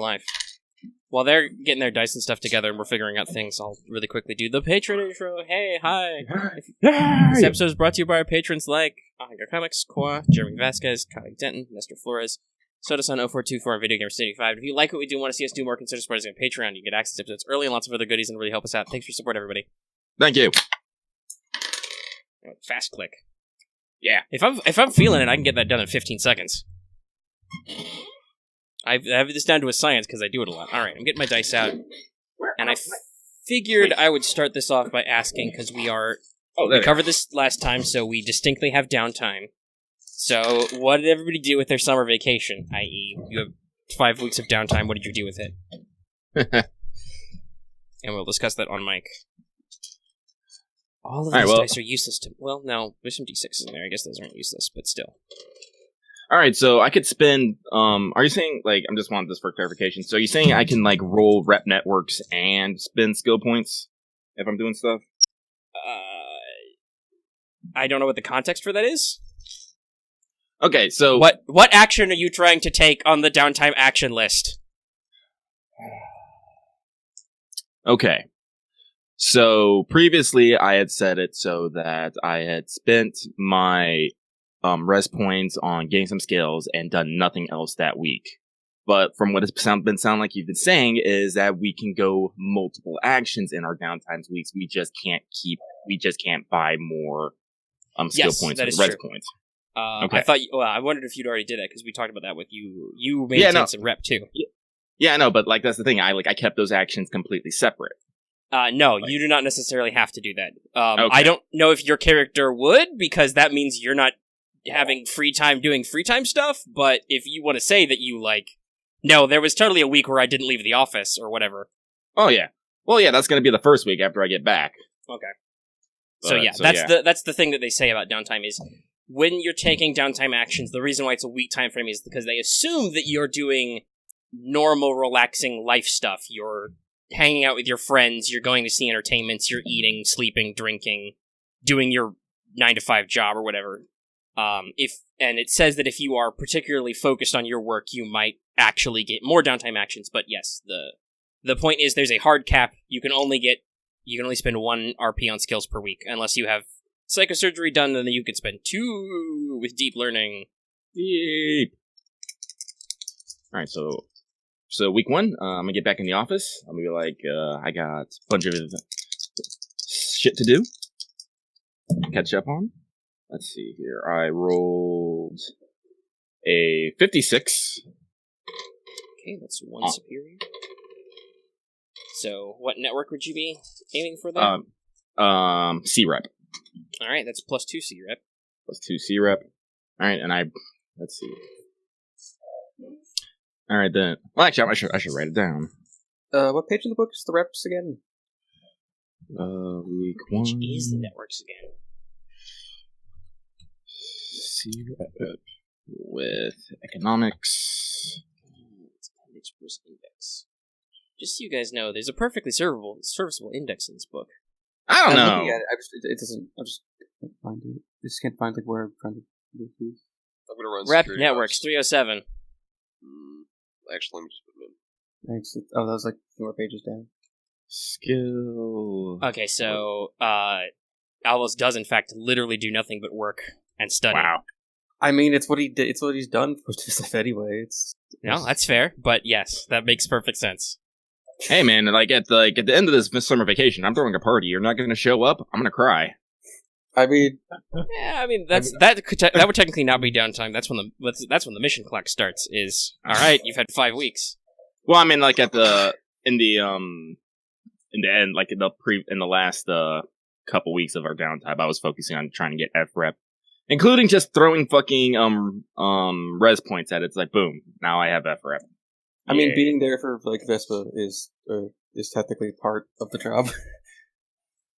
live. While they're getting their dice and stuff together and we're figuring out things, I'll really quickly do the patron intro. Hey, hi. This episode is brought to you by our patrons like Hunger Comics, Kwa, Jeremy Vasquez, Kyle Denton, Nestor Flores, Sodasun0424, and Video Gamer 85. If you like what we do and want to see us do more, consider supporting us on Patreon. You get access to episodes early and lots of other goodies and really help us out. Thanks for your support, everybody. Thank you. Fast click. Yeah. If I'm feeling it, I can get that done in 15 seconds. I have this down to a science because I do it a lot. All right, I'm getting my dice out, and I figured I would start this off by asking because we covered this last time, so we distinctly have downtime. So, what did everybody do with their summer vacation? I.e., you have 5 weeks of downtime. What did you do with it? And we'll discuss that on mic. All of these dice are useless to... Well, no, there's some D6s in there. I guess those aren't useless, but still. Alright, so I could spend... are you saying, like, I'm just wanting this for clarification. So you're saying I can, like, roll rep networks and spend skill points if I'm doing stuff? I don't know what the context for that is. Okay, so... What action are you trying to take on the downtime action list? Okay. So, previously, I had set it so that I had spent my res points on getting some skills and done nothing else that week. But from what it's been sounding like you've been saying is that we can go multiple actions in our downtimes weeks. We just can't buy more skill points or res points. Okay. I wondered if you'd already did that because we talked about that with you. You maintained some rep too. Yeah, no, but like that's the thing. I kept those actions completely separate. No, you do not necessarily have to do that. Okay. I don't know if your character would, because that means you're not having free time doing free time stuff, but if you want to say that you, like, no, there was totally a week where I didn't leave the office, or whatever. Oh, yeah. Well, yeah, that's going to be the first week after I get back. Okay. That's the thing that they say about downtime is, when you're taking downtime actions, the reason why it's a week time frame is because they assume that you're doing normal, relaxing life stuff. You're hanging out with your friends, you're going to see entertainments, you're eating, sleeping, drinking, doing your 9-to-5 job or whatever. And it says that if you are particularly focused on your work, you might actually get more downtime actions. But yes, the point is there's a hard cap. You can only spend 1 RP on skills per week, unless you have psychosurgery done, then you could spend 2 with deep learning. Deep. Alright, So week 1, I'm gonna get back in the office. I'm gonna be like, I got a bunch of shit to do. Catch up on. Let's see here. I rolled a 56. Okay, that's 1 superior. So, what network would you be aiming for there? C rep. Alright, that's plus 2 C rep. Plus 2 C rep. Alright, and let's see. Alright then. Well, actually, I should write it down. What page of the book is the reps again? Week 1. Which is the networks again? C rep with economics. It's appendix versus index. Just so you guys know, there's a perfectly serviceable index in this book. I don't know. It doesn't. I just can't find it. I just can't find like where I'm trying to do these. I'm gonna run Rep networks 307. Actually, let me just put them in. Thanks. That was like 4 pages down. Skill. Okay, so Alvos does in fact literally do nothing but work and study. Wow. I mean, it's what he did. It's what he's done for his life anyway. No, that's fair. But yes, that makes perfect sense. Hey man, like at the end of this summer vacation, I'm throwing a party. You're not going to show up. I'm going to cry. I mean, that would technically not be downtime. That's when the mission clock starts. Is all right. You've had 5 weeks. Well, I mean, like in the end, like in the last couple weeks of our downtime, I was focusing on trying to get F rep, including just throwing fucking res points at it. It's like boom, now I have F rep. I mean, being there for like Vespa is technically part of the job.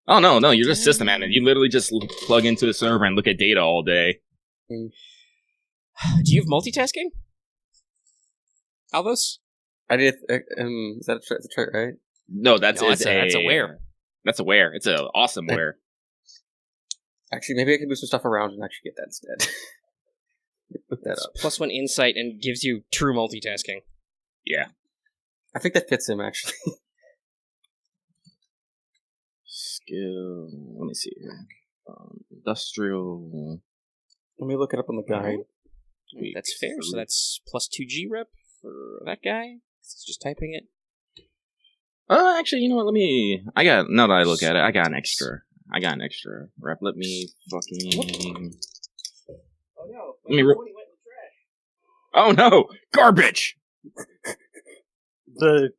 Oh no, you're just system admin. You literally just plug into the server and look at data all day. Do you have multitasking, Alvos? I did. Is that a trait, right? No, that's a wear. That's a wear. It's an awesome wear. Actually, maybe I can move some stuff around and actually get that instead. Put that up. +1 insight and gives you true multitasking. Yeah. I think that fits him, actually. Skill. Let me see here. Industrial. Let me look it up on the guide. That's fair. So that's plus 2G rep for that guy. Just typing it. Actually, you know what? Now that I look at it, I got an extra rep. Let me fucking. Oh no! Let me. Oh no! Garbage. The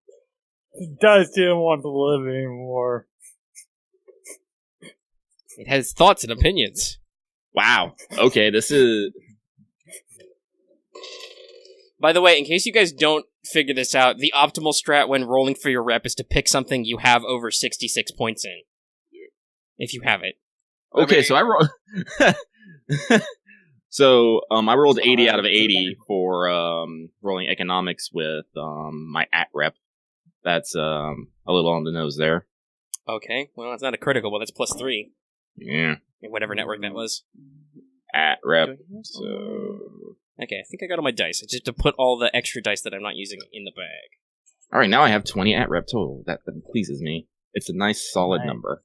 dice didn't want to live anymore. It has thoughts and opinions. Wow. Okay, this is. By the way, in case you guys don't figure this out, the optimal strat when rolling for your rep is to pick something you have over 66 points in. If you have it. Okay, so I rolled. I rolled 80 out of 80 for rolling economics with my rep. That's a little on the nose there. Okay, well, it's not a critical, but that's plus 3. Yeah. In whatever network that was. Rep. So. Okay, I think I got all my dice. I just have to put all the extra dice that I'm not using in the bag. Alright, now I have 20 rep total. That pleases me. It's a nice, solid number.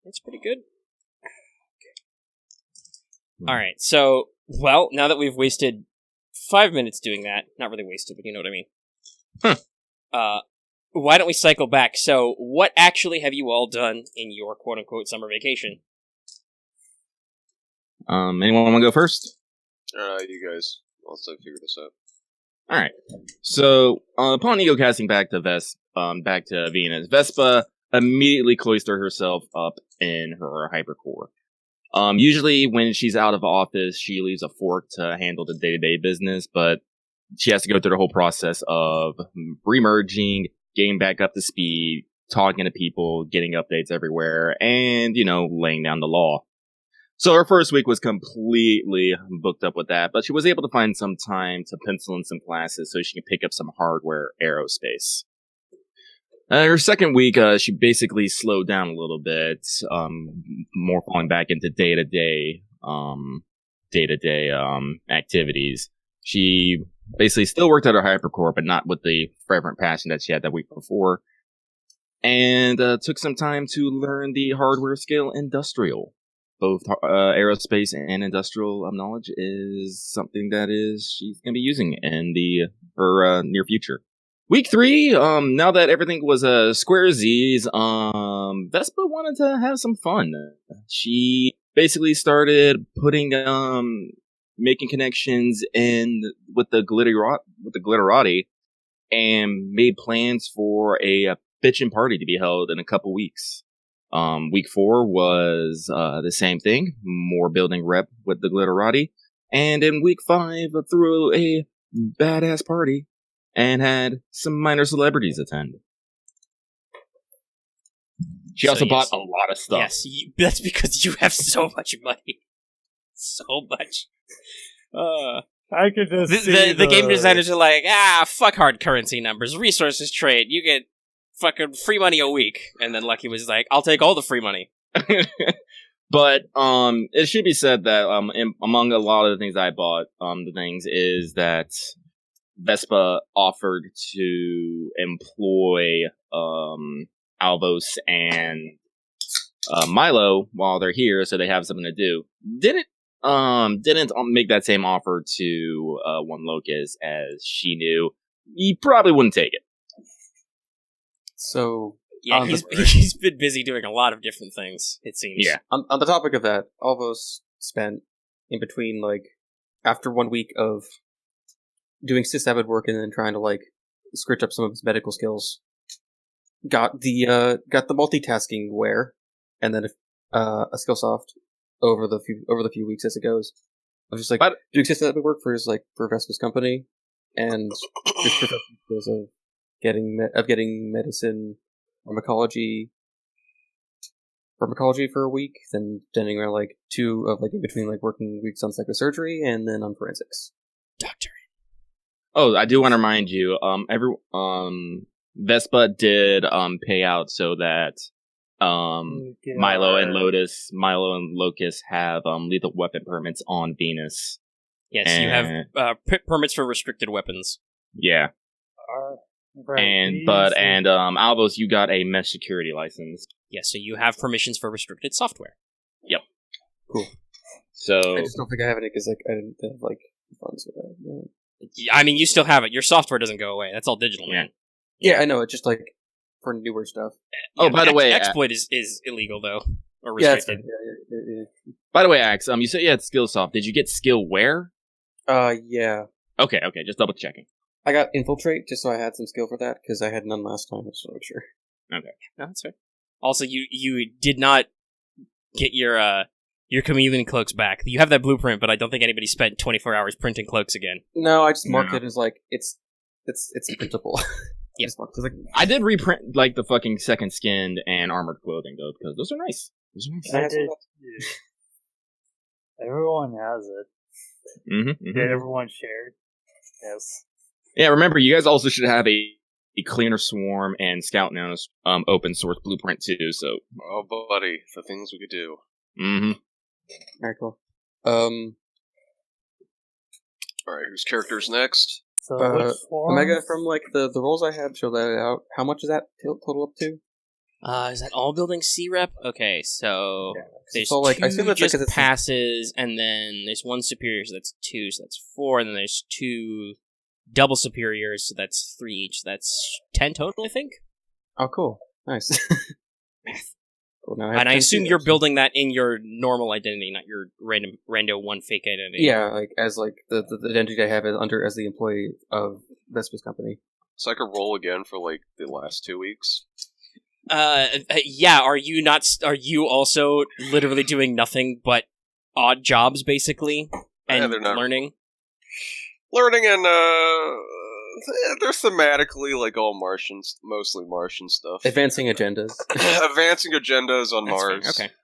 That's pretty good. Okay. Alright, so, well, now that we've wasted 5 minutes doing that, not really wasted, but you know what I mean. Why don't we cycle back? So, what actually have you all done in your quote-unquote summer vacation? Anyone want to go first? You guys. I'll figure this out. Alright. So, upon ego casting back to Venus, Vespa immediately cloistered herself up in her hypercore. Usually when she's out of office, she leaves a fork to handle the day-to-day business, but she has to go through the whole process of remerging, getting back up to speed, talking to people, getting updates everywhere, and, laying down the law. So her first week was completely booked up with that, but she was able to find some time to pencil in some classes so she can pick up some hardware aerospace. Her second week, she basically slowed down a little bit, more falling back into day-to-day activities. She basically still worked at her hypercore, but not with the fervent passion that she had that week before, and took some time to learn the hardware skill industrial. Both aerospace and industrial knowledge is something that she's going to be using in her near future. Week 3, now that everything was square Z's, Vespa wanted to have some fun. She basically started making connections with the glitterati, and made plans for a bitchin' party to be held in a couple weeks. Week 4 was the same thing, more building rep with the glitterati, and in week 5 threw a badass party and had some minor celebrities attend. She also bought a lot of stuff. Yes, that's because you have so much money. So much. I could just see the game designers are like, fuck hard currency numbers, resources trade, you get fucking free money a week. And then Lucky was like, I'll take all the free money. But it should be said that among a lot of the things I bought, the things is that Vespa offered to employ Alvos and Milo while they're here, so they have something to do. Didn't make that same offer to one Locust, as she knew he probably wouldn't take it. So yeah, he's been busy doing a lot of different things, it seems. Yeah. On the topic of that, Alvos spent in between, after 1 week of doing sysadmin work and then trying to scritch up some of his medical skills, got the multitasking ware, and then a Skillsoft over the few weeks as it goes. I was just doing sysadmin work for for Vespa's company, and just professional skills of getting medicine, pharmacology for a week, then spending around 2 of in between working weeks on psychosurgery and then on forensics. Doctor. Oh, I do want to remind you, Vespa did pay out so that Milo and Locust have lethal weapon permits on Venus. Yes, you have permits for restricted weapons. Yeah. Right. And Alvos, you got a mesh security license. Yeah, so you have permissions for restricted software. Yep. Cool. So I just don't think I have any because I didn't have funds for that. Yeah, I mean, you still have it. Your software doesn't go away. That's all digital, man. Yeah, I know. It's just for newer stuff. Oh, by the way, exploit is illegal though, or restricted. Yeah. By the way, Axe, you said you had Skillsoft. Did you get skill where? Yeah. Okay, just double checking. I got infiltrate just so I had some skill for that because I had none last time. Just to make sure. Okay, no, that's fair. Also, you did not get your chameleon cloaks back. You have that blueprint, but I don't think anybody spent 24 hours printing cloaks again. No, I just marked it as it's printable. Yeah. I did reprint the fucking second skinned and armored clothing though because those are nice. I did. Everyone has it. Mm-hmm. Did everyone shared? Yes. Yeah, remember, you guys also should have a cleaner swarm and scout nose open source blueprint too. So, oh, buddy, the things we could do. Mm-hmm. Very cool. All right, whose character's next? So Omega, from the roles I had, show that out. How much is that total up to? Is that all building C-Rep? Okay, so there's so, I two feel that's just passes, and then there's one superior, so that's 2, so that's 4, and then there's 2 double superiors, so that's 3 each, so that's 10 total, I think? Oh, cool. Nice. Cool, now and I assume you're building that in your normal identity, not your rando one fake identity. Yeah, as the identity I have as the employee of Vespa's company. So I could roll again for the last 2 weeks. Yeah. Are you also literally doing nothing but odd jobs, basically, and learning? Learning and they're thematically all Martians, mostly Martian stuff. Advancing agendas. Advancing agendas on That's Mars. fair. Okay.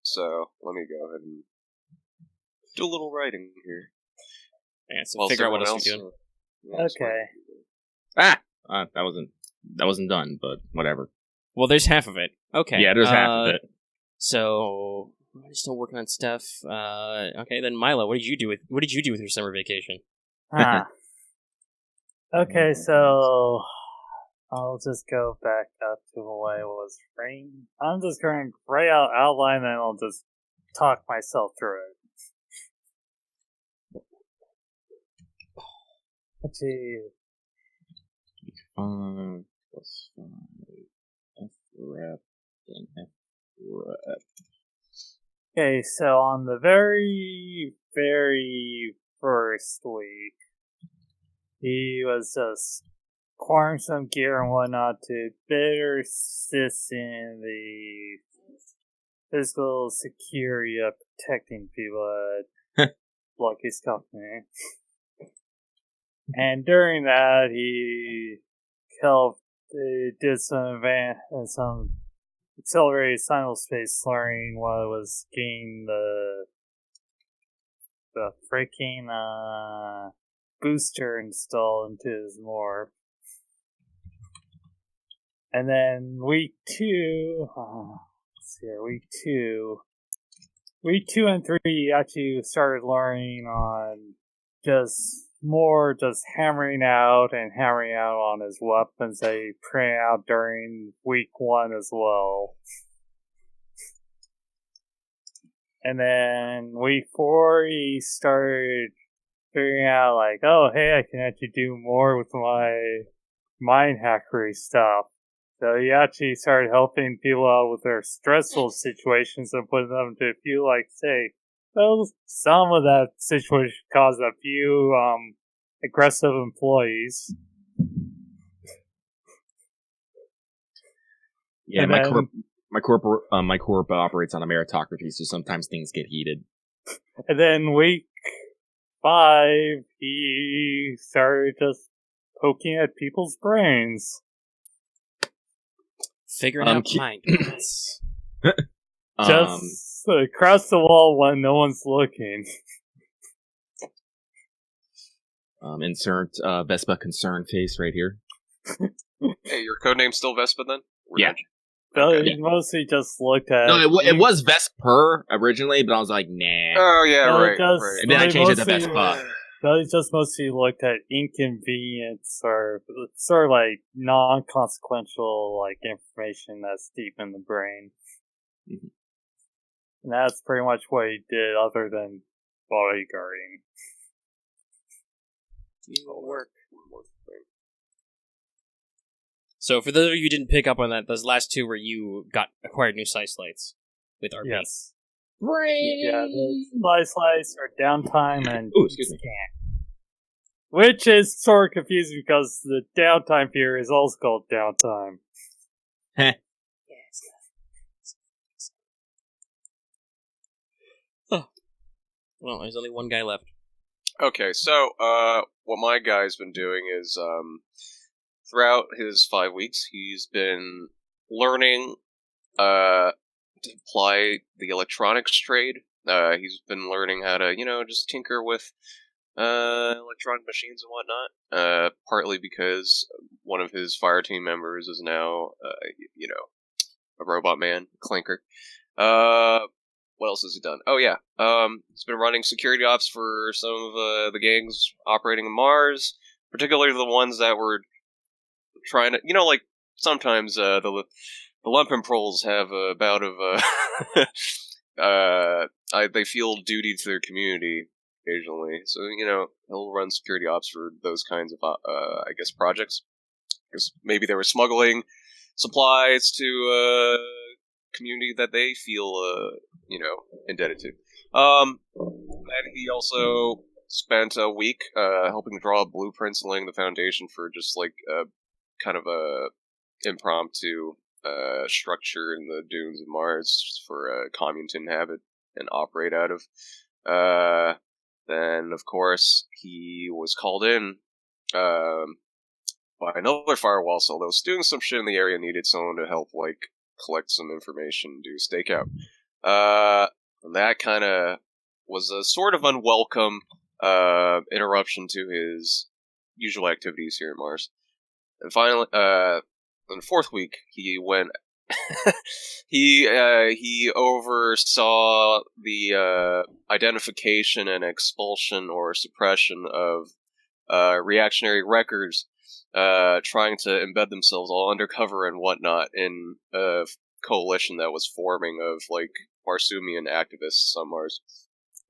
So let me go ahead and do a little writing here. Yeah, so figure out what else you're doing. Okay. That wasn't done, but whatever. Well, there's half of it. Okay. Yeah, there's half of it. So we're still working on stuff. Okay, then Milo, what did you do with your summer vacation? Okay, so I'll just go back up to the way it was framed. I'm just going to write out outline, and I'll just talk myself through it. Let's see. 5 plus 5 F rep and F rep. Okay, so on the very, very first week, he was just acquiring some gear and whatnot to better assist in the physical security of protecting people at Locust company. And during that, he did some accelerated simulspace learning while it was getting the freaking booster installed into his morph. And then week 2, week 2 and 3, he actually started learning on just hammering out on his weapons that he printed out during week 1 as well. And then week 4, he started figuring out oh, hey, I can actually do more with my mind hackery stuff. So he actually started helping people out with their stressful situations and putting them to a few, some of that situation caused a few aggressive employees. Yeah, my corp operates on a meritocracy, so sometimes things get heated. And then week 5, he started just poking at people's brains. Figuring out mind. Just across the wall when no one's looking. Insert Vespa concern face right here. Hey, your codename's still Vespa then? Yeah. He mostly just looked at... No, it was Vesper originally, but I was like, nah. Oh, yeah, right. And then I changed it to Vespa. They just mostly looked at inconvenience or sort of like non-consequential like information that's deep in the brain. Mm-hmm. And that's pretty much what he did other than bodyguarding. Work. So for those of you who didn't pick up on that, those last two were you acquired new size lights with RP. Yes. Brain! Yeah, the slice are downtime and excuse me. scan. Which is sort of confusing because the downtime here is also called downtime. Heh. Oh. Well, there's only one guy left. Okay, so what my guy's been doing is throughout his 5 weeks, he's been learning to apply the electronics trade. He's been learning how to, just tinker with electronic machines and whatnot. Partly because one of his fire team members is now, a robot man, Clinker. What else has he done? Oh yeah, he's been running security ops for some of the gangs operating in Mars, particularly the ones that were trying to, like sometimes the lumpen proles have a bout of they feel duty to their community occasionally, so he'll run security ops for those kinds of I guess projects, because maybe they were smuggling supplies to community that they feel indebted to. And he also spent a week helping draw blueprints and laying the foundation for just like kind of a impromptu structure in the dunes of Mars for a commune to inhabit and operate out of. Then, of course, he was called in by another Firewall, so they was doing some shit in the area, needed someone to help, like, collect some information, do a stakeout. And that kind of was a sort of unwelcome interruption to his usual activities here in Mars. And finally, in the fourth week, he went. he oversaw the identification and expulsion or suppression of reactionary records, trying to embed themselves all undercover and whatnot in a coalition that was forming of like Marsumian activists on Mars.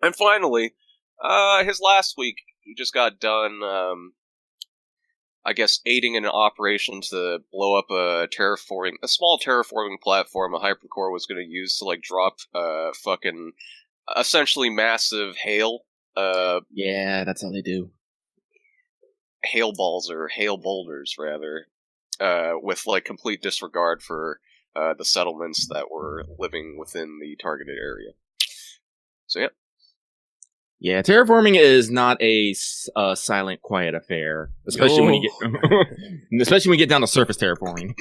And finally, his last week, he just got done, I guess, aiding in an operation to blow up a small terraforming platform a hypercore was going to use to, like, drop fucking essentially massive hail. Yeah, that's how they do. Hail balls, or hail boulders, rather, with, like, complete disregard for the settlements that were living within the targeted area. So, yeah. Yeah, terraforming is not a silent, quiet affair, especially when you get down to surface terraforming.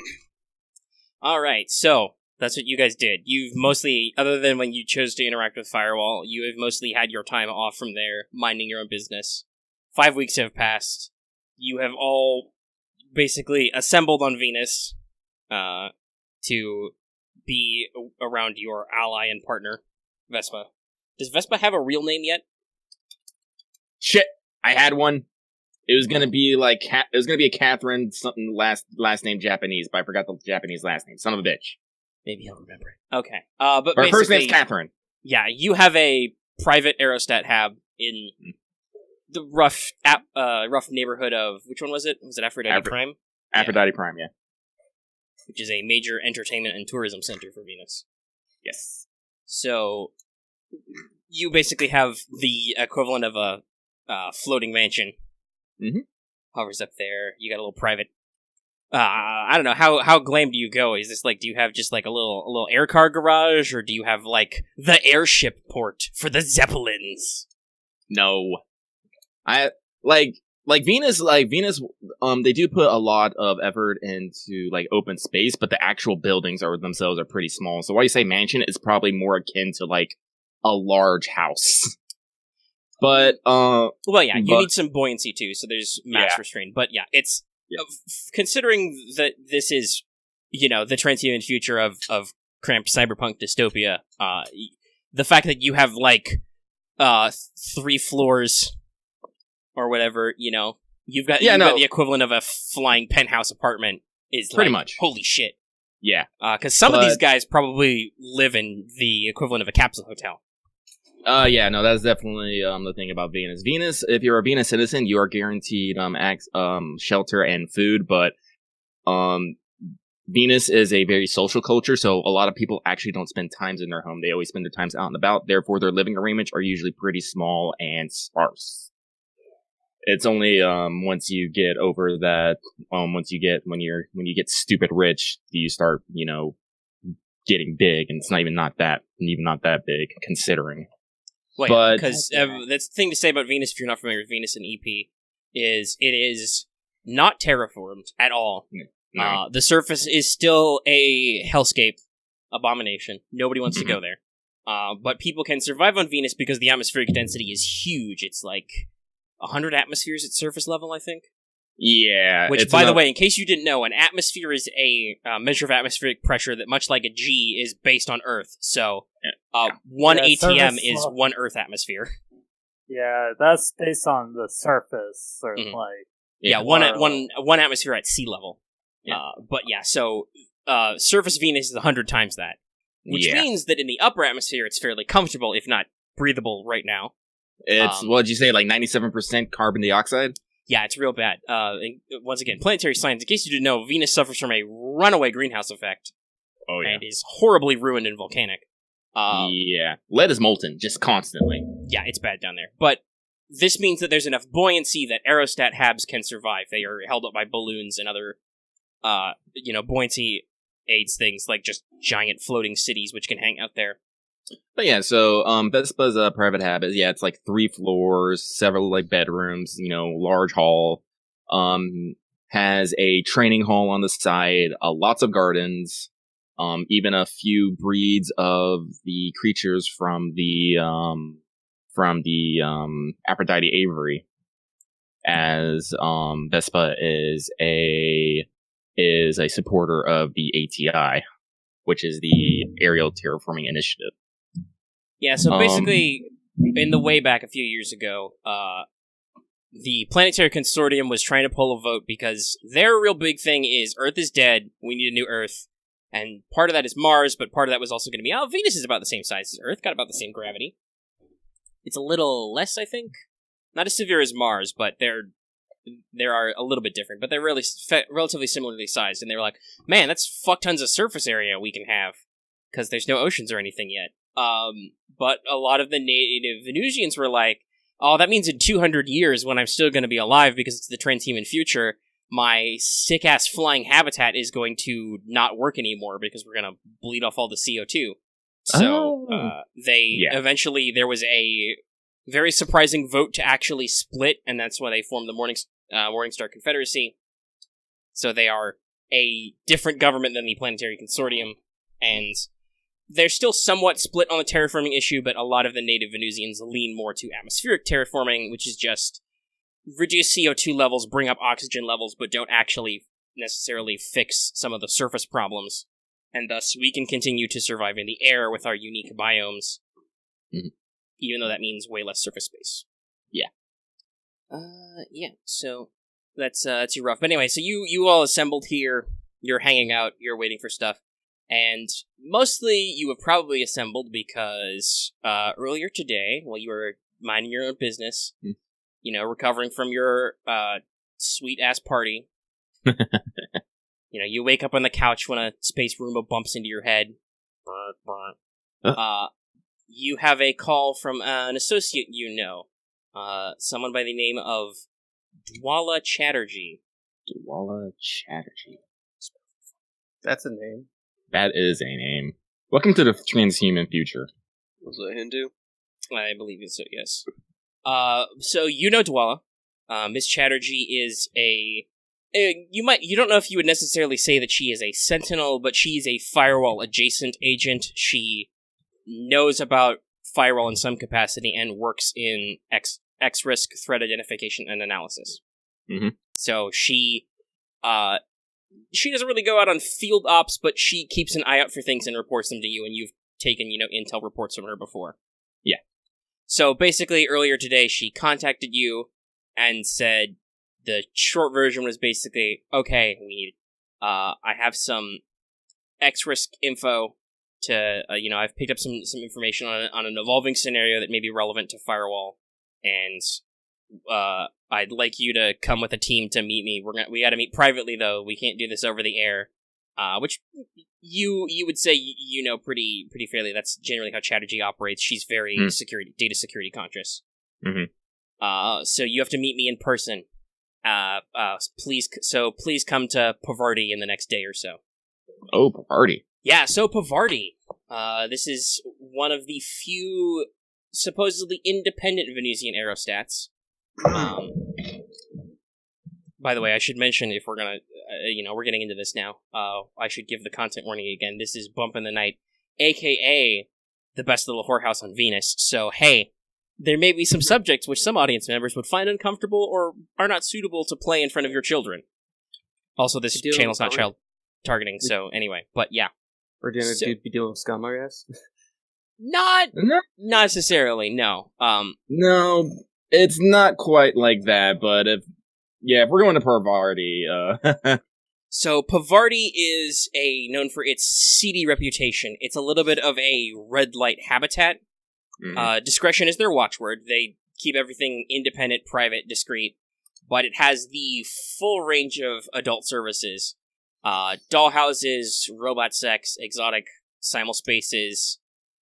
All right, so that's what you guys did. You've mostly, other than when you chose to interact with Firewall, you have mostly had your time off from there, minding your own business. 5 weeks have passed. You have all basically assembled on Venus to be around your ally and partner, Vespa. Does Vespa have a real name yet? Shit, I had one. It was gonna be like a Catherine something last name Japanese, but I forgot the Japanese last name. Son of a bitch. Maybe I'll remember it. Okay, but her first name's Catherine. Yeah, you have a private aerostat hab in the rough neighborhood of, which one was it? Was it Aphrodite Prime? Aphrodite Prime, yeah. Which is a major entertainment and tourism center for Venus. Yes. So you basically have the equivalent of a floating mansion. Mm-hmm. Hovers up there. You got a little private. I don't know, how glam do you go? Is this like, do you have just like a little air car garage, or do you have like the airship port for the Zeppelins? No, I like Venus. They do put a lot of effort into like open space, but the actual buildings themselves are pretty small. So why you say mansion is probably more akin to like a large house. But well, yeah, you need some buoyancy too, so there's mass restraint. But yeah, it's considering that this is, the transhuman future of cramped cyberpunk dystopia. The fact that you have like 3 floors or whatever, you've got the equivalent of a flying penthouse apartment. Is pretty much holy shit. Yeah, because some of these guys probably live in the equivalent of a capsule hotel. That's definitely the thing about Venus. Venus, if you're a Venus citizen, you are guaranteed shelter and food, but Venus is a very social culture, so a lot of people actually don't spend times in their home. They always spend their times out and about. Therefore, their living arrangements are usually pretty small and sparse. It's only once you get over that, when you get stupid rich, you start getting big, and it's not that big considering. Well, but because that's the thing to say about Venus, if you're not familiar with Venus and EP, is it is not terraformed at all. No. The surface is still a hellscape abomination. Nobody wants to go there. But people can survive on Venus because the atmospheric density is huge. It's like 100 atmospheres at surface level, I think. Yeah. Which, by the way, in case you didn't know, an atmosphere is a measure of atmospheric pressure that, much like a G, is based on Earth. So, 1 ATM is 1 Earth atmosphere. Yeah, that's based on the surface, or one atmosphere at sea level. Yeah. So surface Venus is 100 times that. Which means that in the upper atmosphere, it's fairly comfortable, if not breathable right now. It's, what did you say, like 97% carbon dioxide? Yeah, it's real bad. And once again, planetary science, in case you didn't know, Venus suffers from a runaway greenhouse effect. Oh, yeah. And is horribly ruined and volcanic. Lead is molten, just constantly. Yeah, it's bad down there. But this means that there's enough buoyancy that aerostat habs can survive. They are held up by balloons and other, buoyancy aids things, like just giant floating cities which can hang out there. But yeah, so Vespa's private hab is, it's like 3 floors, several like bedrooms, large hall. Has a training hall on the side, lots of gardens, even a few breeds of the creatures from the Aphrodite Aviary, as Vespa is a supporter of the ATI, which is the Aerial Terraforming Initiative. Yeah, so basically, in the way back a few years ago, the Planetary Consortium was trying to pull a vote because their real big thing is Earth is dead, we need a new Earth, and part of that is Mars, but part of that was also going to be, Venus is about the same size as Earth, got about the same gravity. It's a little less, I think. Not as severe as Mars, but they are a little bit different, but they're really relatively similarly sized, and they were like, man, that's fuck tons of surface area we can have, because there's no oceans or anything yet. But a lot of the native Venusians were like, oh, that means in 200 years, when I'm still going to be alive because it's the transhuman future, my sick-ass flying habitat is going to not work anymore because we're going to bleed off all the CO2. So, eventually, there was a very surprising vote to actually split, and that's why they formed the Morningstar Confederacy. So they are a different government than the Planetary Consortium, and they're still somewhat split on the terraforming issue, but a lot of the native Venusians lean more to atmospheric terraforming, which is just reduce CO2 levels, bring up oxygen levels, but don't actually necessarily fix some of the surface problems. And thus, we can continue to survive in the air with our unique biomes, even though that means way less surface space. Yeah. So that's your rough. But anyway, so you all assembled here, you're hanging out, you're waiting for stuff. And mostly you have probably assembled because earlier today, while you were minding your own business, recovering from your sweet-ass party, you wake up on the couch when a space Roomba bumps into your head. You have a call from an associate someone by the name of Dwala Chatterjee. Dwala Chatterjee. That's a name. That is a name. Welcome to the transhuman future. Was it Hindu? I believe it's so, yes. So Dwala. Miss Chatterjee is you don't know if you would necessarily say that she is a sentinel, but she's a Firewall adjacent agent. She knows about Firewall in some capacity and works in X-risk threat identification and analysis. Mm-hmm. So she doesn't really go out on field ops, but she keeps an eye out for things and reports them to you, and you've taken, intel reports from her before. Yeah. So basically, earlier today, she contacted you, and said the short version was basically, okay, I have some X-risk info to, I've picked up some information on an evolving scenario that may be relevant to Firewall, and I'd like you to come with a team to meet me. We got to meet privately, though. We can't do this over the air. Which you would say pretty fairly. That's generally how Chatterjee operates. She's very data security conscious. Mm-hmm. So you have to meet me in person. Please come to Pavarti in the next day or so. Oh, Pavarti. Yeah, so Pavarti. This is one of the few supposedly independent Venusian aerostats. By the way, I should mention, if we're gonna, we're getting into this now, I should give the content warning again. This is Bump in the Night, aka the best little whorehouse on Venus. So, hey, there may be some subjects which some audience members would find uncomfortable or are not suitable to play in front of your children. Also, this channel's not child targeting, so anyway, but yeah. We're going to be dealing with scum, I guess? Not necessarily, no. No, it's not quite like that, but if we're going to Parvati, So, Pavarti is known for its seedy reputation. It's a little bit of a red light habitat. Mhm. Discretion is their watchword. They keep everything independent, private, discreet, but it has the full range of adult services. Dollhouses, robot sex, exotic simulspaces,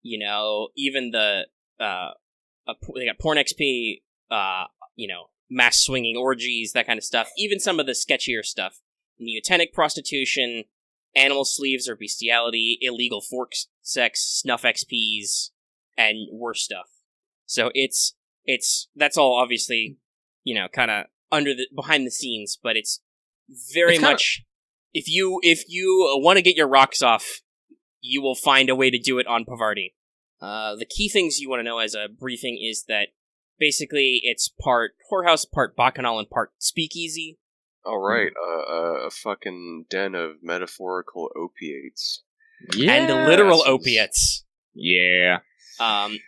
even the, they got porn XP, mass swinging orgies, that kind of stuff. Even some of the sketchier stuff. Neotenic prostitution, animal sleeves or bestiality, illegal fork sex, snuff XPs, and worse stuff. So that's all obviously, kind of behind the scenes, but it's very much, if you want to get your rocks off, you will find a way to do it on Pavarti. The key things you want to know as a briefing is that basically it's part whorehouse, part bacchanal, and part speakeasy. All right, a fucking den of metaphorical opiates. Yeah. And literal opiates. Yeah. And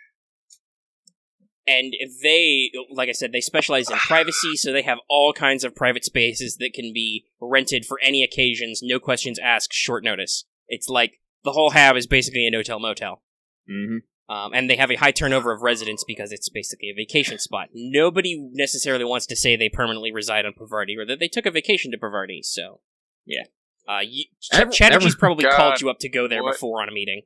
they, like I said, they specialize in privacy, so they have all kinds of private spaces that can be rented for any occasions, no questions asked, short notice. It's like the whole hab is basically a no-tell-motel. Mm-hmm. And they have a high turnover of residents because it's basically a vacation spot. Nobody necessarily wants to say they permanently reside on Pavarti or that they took a vacation to Pavarti, so yeah. Chatterjee's probably called you up to go there before on a meeting.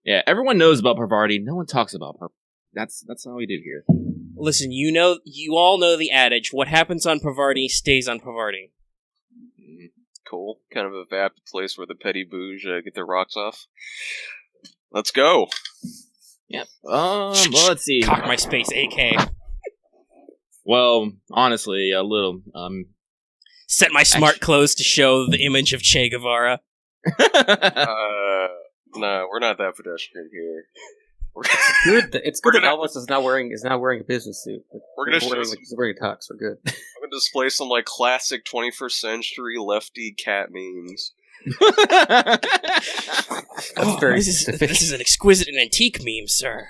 Yeah, everyone knows about Parvati. No one talks about her. That's how we do here. Listen, you all know the adage, what happens on Pavarti stays on Pavarti. Cool. Kind of a vapid place where the petty bouge get their rocks off. Let's go. Yep. Well, let's see. Cock my space, AK. Well, honestly, a little, Set my smart clothes to show the image of Che Guevara. No, we're not that pedestrian here. It's good that Alvos is now wearing a business suit. We're gonna he's wearing a tux. We're good. I'm gonna display some classic 21st century lefty cat memes. This is an exquisite and antique meme, sir.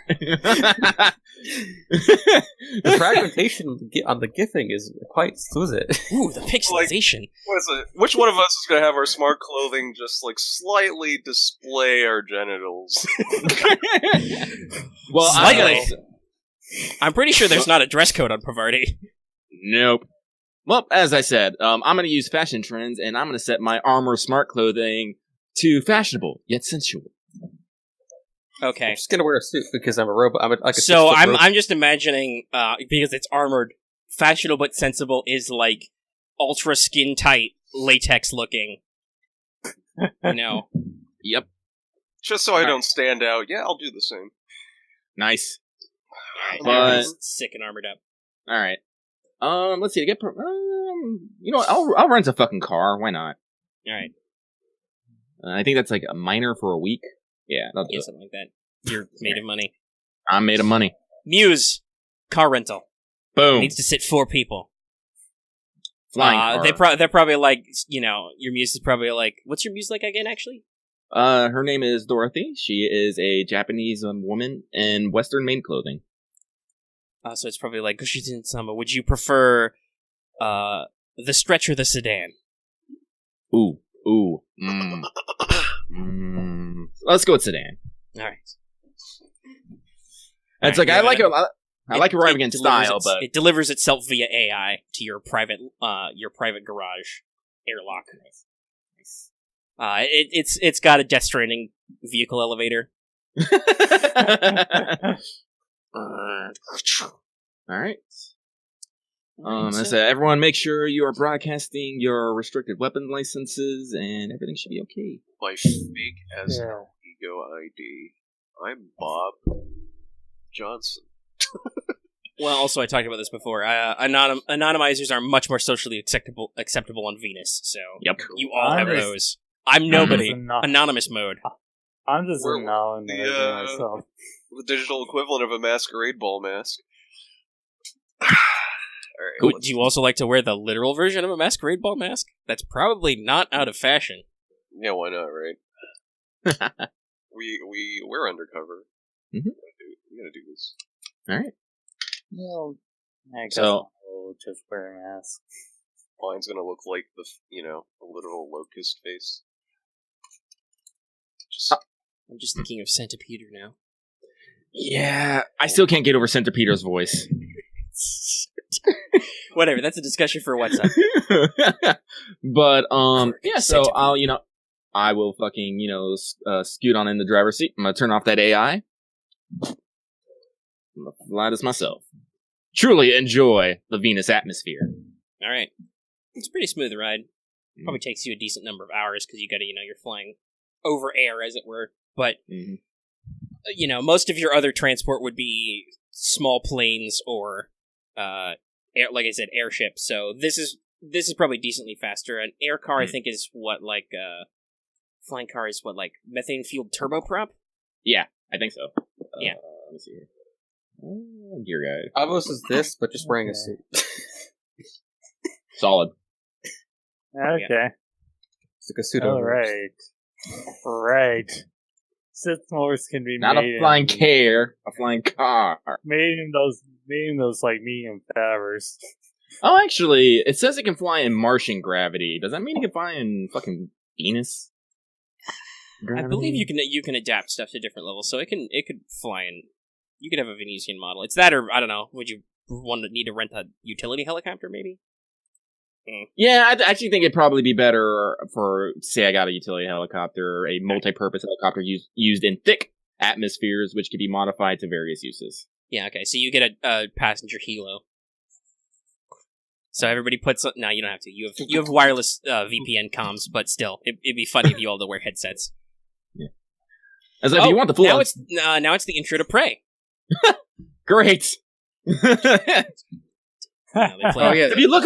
The fragmentation on the gifting is quite exquisite. Ooh, the pixelization. What is it? Which one of us is gonna have our smart clothing just slightly display our genitals? Well, slightly. I'm pretty sure there's not a dress code on Pavarti. Nope. Well, as I said, I'm going to use fashion trends, and I'm going to set my armor smart clothing to fashionable yet sensual. Okay. I'm just going to wear a suit because I'm a robot. I'm just imagining, because it's armored, fashionable but sensible is ultra skin tight, latex looking. Yep. Just so I don't stand out. Yeah, I'll do the same. Nice. But sick and armored up. All right. Let's see. I'll rent a fucking car. Why not? All right. I think that's a minor for a week. Yeah, that'll do something like that. You're made of money. I'm made of money. Muse, car rental. Boom. Needs to sit 4 people. Flying car. They're probably your Muse is probably what's your Muse like again? Actually. Her name is Dorothy. She is a Japanese woman in Western maid clothing. So it's probably like Gushizin Sama. Would you prefer the stretch or the sedan? Ooh. Let's go with sedan. All right. It's like I like arriving in style, but it delivers itself via AI to your private garage airlock. Nice. It's got a Death Stranding vehicle elevator. All right. I said, everyone, make sure you are broadcasting your restricted weapon licenses, and everything should be okay. By fake as ego ID, I'm Bob Johnson. Well, also, I talked about this before. Anonymizers are much more socially acceptable on Venus, so you all have those. I'm nobody. Anonymous mode. I'm just anonymizing myself. The digital equivalent of a masquerade ball mask. Right, would you also like to wear the literal version of a masquerade ball mask? That's probably not out of fashion. Yeah, why not, right? We're undercover. Mm-hmm. We gotta do this. All right. Well, I guess I'll just wear a mask. Mine's gonna look like a literal locust face. I'm just thinking of Centipeder now. Yeah, I still can't get over Centipeder's voice. Whatever, that's a discussion for WhatsApp. But so I will fucking scoot on in the driver's seat. I'm gonna turn off that AI. I'm gonna fly this myself. Truly enjoy the Venus atmosphere. All right, it's a pretty smooth ride. Probably takes you a decent number of hours because you gotta you're flying over air, as it were. But most of your other transport would be small planes or like I said, airships. So this is probably decently faster. An air car, I think, is flying car is methane fueled turboprop. Yeah, I think so. Yeah. Let me see here. Gear guide. Alvos is this, but just wearing a suit. Solid. Okay. It's like a suit. All right. Sith Morphs can be not made a flying car, a flying car. Made in those medium flavors. Oh, actually, it says it can fly in Martian gravity. Does that mean it can fly in fucking Venus gravity? I believe you can adapt stuff to different levels, so it could fly in. You could have a Venusian model. It's that, or I don't know. Would you need to rent a utility helicopter, maybe? Yeah, I actually think it'd probably be better for, say, I got a utility helicopter, a multi-purpose helicopter used in thick atmospheres, which can be modified to various uses. Yeah, okay, so you get a passenger helo. So everybody puts... No, you don't have to. You have wireless VPN comms, but still, it'd be funny if you all had to wear headsets. Yeah. As if you want the full... Now it's the intro to Prey. Great! If you look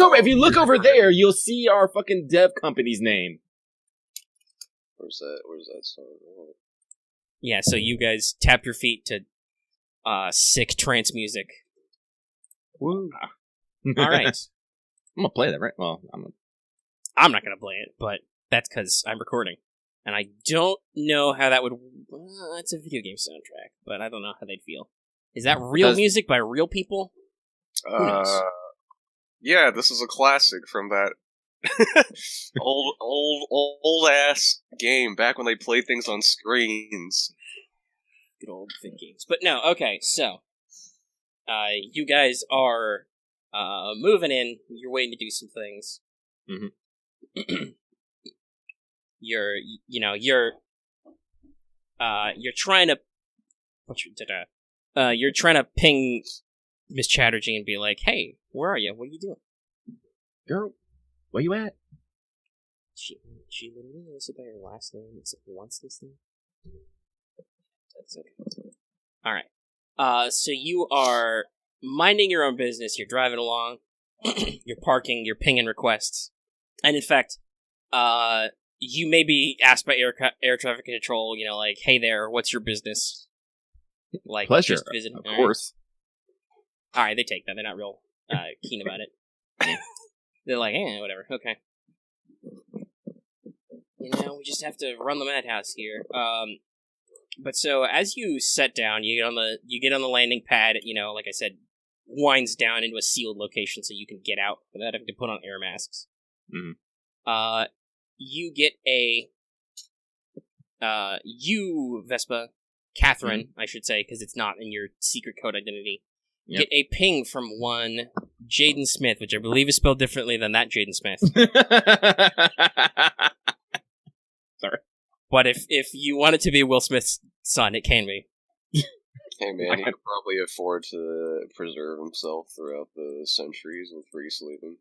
over there, you'll see our fucking dev company's name. Where's that song? Yeah, so you guys tap your feet to sick trance music. Woo! All right, I'm gonna play that, right? Well, I'm not gonna play it, but that's because I'm recording, and I don't know how that would. It's a video game soundtrack, but I don't know how they'd feel. Is that real music by real people? Who knows? Yeah, this is a classic from that old ass game back when they played things on screens. Good old fit games. But no, okay, so you guys are moving in. You're waiting to do some things. Mm-hmm. You're trying to you're trying to ping Miss Chatterjee and be like, "Hey, where are you? What are you doing, girl? Where you at?" She literally knows it by her last name except once this thing. That's okay. All right. So you are minding your own business. You're driving along. You're parking. You're pinging requests, and in fact, you may be asked by air traffic control. Like, "Hey there, what's your business?" Like, pleasure, just visiting. of course. All right, they take that. They're not real keen about it. They're like, whatever. Okay. We just have to run the madhouse here. But so as you set down, you get on the landing pad. Like I said, winds down into a sealed location so you can get out without having to put on air masks. Mm-hmm. You get you, Vespa, Catherine, I should say, because it's not in your secret code identity, get a ping from one Jaden Smith, which I believe is spelled differently than that Jaden Smith. Sorry. But if you want it to be Will Smith's son, it can be. Hey man, he could probably afford to preserve himself throughout the centuries with free sleeping.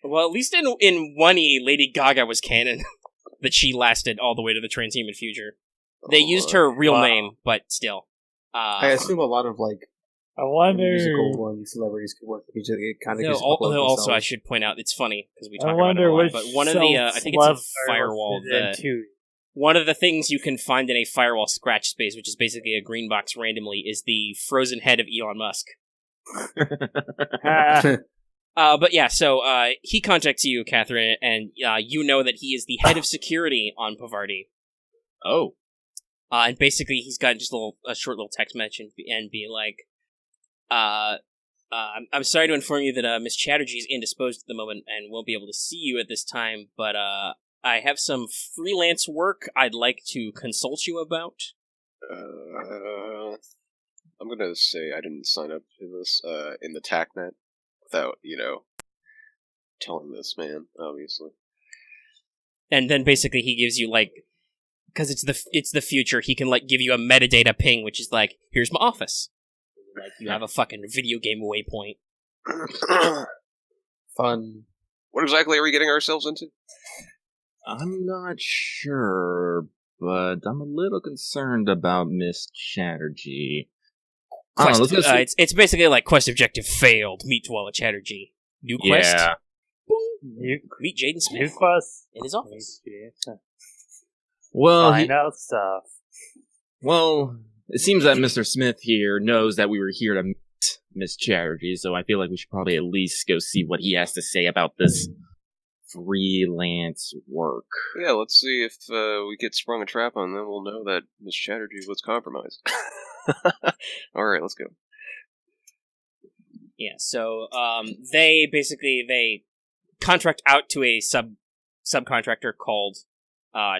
Well, at least in 1E, Lady Gaga was canon. That she lasted all the way to the transhuman future. They used her real name, but still. I assume a lot of, like, I wonder... musical ones, celebrities could work with each other. It kind of although also, I should point out, it's funny, because we talk about it a lot, but one of the, I think it's a Firewall, one of the things you can find in a Firewall scratch space, which is basically a green box randomly, is the frozen head of Elon Musk. But yeah, so he contacts you, Catherine, and you know that he is the head of security on Pavarti. Oh. And basically he's got just a short little text message and be like, I'm sorry to inform you that Miss Chatterjee is indisposed at the moment and won't be able to see you at this time, but I have some freelance work I'd like to consult you about. I'm gonna say I didn't sign up for this in the TACnet without, telling this man, obviously. And then basically he gives you, like, because it's the future, he can, like, give you a metadata ping, which is like, here's my office. Like, you have a fucking video game waypoint. Fun. What exactly are we getting ourselves into? I'm not sure, but I'm a little concerned about Miss Chatterjee. It's basically like quest objective failed. Meet Dwella Chatterjee. New quest. Yeah. Meet Jaden Smith. New quest in his office. Well, find out stuff. Well, it seems that Mr. Smith here knows that we were here to meet Miss Chatterjee, so I feel like we should probably at least go see what he has to say about this freelance work. Yeah, let's see if we get sprung a trap on, then we'll know that Miss Chatterjee was compromised. Alright, let's go. Yeah, so they contract out to a subcontractor called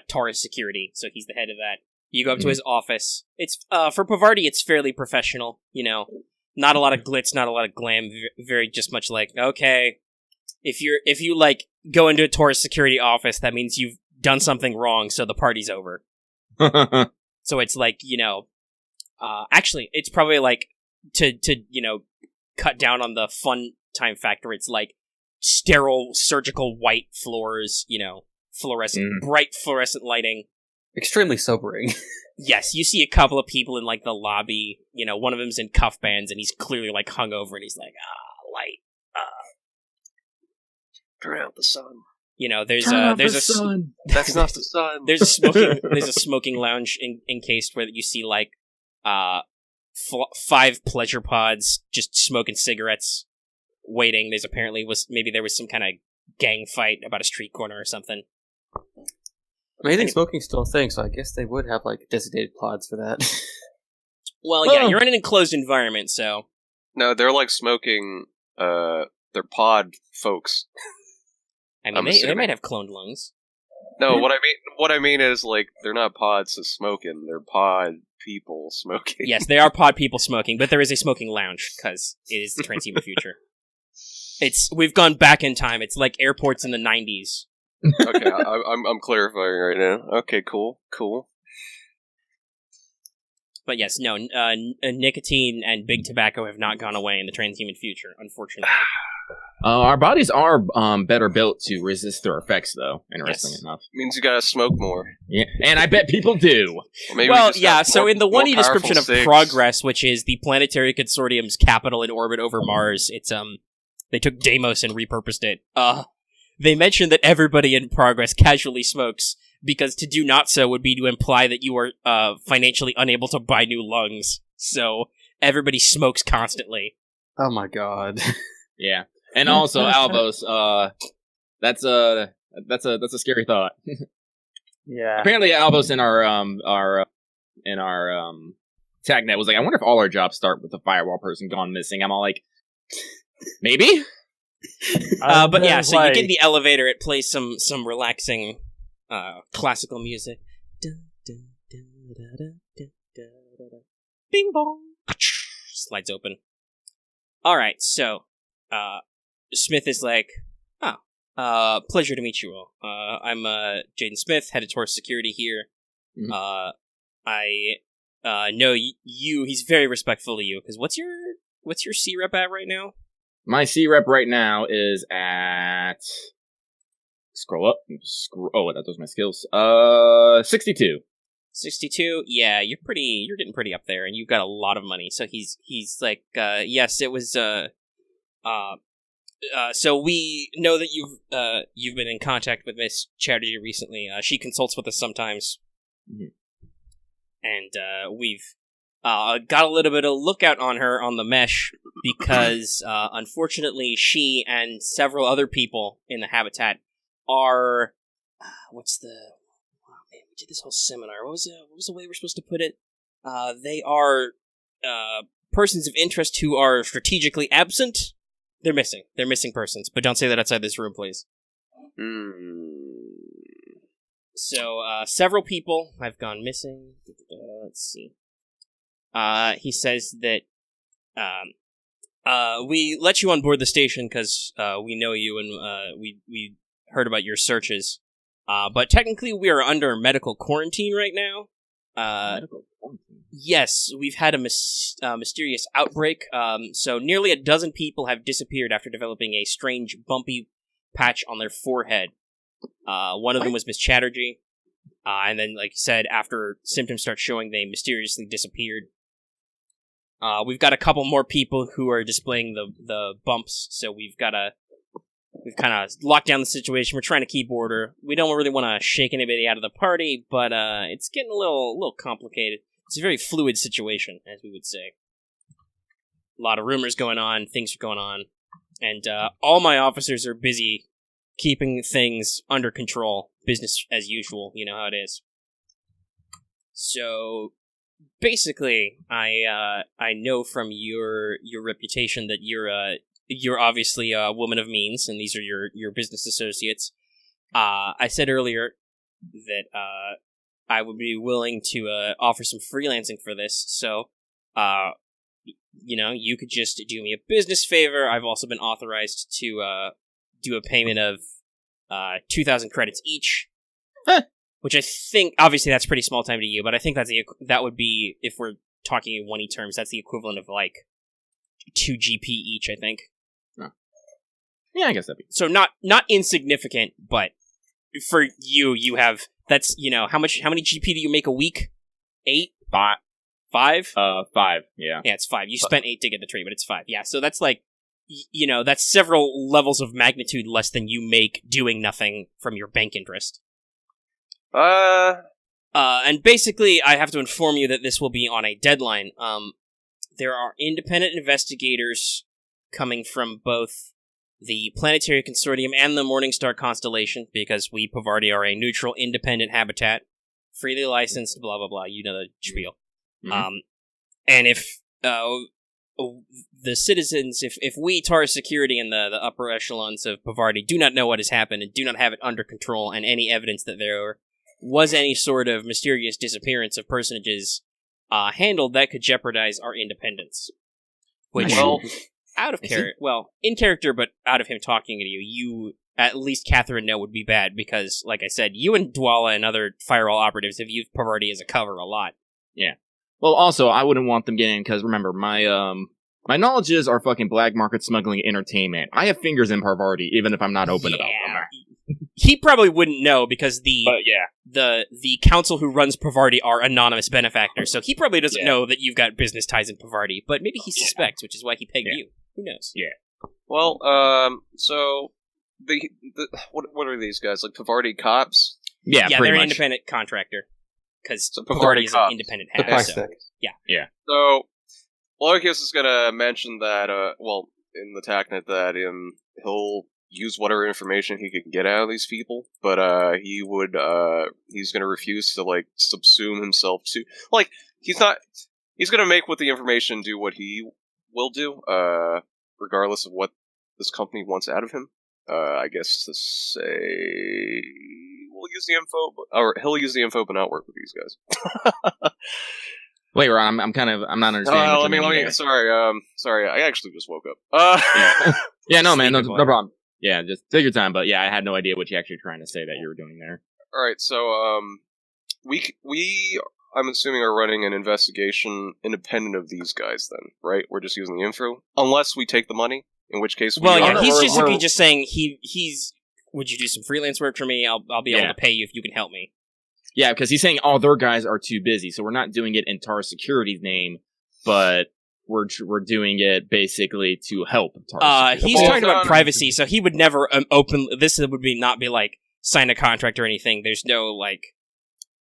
Taurus Security, so he's the head of that. You go up to his office. It's for Pavarti, it's fairly professional, not a lot of glitz, not a lot of glam, very just much like, okay, if you like go into a Taurus Security office, that means you've done something wrong, so the party's over. So it's like, actually, it's probably like to cut down on the fun time factor. It's like sterile surgical white floors, bright fluorescent lighting. Extremely sobering. Yes, you see a couple of people in like the lobby. One of them's in cuff bands and he's clearly like hungover and he's like, light. Turn out the sun. There's sun. That's not the sun. There's a smoking lounge encased where you see like 5 pleasure pods just smoking cigarettes, waiting. There was some kind of gang fight about a street corner or something. I think smoking's still a thing, so I guess they would have like designated pods for that. Well, yeah, you're in an enclosed environment, so no, they're like smoking. They're pod folks. I mean, they might have cloned lungs. No, what I mean is like they're not pods of smoking. They're pod people smoking. Yes, they are pod people smoking, but there is a smoking lounge because it is the transhuman future. We've gone back in time. It's like airports in the 90s. Okay, I'm clarifying right now. Okay, cool. But yes, no, nicotine and big tobacco have not gone away in the transhuman future, unfortunately. Our bodies are better built to resist their effects, though, interestingly enough. Means you gotta smoke more. Yeah, and I bet people do. So in the 1E description of Progress, which is the Planetary Consortium's capital in orbit over Mars, it's they took Deimos and repurposed it. They mentioned that everybody in Progress casually smokes, because to do not so would be to imply that you are financially unable to buy new lungs. So everybody smokes constantly. Oh my god. Yeah. And also, Alvos, that's a scary thought. Yeah. Apparently, Alvos in our TagNet was like, I wonder if all our jobs start with the Firewall person gone missing. I'm all like, Maybe. But yeah, so you get in the elevator. It plays some relaxing classical music. Bing bong. Slides open. All right, so Smith is like, pleasure to meet you all. I'm Jaden Smith, head of Taurus Security here. Mm-hmm. I know you. He's very respectful of you. Because what's your C rep at right now? My C rep right now is at. Scroll up. Oh, that was my skills. 62. 62. Yeah, you're getting pretty up there, and you've got a lot of money. So he's like, yes, it was. So we know that you've been in contact with Miss Chatterjee recently. She consults with us sometimes, and we've got a little bit of lookout on her on the mesh because unfortunately she and several other people in the habitat are we did this whole seminar. What was the way we're supposed to put it? They are persons of interest who are strategically absent. They're missing. They're missing persons. But don't say that outside this room, please. So, several people have gone missing. Let's see. He says that we let you on board the station because we know you and we heard about your searches. But technically we are under medical quarantine right now. Medical quarantine? Yes, we've had a mysterious outbreak. So nearly a dozen people have disappeared after developing a strange bumpy patch on their forehead. One of them was Miss Chatterjee. And then, like you said, after symptoms start showing, they mysteriously disappeared. We've got a couple more people who are displaying the bumps, so we've kind of locked down the situation. We're trying to keep order. We don't really want to shake anybody out of the party, but it's getting a little complicated. It's a very fluid situation, as we would say. A lot of rumors going on, things are going on, and all my officers are busy keeping things under control. Business as usual, you know how it is. So basically, I know from your reputation that you're obviously a woman of means, and these are your business associates. I said earlier that I would be willing to offer some freelancing for this, so you could just do me a business favor. I've also been authorized to do a payment of 2,000 credits each. Which I think, obviously that's pretty small time to you, but I think that would be, if we're talking in 1E terms, that's the equivalent of like 2 GP each, I think. Oh. Yeah, I guess that'd be. So not insignificant, but for you have, that's, how many GP do you make a week? 8? 5. 5? 5, yeah. Yeah, it's 5. You spent 8 to get the tree, but it's 5. Yeah, so that's like, that's several levels of magnitude less than you make doing nothing from your bank interest. And basically, I have to inform you that this will be on a deadline. There are independent investigators coming from both the Planetary Consortium and the Morningstar Constellation, because we, Pavarti, are a neutral, independent habitat, freely licensed, blah, blah, blah, you know the spiel. Mm-hmm. And if the citizens, if we, Taurus Security, and the upper echelons of Pavarti do not know what has happened and do not have it under control, and any evidence that there was any sort of mysterious disappearance of personages handled, that could jeopardize our independence. Which, out of character, in character, but out of him talking to you, at least Catherine know would be bad, because, like I said, you and Dwala and other Firewall operatives have used Pavarti as a cover a lot. Yeah. Well, also, I wouldn't want them getting, because remember, my knowledges are fucking black market smuggling entertainment. I have fingers in Parvati, even if I'm not open about them. He probably wouldn't know, because the council who runs Pavarti are anonymous benefactors, so he probably doesn't know that you've got business ties in Pavarti, but maybe he suspects, which is why he pegged you. Who knows? Yeah. Well, so what are these guys, like Pavarti cops? Yeah, pretty they're much. an independent contractor, because So Pavarti is cops. an independent hack. So. Yeah. So Locust is gonna mention that, in the TACnet, that he'll use whatever information he can get out of these people, but he's gonna refuse to, like, subsume himself to, like, he's gonna make with the information do what he will do, regardless of what this company wants out of him. I guess to say we'll use the info, or he'll use the info, but not work with these guys. Wait, Ron, I'm not understanding. Let me. Sorry, I actually just woke up. Yeah, no, man, no problem. Yeah, just take your time. But yeah, I had no idea what you actually trying to say that you were doing there. All right, so we I'm assuming are running an investigation independent of these guys. Then, right? We're just using the info, unless we take the money. In which case, he's just saying he's. Would you do some freelance work for me? I'll be able to pay you if you can help me. Yeah, because he's saying all their guys are too busy, so we're not doing it in Tar Security's name, but we're doing it basically to help Tar Security. He's talking about privacy, so he would never this would not be like sign a contract or anything. There's no like.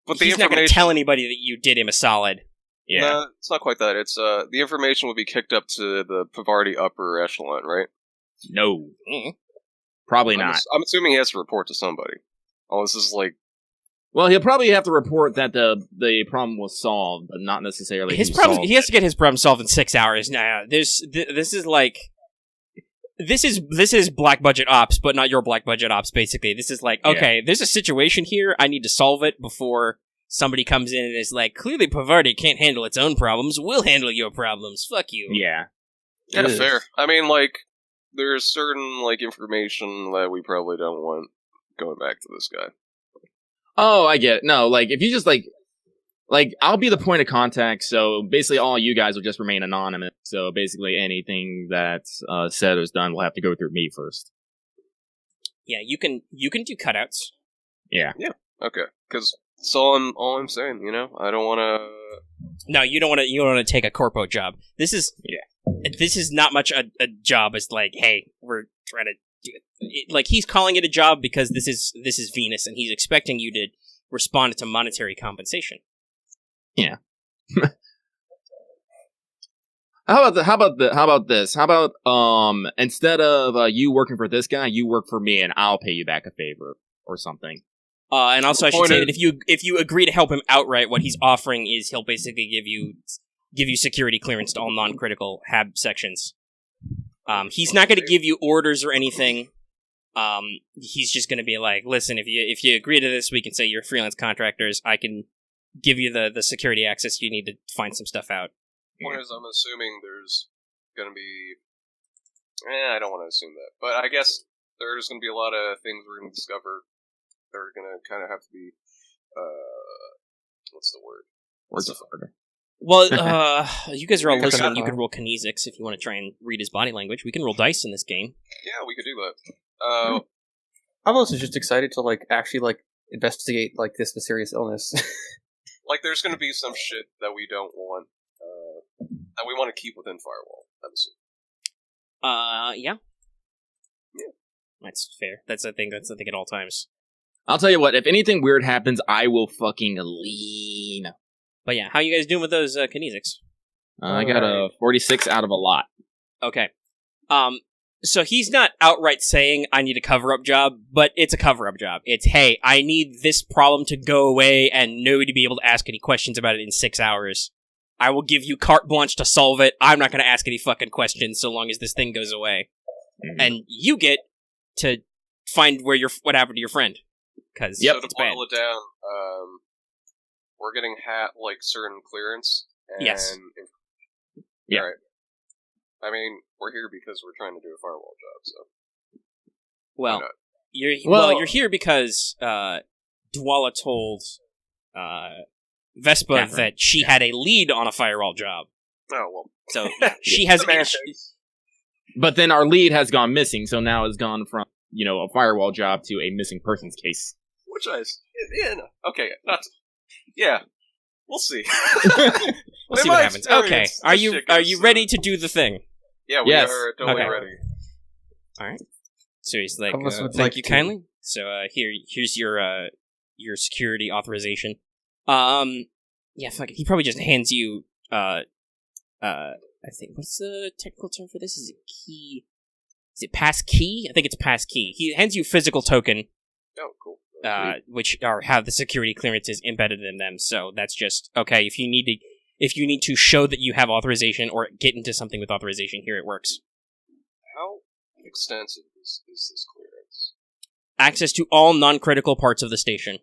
But he's not going to tell anybody that you did him a solid. Yeah, no, it's not quite that. It's the information will be kicked up to the Pavarti upper echelon, right? No, probably not. I'm assuming he has to report to somebody. Oh, this is like. Well, he'll probably have to report that the problem was solved, but not necessarily his problem. He has to get his problem solved in 6 hours. Now, this is black budget ops, but not your black budget ops. Basically, this is like okay, there's a situation here. I need to solve it before somebody comes in and is like, clearly Pavarti can't handle its own problems. We'll handle your problems. Fuck you. Yeah, fair. I mean, like, there's certain like information that we probably don't want going back to this guy. Oh, I get it. No, like, if you just, like, I'll be the point of contact, so basically all you guys will just remain anonymous, so basically anything that's said or done will have to go through me first. Yeah, you can do cutouts. Yeah. Yeah, okay. Because that's all I'm saying, you know? I don't want to... No, you don't want to take a corpo job. This is not much a job. It's like, hey, we're trying to... Like, he's calling it a job because this is Venus, and he's expecting you to respond to monetary compensation. Yeah. How about this? How about instead of you working for this guy, you work for me, and I'll pay you back a favor or something. And also, I should say that if you agree to help him outright, what he's offering is he'll basically give you security clearance to all non-critical HAB sections. He's not going to give you orders or anything. He's just going to be like, listen, if you agree to this, we can say you're freelance contractors. I can give you the security access you need to find some stuff out. Point is, I'm assuming there's going to be... I don't want to assume that. But I guess there's going to be a lot of things we're going to discover that are going to kind of have to be... what's the word? What's the word? Well, you guys are all listening. You can roll kinesics if you want to try and read his body language. We can roll dice in this game. Yeah, we could do that. I'm also just excited to actually investigate this mysterious illness. Like, there's going to be some shit that we don't want, that we want to keep within Firewall. Yeah. That's fair. That's a thing at all times. I'll tell you what. If anything weird happens, I will fucking lean. But yeah, how you guys doing with those kinesics? I got a 46 out of a lot. Okay. So he's not outright saying, I need a cover-up job, but it's a cover-up job. It's, hey, I need this problem to go away and nobody to be able to ask any questions about it in 6 hours. I will give you carte blanche to solve it. I'm not going to ask any fucking questions so long as this thing goes away. Mm-hmm. And you get to find what happened to your friend. Because so to boil it down, we're getting certain clearance. And yes. Yeah. Right. I mean, we're here because we're trying to do a firewall job, so... Well, you're here because Dwala told Vespa that she had a lead on a firewall job. Oh, well. So she has... But then our lead has gone missing, so now it's gone from, a firewall job to a missing persons case. Which okay, we'll see. We'll see what happens. Okay, are you ready to do the thing? Yeah, we are totally ready. All right. So he's like, thank you kindly. So here's your security authorization. Yeah, fuck it. He probably just hands you I think, what's the technical term for this? Is it key? Is it pass key? I think it's pass key. He hands you physical token. Oh, cool. Which have the security clearances embedded in them. So that's just okay. If you need to show that you have authorization or get into something with authorization, here it works. extensive is this clearance? Access to all non-critical parts of the station.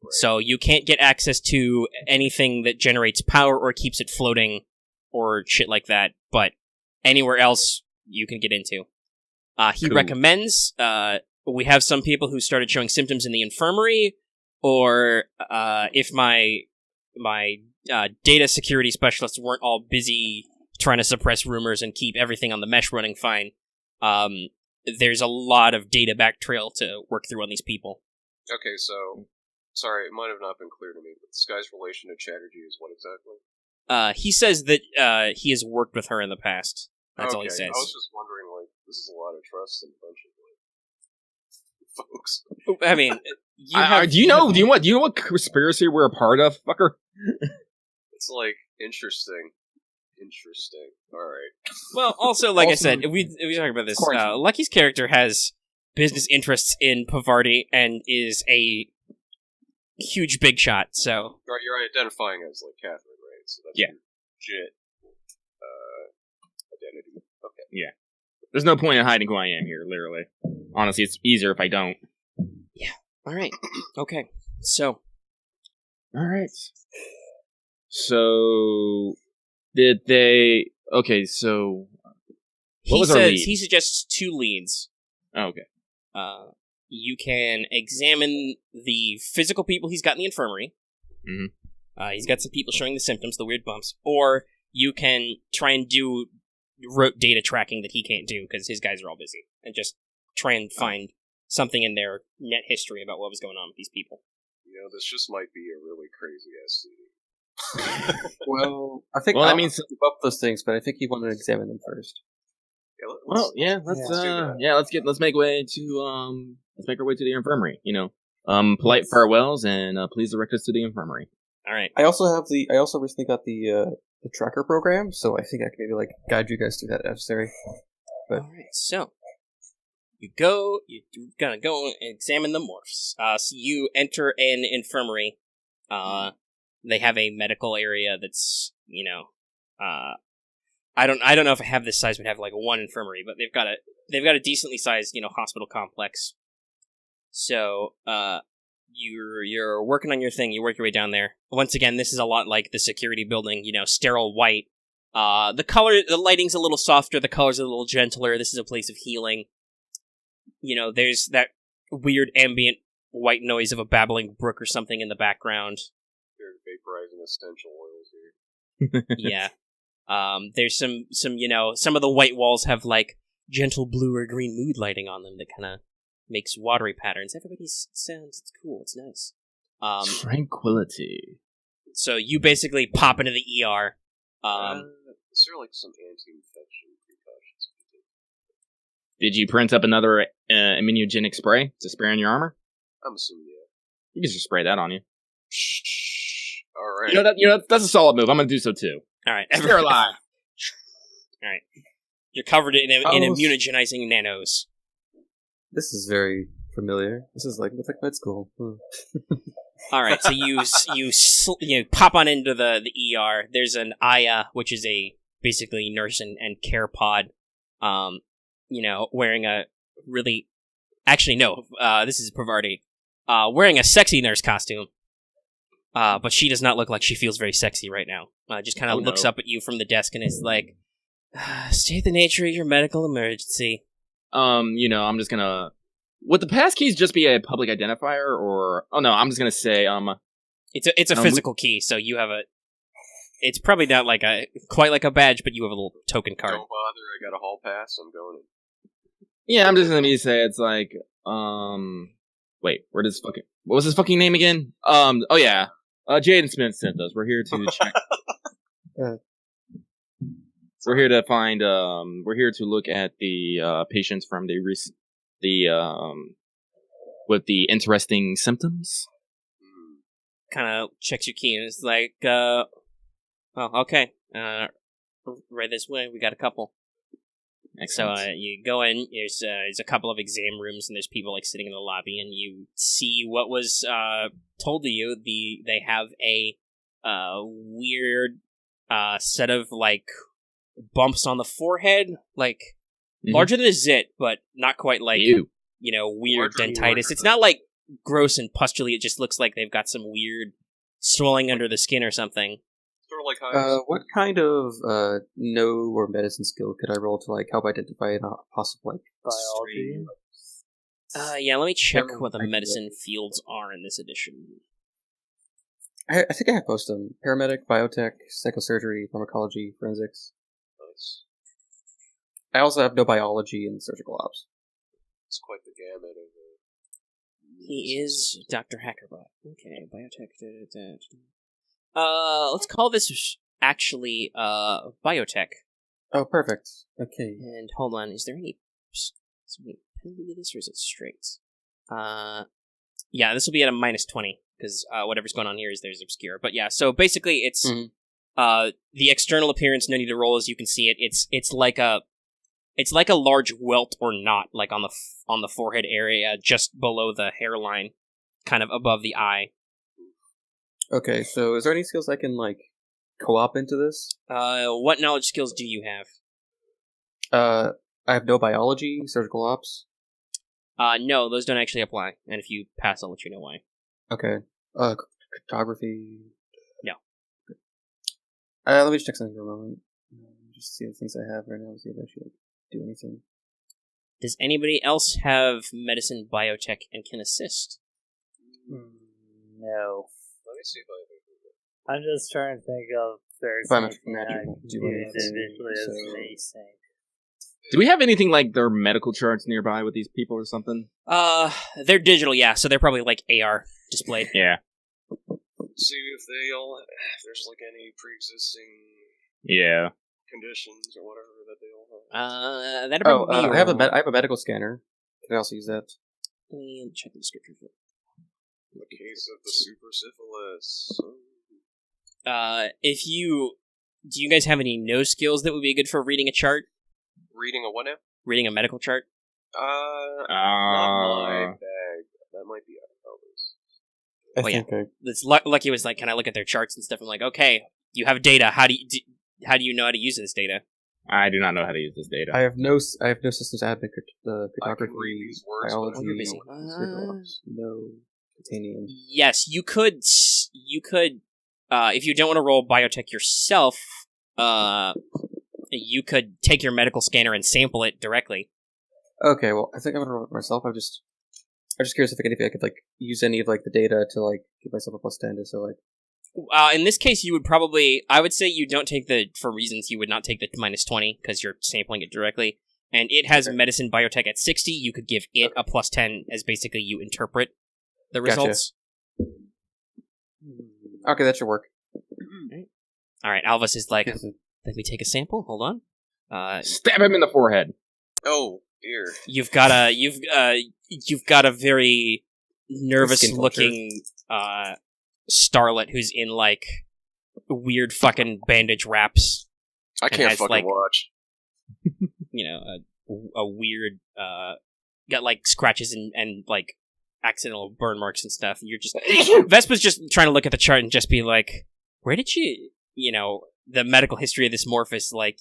Right. So you can't get access to anything that generates power or keeps it floating or shit like that, but anywhere else you can get into. He recommends, we have some people who started showing symptoms in the infirmary, or if my data security specialists weren't all busy trying to suppress rumors and keep everything on the mesh running fine, there's a lot of data backtrail to work through on these people. Okay, so, sorry, it might have not been clear to me, but this guy's relation to Chatterjee is what exactly? He says that he has worked with her in the past. That's all he says. I was just wondering, like, this is a lot of trust in a bunch of, like, folks. I mean, do you know what conspiracy we're a part of, fucker? It's like interesting. Alright. Well, also, like I said, we talk about this. Lucky's character has business interests in Pavarti and is a huge big shot, so... You're identifying as, like, Catherine, right? So that's legit identity. Okay. Yeah. There's no point in hiding who I am here, literally. Honestly, it's easier if I don't. Yeah. Alright. Okay. So. Alright. So... Did they... Okay, so... What was our lead? He suggests 2 leads. Oh, okay. You can examine the physical people he's got in the infirmary. Mm-hmm. He's got some people showing the symptoms, the weird bumps. Or you can try and do rote data tracking that he can't do because his guys are all busy. And just try and find something in their net history about what was going on with these people. You know, this just might be a really crazy-ass CD. Well, I think I mean, up those things, but I think you want to examine them first. Let's make way to let's make our way to the infirmary. You know, polite farewells and please direct us to the infirmary. All right. I also recently got the tracker program, so I think I can maybe like guide you guys through that if necessary. But all right, so you're gonna go and examine the morphs. So you enter an infirmary. They have a medical area that's, you know, I don't know if I have this size, but have like one infirmary, but they've got a decently sized, you know, hospital complex. So, you're working on your thing, you work your way down there. Once again, this is a lot like the security building, you know, sterile white. The lighting's a little softer, the colors are a little gentler, this is a place of healing. You know, there's that weird ambient white noise of a babbling brook or something in the background. Vaporizing essential oils here. Yeah. There's some, you know, some of the white walls have like gentle blue or green mood lighting on them that kind of makes watery patterns. Everybody sounds, it's cool, it's nice. Tranquility. So you basically pop into the ER. Is there like some anti-infection precautions? Did you print up another immunogenic spray to spray on your armor? I'm assuming, yeah. You can just spray that on you. Alright. You know that's a solid move. I'm gonna do so too. Alright. Stay alive. Alright. You're covered in immunogenizing nanos. This is very familiar. This is like, it's like med school. Alright, so you pop on into the ER. There's an Aya, which is a basically nurse and care pod, you know, wearing a really... Actually, no, this is Pavarti. Wearing a sexy nurse costume. But she does not look like she feels very sexy right now. Just kind of looks up at you from the desk and is like, state the nature of your medical emergency. You know, I'm just gonna... Would the passkeys just be a public identifier, or... Oh, no, I'm just gonna say, It's a physical key, so you have a... It's probably not like quite like a badge, but you have a little token card. Don't bother, I got a hall pass, I'm going in. Yeah, I'm just gonna say it's like, wait, what was his fucking name again? Oh yeah. Jaden Smith sent us. We're here to check. We're here to find, we're here to look at the, patients from with the interesting symptoms. Kind of checks your key and it's like, oh, okay. Right this way, we got a couple. Excellent. So you go in. There's a couple of exam rooms, and there's people like sitting in the lobby, and you see what was told to you. They have a weird set of like bumps on the forehead, like larger than a zit, but not quite like Ew. weird Larger, dentitis. larger. It's not like gross and pustuly. It just looks like they've got some weird swelling under the skin or something. Sort of like hives. What kind of know or medicine skill could I roll to like help identify a possible like Biology. Yeah, let me check Never what the mind. medicine fields are in this edition. I think I have most of them: paramedic, biotech, psychosurgery, pharmacology, forensics. Nice. I also have no biology and surgical ops. It's quite the gamut of He is Dr. Hackerbot. Okay, biotech. Let's call this actually biotech. Oh, perfect. Okay. And hold on, is there any penalty to this, or is it straight? Yeah, this will be at a -20 because whatever's going on here there's obscure. But yeah, so basically it's the external appearance. No need to roll, as you can see it. It's like a large welt or knot, like on the forehead area, just below the hairline, kind of above the eye. Okay, so is there any skills I can like co-op into this? What knowledge skills do you have? I have no biology, surgical ops. No, those don't actually apply. And if you pass, I'll let you know why. Okay. Cryptography. No. Let me just check something for a moment. Just see the things I have right now. See if I should do anything. Does anybody else have medicine, biotech, and can assist? No. Let me see if I can do it. I'm just trying to think of if there's If I'm a anything I magical can do do anything, individually as so- an async. Do we have anything like their medical charts nearby with these people or something? They're digital, yeah, so they're probably like AR displayed. Yeah. See if if there's like any pre-existing Yeah. conditions or whatever that they all have. That'd Oh, be I have a medical scanner. Can I also use that? Let me check the description for it. The case of the super syphilis. Do you guys have any no skills that would be good for reading a chart? Reading a what now? Reading a medical chart? Not my bag. That might be Alvos. I Oh, yeah. think That's Lucky was like, can I look at their charts and stuff? I'm like, okay, you have data. How do you know how to use this data? I do not know how to use this data. I have no systems admin, I cryptography, can read these words, biology, but you're busy. surgical ops, no titanium. Yes, you could, if you don't want to roll biotech yourself, you could take your medical scanner and sample it directly. Okay, well, I think I'm gonna roll it myself. I'm just curious if I could like use any of like the data to like give myself a +10 to so like. In this case, you would I would say you don't take for reasons you would not take the -20 because you're sampling it directly. And it has medicine biotech at 60. You could give it a +10 as basically you interpret the Gotcha. results. Okay, that should work. All right, Alvos is like, Yes. let me take a sample. Hold on. Stab him in the forehead. Oh dear. You've got a very nervous-looking starlet who's in like weird fucking bandage wraps. I And can't has, fucking like- watch. A weird got like scratches and like accidental burn marks and stuff. You're just Vespa's just trying to look at the chart and just be like, where did the medical history of this Morphus, like,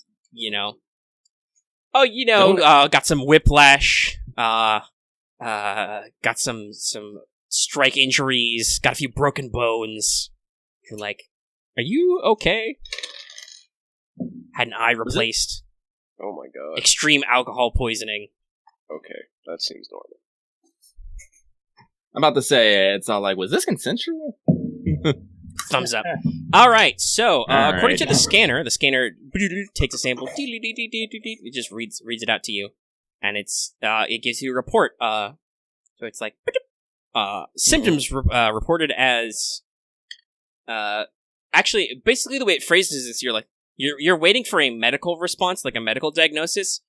got some whiplash, got some strike injuries, got a few broken bones. You're like, are you okay? Had an eye replaced. Oh my god. Extreme alcohol poisoning. Okay, that seems normal. I'm about to say, it's all like, was this consensual? Thumbs up. All right. So, All according to right. the scanner takes a sample. It just reads it out to you, and it gives you a report. So it's like symptoms reported as. Actually, basically the way it phrases this, you're waiting for a medical response, like a medical diagnosis.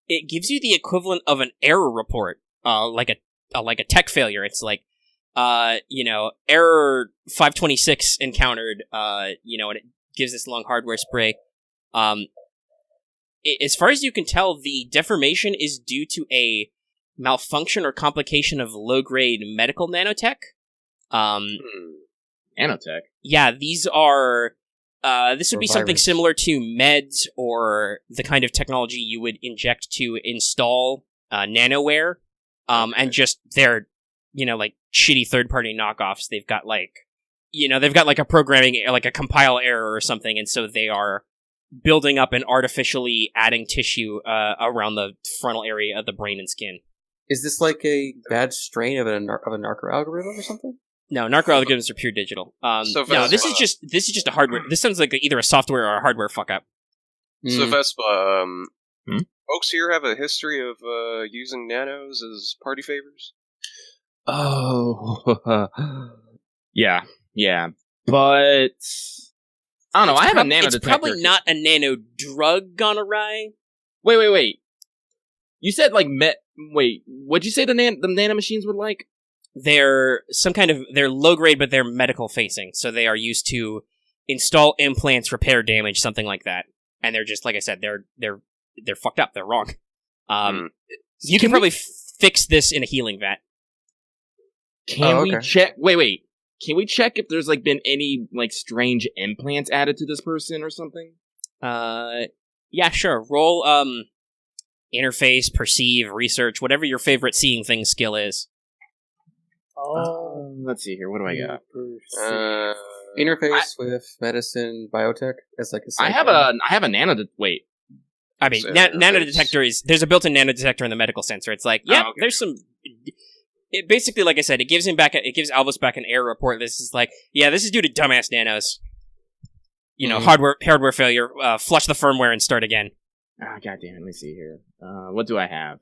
It gives you the equivalent of an error report, like a tech failure. It's like, error 526 encountered, and it gives this long hardware spray. As far as you can tell, the deformation is due to a malfunction or complication of low-grade medical nanotech. Nanotech. Yeah, these are This would be something similar to meds or the kind of technology you would inject to install nanoware, and just their, like shitty third-party knockoffs. They've got like a programming, like a compile error or something, and so they are building up and artificially adding tissue around the frontal area of the brain and skin. Is this like a bad strain of a narco algorithm or something? No, narco algorithms are pure digital. No, this is just a hardware. This sounds like either a software or a hardware fuck up. So Vespa, folks here have a history of using nanos as party favors. Oh, yeah, but I don't know. I have a nano detector. It's probably not a nano drug gone awry. Wait. You said like Wait, what'd you say the nano machines were like? They're they're low grade, but they're medical facing, so they are used to install implants, repair damage, something like that. And they're just, like I said, they're fucked up. They're wrong. You can probably fix this in a healing vat. Can we check? Wait. Can we check if there's like been any like strange implants added to this person or something? Yeah, sure. Roll interface, perceive, research, whatever your favorite seeing things skill is. Let's see here. What do I got? Interface with medicine, biotech as like a. I have a nano. Wait. I mean, nanodetector there's a built-in nanodetector in the medical sensor. It's like, there's some. It basically, like I said, it gives Alvos back an error report. This is like, this is due to dumbass nanos. Hardware failure. Flush the firmware and start again. God damn it! Let me see here. What do I have?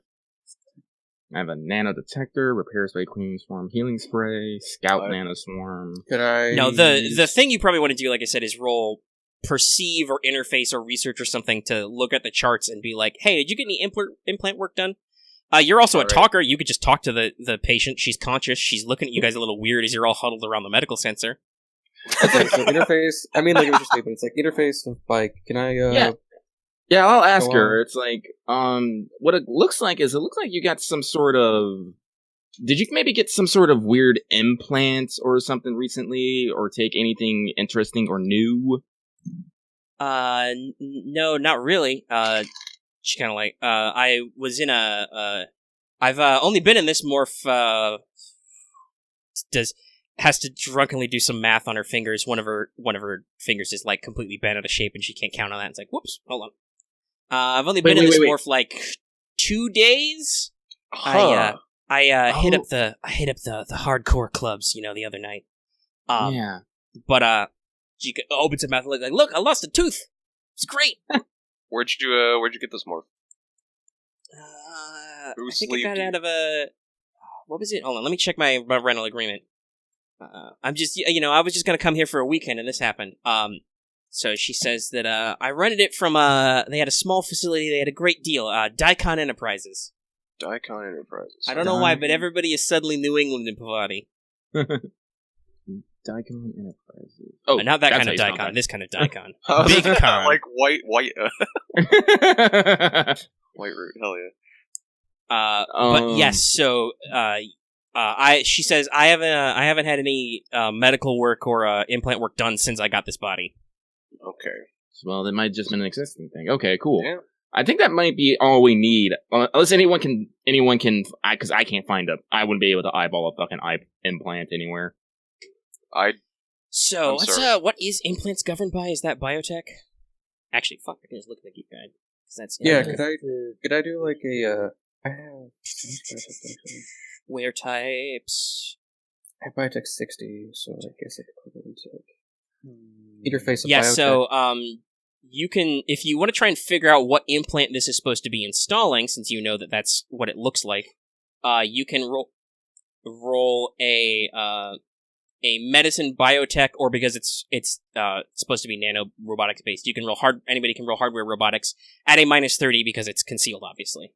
I have a nano detector, repair spray, cleaning swarm, healing spray, scout nano swarm. Could I? No, the thing you probably want to do, like I said, is roll perceive or interface or research or something to look at the charts and be like, hey, did you get any implant work done? You're also a talker. You could just talk to the patient. She's conscious. She's looking at you guys a little weird as you're all huddled around the medical sensor. Okay, so interface. I mean, like it was just, but it's like interface with like, can I? Yeah, I'll ask her. It's like, what it looks like you got some sort of. Did you maybe get some sort of weird implants or something recently, or take anything interesting or new? No, not really. She kind of like, I was in I've only been in this morph. Has to drunkenly do some math on her fingers. One of her fingers is like completely bent out of shape, and she can't count on that. It's like, whoops, hold on. I've only been in this morph like 2 days. I hit up the hardcore clubs, the other night. But she opens her mouth and like, look, I lost a tooth. It's great. Where'd you get this morph? I think I got it out of a. What was it? Hold on, let me check my rental agreement. I'm just, I was just gonna come here for a weekend, and this happened. So she says that I rented it from they had a small facility. They had a great deal. Daikon Enterprises. Daikon Enterprises. I don't know why, but everybody is suddenly New England in Pavarti. Daikon Enterprises. Oh, not that kind of Daikon. This kind of Daikon. Big con. Like white. White root. Hell yeah. But yes. So she says I haven't had any medical work or implant work done since I got this body. Okay. Well, that might just been an existing thing. Okay, cool. Yeah. I think that might be all we need. Unless anyone can, because I can't find I wouldn't be able to eyeball a fucking eye implant anywhere. So what is implants governed by? Is that biotech? Actually, fuck, I can just look at the geek guide. That's could I do like a I have wear types. I have biotech 60, so I guess I could put it into interface of biotech. Yeah, so you can, if you want to try and figure out what implant this is supposed to be installing, since you know that that's what it looks like, you can roll a medicine biotech, or because it's supposed to be nano robotics based, you can roll anybody can roll hardware robotics at a -30 because it's concealed, obviously.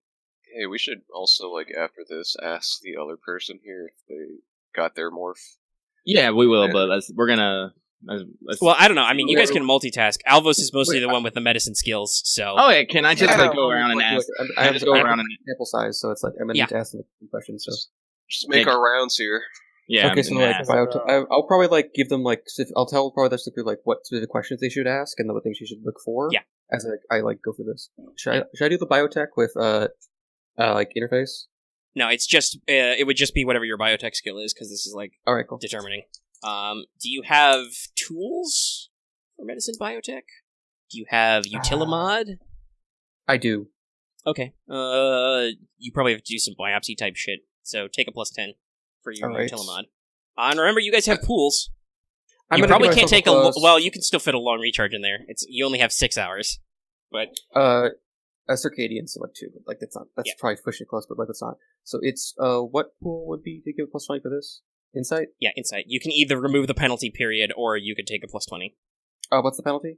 Hey, we should also, like, after this, ask the other person here if they got their morph. Yeah, we will, but we're gonna. Well, I don't know. I mean, you guys can multitask. Alvos is mostly the one with the medicine skills, so. Oh, yeah, can I just go around and ask? I have to go around and sample size, so it's like I'm gonna need to ask them questions. So just make our rounds here. Yeah. Okay, so like, I'll probably like give them like, I'll tell probably like what specific questions they should ask and what things you should look for. Yeah. As I like go through this. Should I do the biotech with like interface? No, it's just it would just be whatever your biotech skill is, because this is like all right, cool. Determining. Do you have tools for medicine biotech? Do you have utilimod? I do. Okay. You probably have to do some biopsy type shit. So take a +10 for your utilimod. And remember, you guys have pools. You probably can't take well, you can still fit a long recharge in there. You only have 6 hours. But a circadian select too, but like that's probably pushing it close, but like it's not. So it's what pool would be to give a +20 for this? Insight? Yeah, insight. You can either remove the penalty period or you could take a +20. What's the penalty?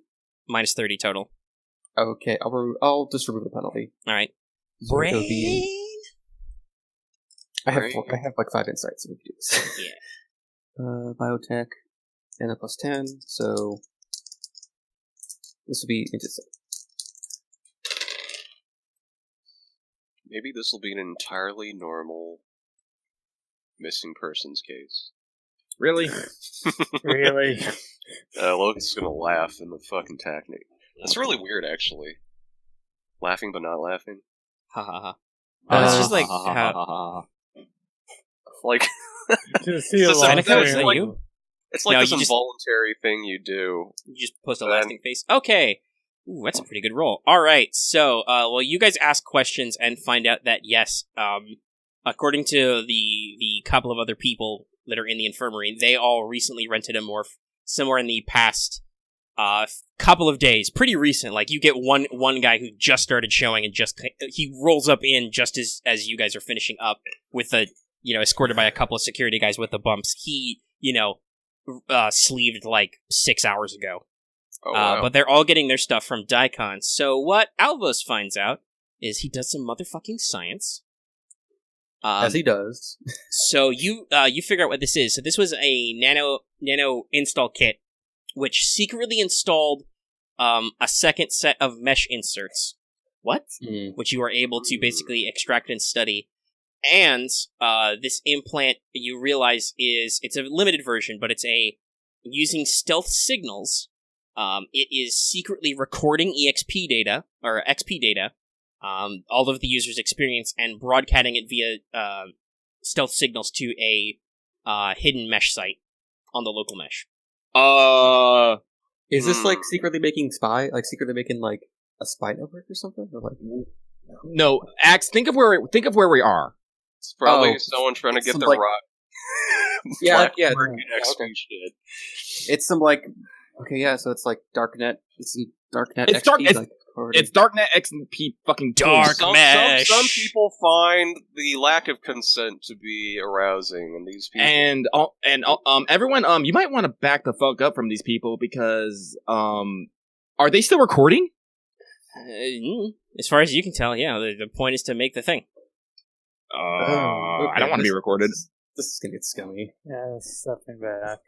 -30 total. Okay, I'll just remove the penalty. Alright. So brain. I have like 5 insights, so we can do this. Yeah. Biotech and a +10, so this will be insight. Maybe this will be an entirely normal missing persons case. Really? Really? Locust is gonna laugh in the fucking technique. That's really weird, actually. Laughing but not laughing. Ha ha ha. It's just like like just see a lot of it's like this involuntary thing you do. You just post a lasting face. Okay. Ooh, that's a pretty good roll. Alright, so, well, you guys ask questions and find out that, yes, according to the couple of other people that are in the infirmary, they all recently rented a morph somewhere in the past couple of days. Pretty recent. Like, you get one guy who just started showing and he rolls up in just as you guys are finishing up with escorted by a couple of security guys with the bumps. He, sleeved like 6 hours ago. Oh, wow. But they're all getting their stuff from Daikon. So what Alvos finds out is he does some motherfucking science. As he does. So you figure out what this is. So this was a nano install kit, which secretly installed a second set of mesh inserts. What? Which you are able to basically extract and study. And this implant, you realize, it's a limited version, but it's using stealth signals. It is secretly recording XP data, all of the user's experience, and broadcasting it via stealth signals to a hidden mesh site on the local mesh. Is this like secretly making like a spy network or something? Or like no, Axe. Think of where we are. It's probably someone trying to get their rock. Yeah. XP shit. It's some like. Okay, yeah, so it's like Darknet. It's Darknet. It's XP, it's Darknet XP fucking dark mesh. Some people find the lack of consent to be arousing, and these people and everyone you might want to back the fuck up from these people because are they still recording? As far as you can tell, yeah. The point is to make the thing. Okay. I don't want to be recorded. This is gonna get scummy. Yeah, stepping back.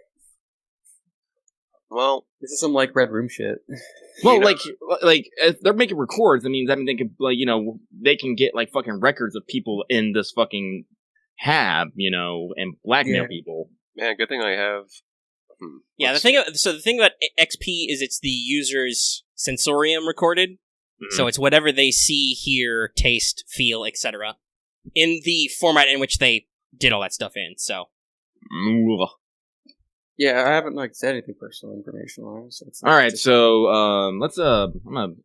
Well, this is some like Red Room shit. Well, like if they're making records, that means they can they can get like fucking records of people in this fucking hab, and blackmail people. Man, good thing I have. Yeah, the thing about XP is it's the user's sensorium recorded, so it's whatever they see, hear, taste, feel, etc. in the format in which they did all that stuff in. So. Yeah, I haven't said anything personal information wise. All right, so let's I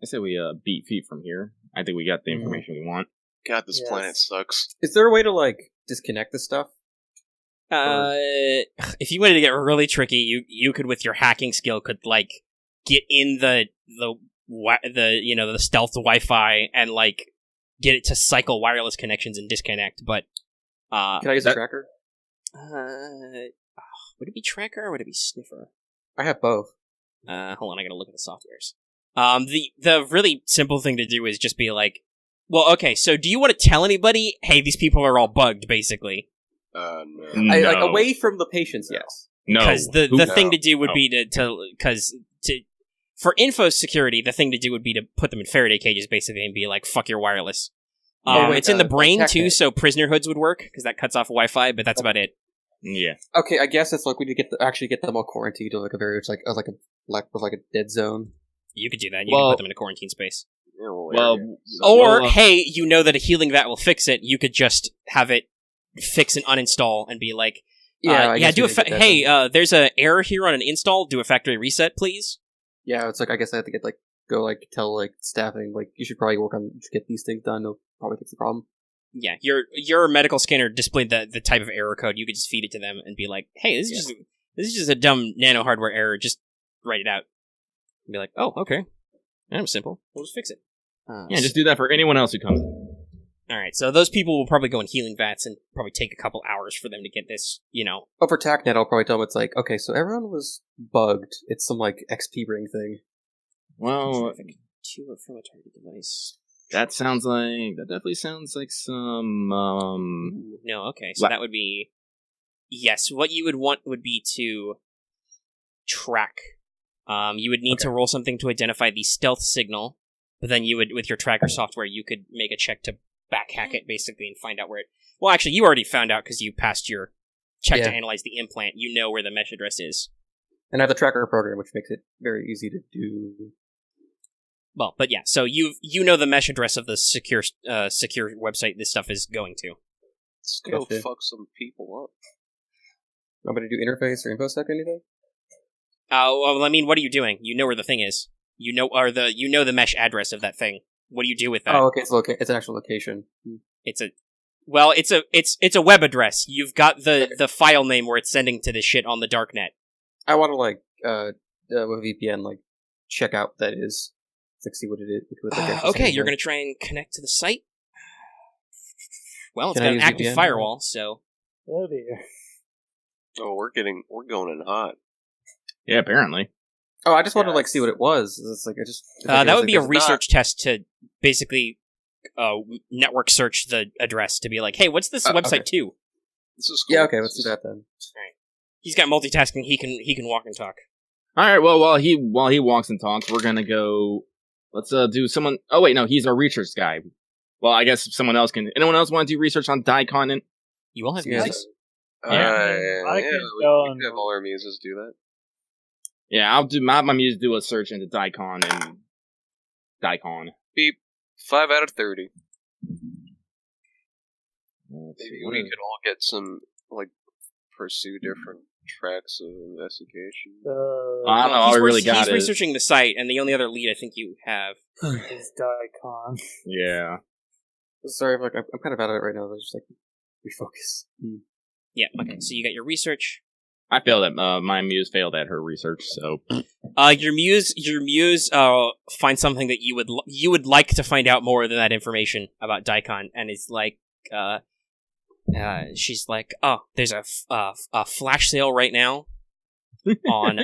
say we beat feet from here. I think we got the information we want. God, this planet sucks. Is there a way to disconnect this stuff? If you wanted to get really tricky, you could with your hacking skill get in the stealth Wi-Fi and get it to cycle wireless connections and disconnect. But can I use a tracker? Would it be tracker or would it be sniffer? I have both. Hold on, I gotta look at the softwares. The really simple thing to do is just be well, okay, so do you want to tell anybody, hey, these people are all bugged, basically? No. Away from the patients, yes. No. Because the thing to do would be for info security, the thing to do would be to put them in Faraday cages, basically, and be fuck your wireless. It's in the brain, too, so prisoner hoods would work, because that cuts off Wi-Fi, but that's about it. Yeah. Okay, I guess it's like we need to actually get them all quarantined to like a very like a dead zone. You could do that. You can put them in a quarantine space. Hey, you know that a healing vat will fix it. You could just have it fix and uninstall and be like, there's an error here on an install. Do a factory reset, please. Yeah, it's like I guess I have to tell staffing you should probably work on get these things done. They'll probably fix the problem. Yeah, your medical scanner displayed the type of error code. You could just feed it to them and be like, hey, this is just a dumb nano hardware error. Just write it out. And be like, oh, okay. That's simple. We'll just fix it. Just do that for anyone else who comes in. Alright, so those people will probably go in healing vats and probably take a couple hours for them to get this, Oh, for TACnet, I'll probably tell them it's like, okay, so everyone was bugged. It's some, XP ring thing. Well, to or from a target device. That definitely sounds like some, No, okay, so that would be... Yes, what you would want would be to track. You would need to roll something to identify the stealth signal, but then you would, with your tracker software, you could make a check to backhack it, basically, and find out where it... Well, actually, you already found out because you passed your check to analyze the implant. You know where the mesh address is. And I have the tracker program, which makes it very easy to do. Well, but yeah, so you know the mesh address of the secure website this stuff is going to. Let's go fuck some people up. I'm going to do interface or infosec or anything? Well, I mean, what are you doing? You know where the thing is. You know the mesh address of that thing. What do you do with that? Oh, okay, it's an actual location. It's a web address. You've got the file name where it's sending to this shit on the darknet. I want to with a VPN check out what that is. See what it is. Okay, you're going to try and connect to the site? Well, it's got an active VPN? Firewall, so... Oh, dear. Oh, we're going in hot. Yeah, apparently. Oh, I just wanted to see what it was. It's that would be a research test to basically network search the address to be like, hey, what's this website to? This is cool. Yeah, okay, let's do that then. Alright. He's got multitasking, he can walk and talk. Alright, well, while he walks and talks, we're gonna go... Let's do someone... Oh, wait, no, he's our research guy. Well, I guess someone else can... Anyone else want to do research on Daikon? And... You all have music? I can have all our muses do that. Yeah, I'll do my muse do a search into Daikon and Daikon. Beep. 5 out of 30. Maybe we could all get some pursue different tracks of investigation. I don't know. All I really got is he's researching the site, and the only other lead I think you have is Daikon. Yeah. Sorry, I'm kind of out of it right now. Just refocus. Yeah. Okay. So you got your research. I failed at my muse failed at her research. So, your muse finds something that you would like to find out more than that information about Daikon, and it's like, she's like, oh, there's a flash sale right now on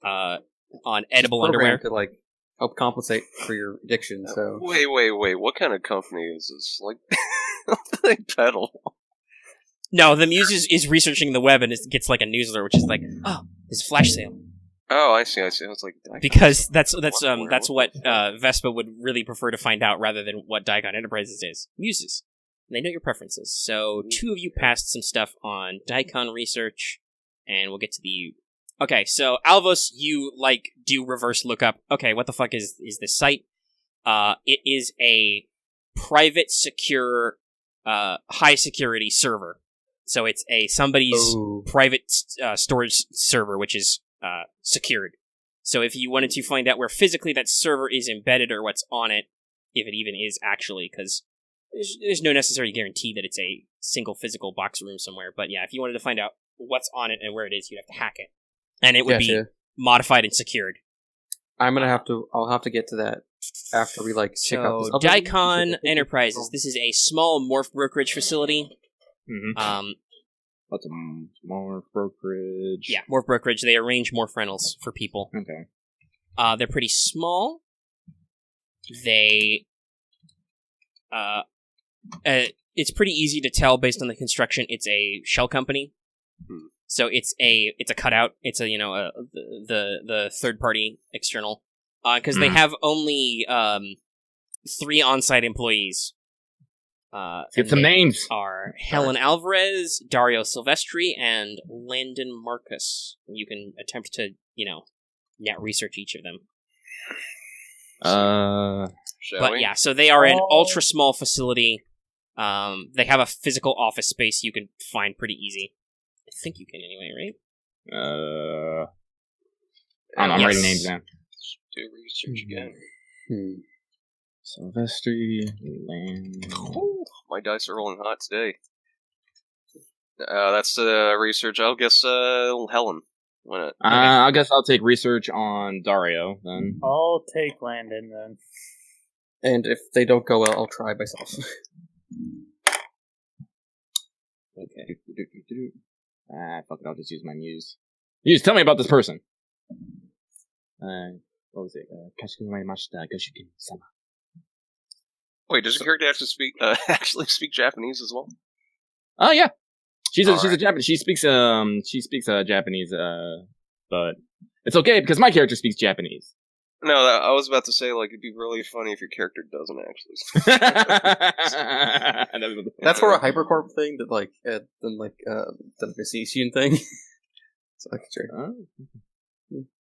on edible underwear to help compensate for your addiction. So wait, what kind of company is this? What do they peddle? No, the muse is researching the web and it gets a newsletter which is like, oh, there's a flash sale. Oh, I see. I was like, because that's what Vespa would really prefer to find out rather than what Daikon Enterprises is. Muses. And they know your preferences. So 2 of you passed some stuff on Daikon research, and we'll get to the... Okay, so Alvos, you do reverse lookup. Okay, what the fuck is this site? It is a private, secure, high security server. So it's somebody's private storage server, which is secured. So if you wanted to find out where physically that server is embedded or what's on it, if it even is actually, because there's no necessary guarantee that it's a single physical box room somewhere. But yeah, if you wanted to find out what's on it and where it is, you'd have to hack it. And it would be modified and secured. I'll have to get to that after we check out this. Daikon Enterprises. This is a small morph brokerage facility. Mm-hmm. That's a morph brokerage. Yeah, morph brokerage. They arrange morph rentals for people. Okay. They're pretty small. They it's pretty easy to tell based on the construction. It's a shell company, so it's a cutout. It's a the third party external because they have only 3 on-site employees, Get some names. Are Helen Alvarez, Dario Silvestri, and Landon Marcus. You can attempt to, net research each of them. But yeah, so they are an ultra small facility. They have a physical office space you can find pretty easy. I think you can anyway, right? I don't know, I'm writing names down. Do research again. Silvestri, Land. My dice are rolling hot today. That's the research. I'll guess Helen. Why not? I guess I'll take research on Dario then. I'll take Landon then. And if they don't go well, I'll try myself. Okay. Fuck it, I'll just use my muse. Muse, tell me about this person. What was it? Kashimarimashita Gashikin-sama. Wait, does your character actually speak Japanese as well? Oh yeah, she's a Japanese. She speaks Japanese, but it's okay because my character speaks Japanese. No, I was about to say it'd be really funny if your character doesn't actually. That's for a hypercorp thing that the Visician thing. So sure.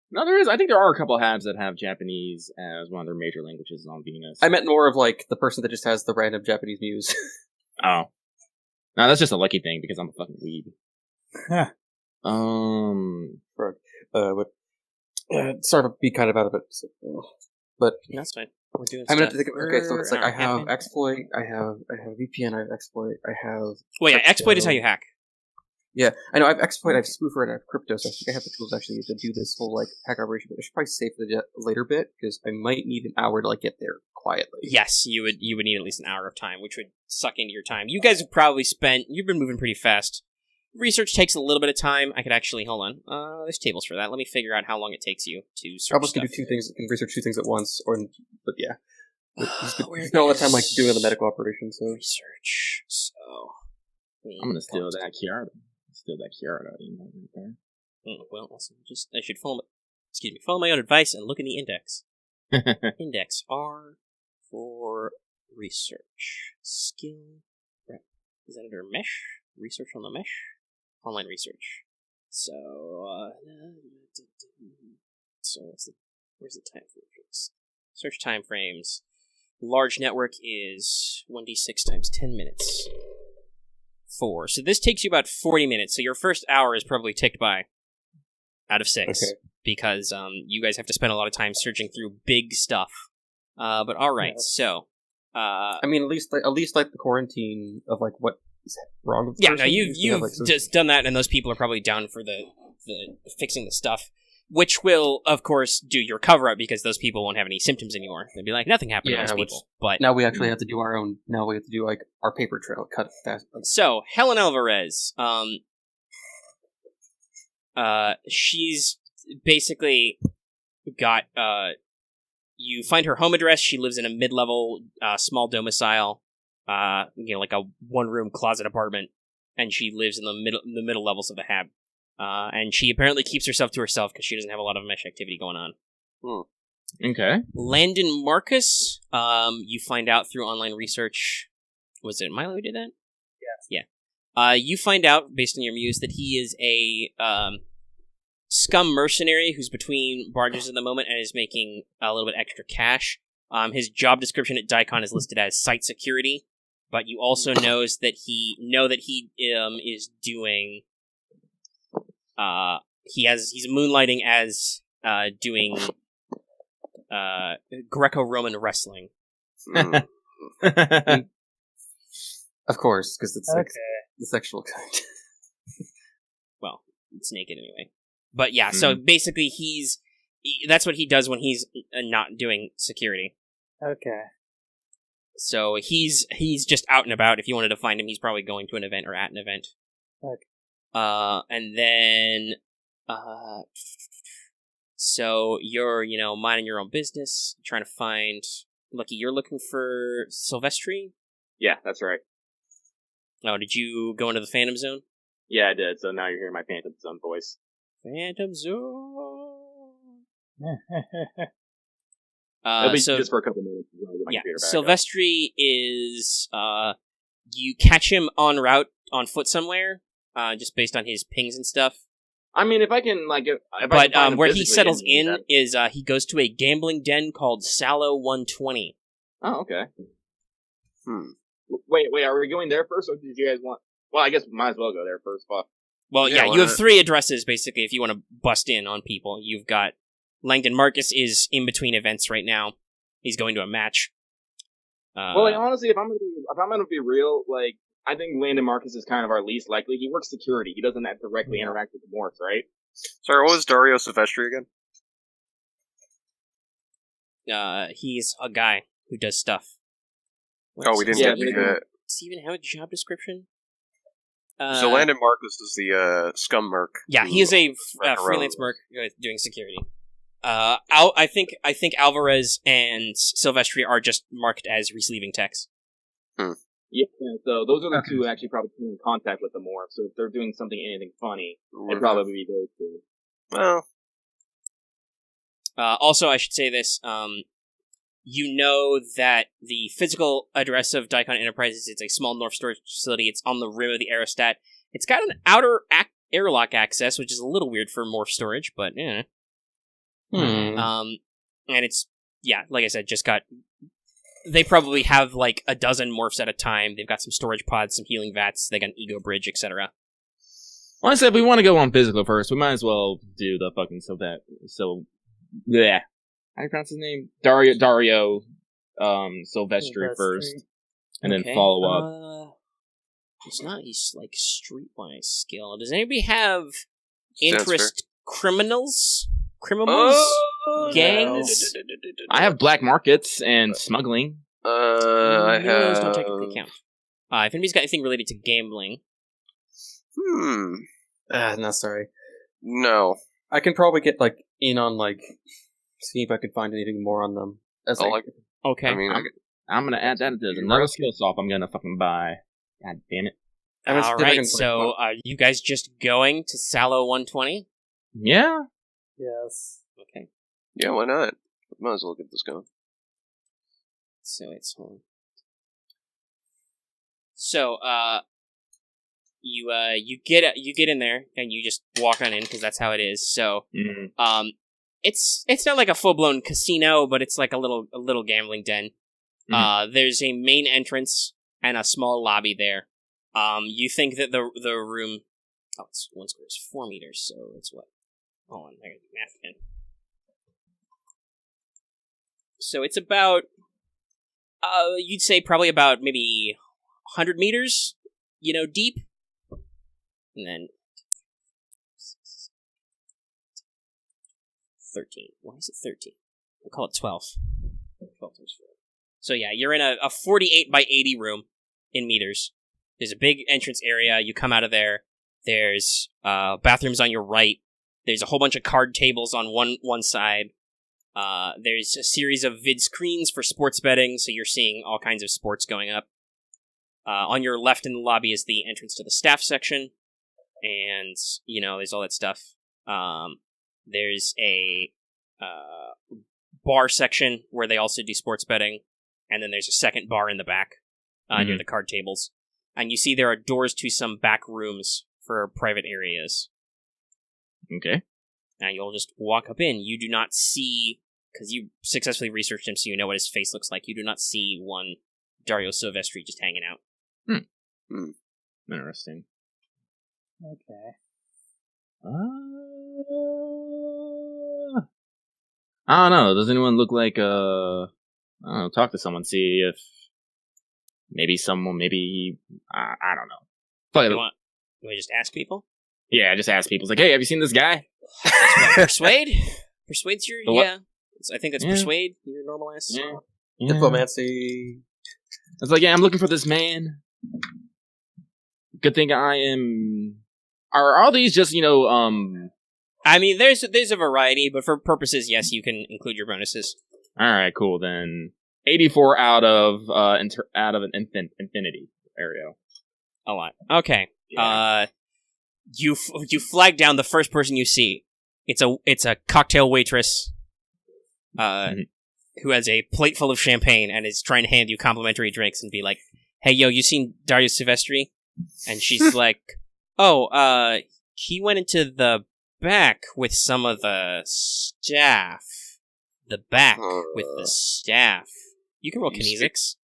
No, there is. I think there are a couple of halves that have Japanese as one of their major languages on Venus. I meant more of the person that just has the random Japanese muse. Oh. No, that's just a lucky thing because I'm a fucking weeb. Sort of be kind of out of it. So, but that's fine. We're doing I'm stuff. gonna think. Okay, so it's I have exploit. I have VPN. I have exploit. I have. Well, yeah, exploit is how you hack. Yeah, I know. I have exploit. I have spoofer, and I have crypto. So I think I have the tools actually to do this whole hack operation. But I should probably save for the later bit because I might need an hour to get there quietly. Yes, you would need at least an hour of time, which would suck into your time. You guys have probably you've been moving pretty fast. Research takes a little bit of time. I could actually hold on. There's tables for that. Let me figure out how long it takes you to search. Probably can do two things. Can research two things at once, but yeah. Spend all the time doing the medical operation. So research. So I'm gonna steal that Kiara. Email right there. Well, also I should follow my own advice and look in the index. Index R for research skill. Is that under mesh? Research on the mesh? Online research. So where's the time frames? Search time frames. Large network is 1d6 times 10 minutes. 4. So this takes you about 40 minutes. So your first hour is probably ticked by out of 6. Okay. Because you guys have to spend a lot of time searching through big stuff. But all right. Yeah. So I mean, at least the quarantine of what is wrong with the person. No, you've just done that, and those people are probably down for the fixing the stuff, which will, of course, do your cover-up because those people won't have any symptoms anymore. They'll be like, nothing happened to those people. But now we actually have to do our own. Now we have to do our paper trail, cut fast. So Helen Alvarez, she's basically got. You find her home address. She lives in a mid-level, small domicile, like a one-room closet apartment, and she lives in the middle levels of the hab. And she apparently keeps herself to herself because she doesn't have a lot of mesh activity going on. Okay. Landon Marcus, you find out through online research. Was it Milo who did that? Yes. Yeah. You find out, based on your muse, that he is a scum mercenary who's between barges at the moment and is making a little bit extra cash. His job description at Daikon is listed as site security, but you also know that he is doing. He's moonlighting as doing Greco-Roman wrestling. Of course, because it's the sexual kind. Well, it's naked anyway. But yeah, so basically that's what he does when he's not doing security. Okay. So he's just out and about. If you wanted to find him, he's probably going to an event or at an event. Okay. And then, so you're, minding your own business, trying to find, Lucky, you're looking for Silvestri? Yeah, that's right. Oh, did you go into the Phantom Zone? Yeah, I did, so now you're hearing my Phantom Zone voice. Phantom Zone! It'll be just for a couple minutes. Yeah, Silvestri is, you catch him en route on foot somewhere, just based on his pings and stuff. I mean, if I can, like, if I but can find him where he physically, settles then in that- is he goes to a gambling den called Sallow 120. Oh, okay. Wait, are we going there first, or did you guys want... Well, I guess we might as well go there first, fuck. Well, Yeah, yeah, why you have not? 3 addresses, basically, if you want to bust in on people. You've got Langdon Marcus is in between events right now. He's going to a match. Well, like, honestly, if I'm gonna be real, like, I think Landon Marcus is kind of our least likely. He works security. He doesn't have to directly interact with the Morphs, right? Sorry, what was Dario Silvestri again? He's a guy who does stuff. Oh, we didn't Yeah, get we the... Does he even have a job description? So Landon Marcus is the scum merc. Yeah, who he is a ran around. freelance merc doing security. I think Alvarez and Silvestri are just marked as receiving techs. Yeah, so those are the two who actually probably come in contact with the Morphs. So if they're doing anything funny, it'd probably be those two. Well, Also, I should say this. You know that the physical address of Daikon Enterprises is a small North storage facility. It's on the rim of the aerostat. It's got an outer airlock access, which is a little weird for Morph storage, but yeah. And it's, yeah, like I said, just got... They probably have like a dozen Morphs at a time. They've got some storage pods, some healing vats, they got an ego bridge, etc. Honestly, if we want to go on physical first, we might as well do the fucking yeah. How do you pronounce his name? Dario Silvestri first. And then follow up. It's not he's like streetwise skill. Does anybody have interest criminals? Gangs? I have black markets and smuggling. I Those have... don't technically count. If anybody's got anything related to gambling. No, sorry. No. I can probably get, like, in on, like, see if I can find anything more on them. As Oh, like, Okay. I mean, I'm gonna add that into another skill swap I'm gonna fucking buy. God damn it. Alright, so are you guys just going to Sallow 120? Yeah? Yes. Okay. yeah, why not? Might as well get this going. So it's So you get in there and you just walk on in because that's how it is. So it's not like a full blown casino, but it's like a little gambling den. There's a main entrance and a small lobby there. You think that the room, it's 1 square is 4 meters, so it's what? Hold on, I gotta do math again. So it's about, you'd say probably about maybe 100 meters, deep. And then 13. Why is it 13? We'll call it 12. 12 times 4. So yeah, you're in a 48 by 80 room in meters. There's a big entrance area. You come out of there. There's bathrooms on your right. There's a whole bunch of card tables on one side. There's a series of vid screens for sports betting, so you're seeing all kinds of sports going up. On your left in the lobby is the entrance to the staff section, and, there's all that stuff. There's a bar section where they also do sports betting, and then there's a second bar in the back near the card tables. And you see there are doors to some back rooms for private areas. Okay. Now you'll just walk up in. You do not see, because you successfully researched him, so you know what his face looks like. You do not see one Dario Silvestri just hanging out. Interesting. Okay. I don't know. Does anyone look like, I don't know, talk to someone, see if maybe I don't know. Fuck it. You want to just ask people? Yeah, just ask people. It's like, hey, have you seen this guy? Persuade? Persuade's your, The what? yeah. I think that's Persuade, your normal ass. Yeah. Diplomancy. It's like, yeah, I'm looking for this man. Good thing I am... Are all these just, I mean, there's a variety, but for purposes, yes, you can include your bonuses. Alright, cool, then 84 out of an infinity area. A lot. Okay. Yeah. You flag down the first person you see. It's a cocktail waitress, who has a plate full of champagne and is trying to hand you complimentary drinks and be like, hey, yo, you seen Dario Silvestri? And she's like, oh, he went into the back with some of the staff. The back with the staff. You can roll kinesics.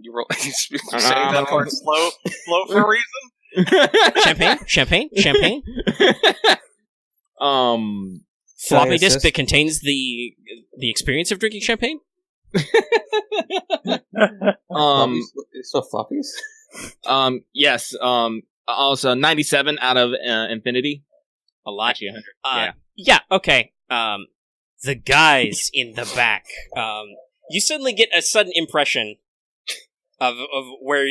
You roll. You're saying that part slow for a reason. Champagne. Floppy disk that contains the experience of drinking champagne. So floppies. Yes. Also 97 out of infinity. A lot. Actually, 100. Yeah. Okay. The guys in the back. You suddenly get a sudden impression of where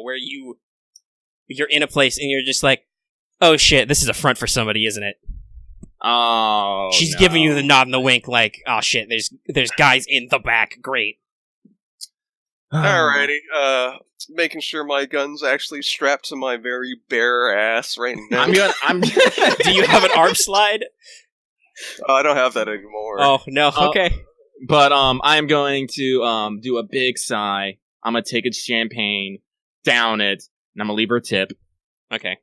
where you're in a place and you're just like, oh shit, this is a front for somebody, isn't it? Oh, she's giving you the nod and the wink, like, oh shit, there's guys in the back. Great. Alrighty, making sure my gun's actually strapped to my very bare ass right now. Do you have an arm slide? I don't have that anymore. Oh no, okay. But I am going to do a big sigh. I'm gonna take a champagne, down it, and I'm gonna leave her a tip. Okay.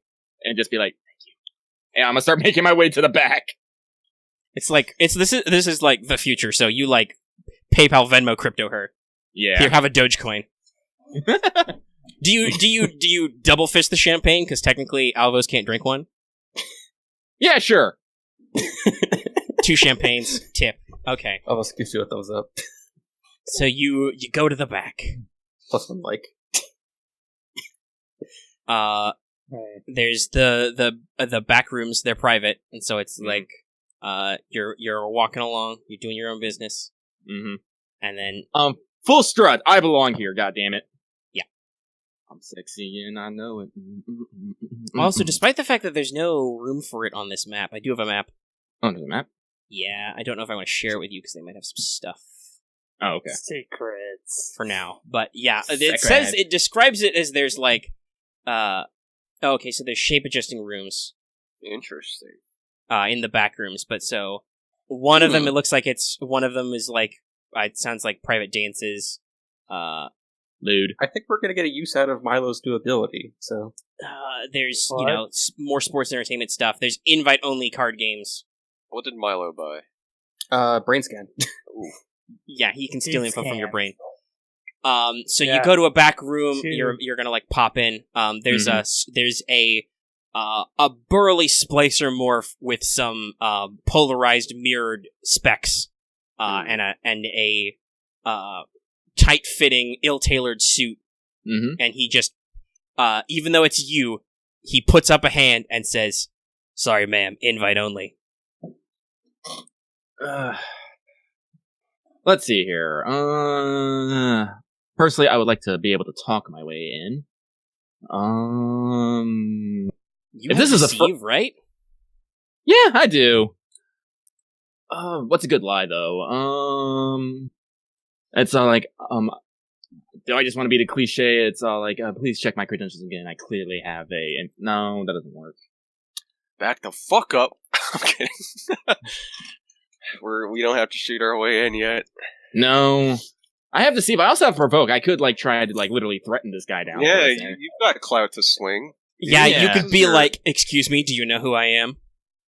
And just be like, thank you. And I'm gonna start making my way to the back. This is like the future, so you like PayPal, Venmo, crypto her. Yeah. Here, have a Dogecoin. Do you double fist the champagne? Because technically Alvos can't drink one. Yeah, sure. 2 champagnes, tip. Okay. Alvos gives you a thumbs up. So you go to the back. Plus one like. There's the back rooms. They're private, and so it's like you're walking along, you're doing your own business, and then full strut. I belong here. God damn it. Yeah, I'm sexy and I know it. Also, despite the fact that there's no room for it on this map, I do have a map. Oh, there's a map? Yeah, I don't know if I want to share it with you because they might have some stuff. Oh, okay. Secrets for now, but yeah, it describes it as there's like okay, so there's shape adjusting rooms. Interesting. In the back rooms, but so one of them, it looks like one of them is like, it sounds like private dances. Lewd. I think we're gonna get a use out of Milo's new ability, so. There's, more sports entertainment stuff. There's invite-only card games. What did Milo buy? Brain scan. Ooh. Yeah, he can steal info from your brain. So you go to a back room. You're gonna like pop in. There's a burly splicer morph with some polarized mirrored specs, and a tight-fitting, ill-tailored suit. And he just, even though it's you, he puts up a hand and says, "Sorry, ma'am, invite only." Let's see here. Personally, I would like to be able to talk my way in. If this is a right? Yeah, I do. What's a good lie though? It's all like, do I just want to be the cliche? It's all like, please check my credentials again. I clearly have no, that doesn't work. Back the fuck up. I'm kidding. We don't have to shoot our way in yet. No. I have to see, but I also have provoke. I could try to literally threaten this guy down. Yeah, you've got clout to swing. Yeah, you could be like, excuse me, do you know who I am?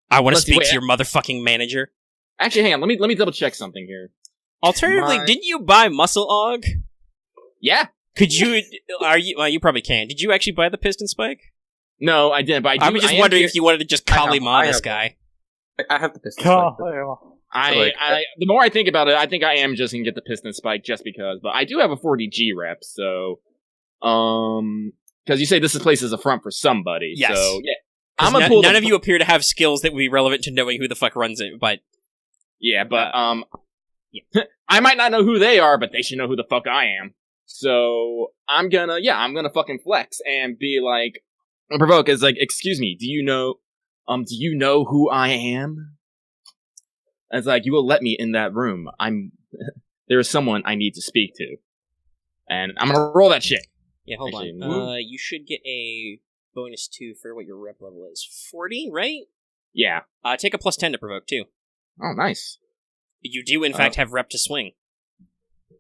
I want to speak to your motherfucking manager. Actually, hang on, let me double check something here. Alternatively, didn't you buy Muscle Og? Yeah. Could you, you probably can. Did you actually buy the Piston Spike? No, I didn't, but I was just wondering if you wanted to just Kalima this guy. I have the Piston Spike. The more I think about it, I think I am just gonna get the Piston Spike just because. But I do have a 40G rep, so because you say this place is a front for somebody. Yes. So yeah, none of you appear to have skills that would be relevant to knowing who the fuck runs it. But yeah, I might not know who they are, but they should know who the fuck I am. So I'm gonna fucking flex and be like, provoke is like, excuse me, do you know who I am? And it's like, you will let me in that room. There is someone I need to speak to. And I'm gonna roll that shit. Yeah, hold on. You should get a bonus 2 for what your rep level is. 40, right? Yeah. Take a +10 to provoke, too. Oh, nice. You do, in fact, have rep to swing.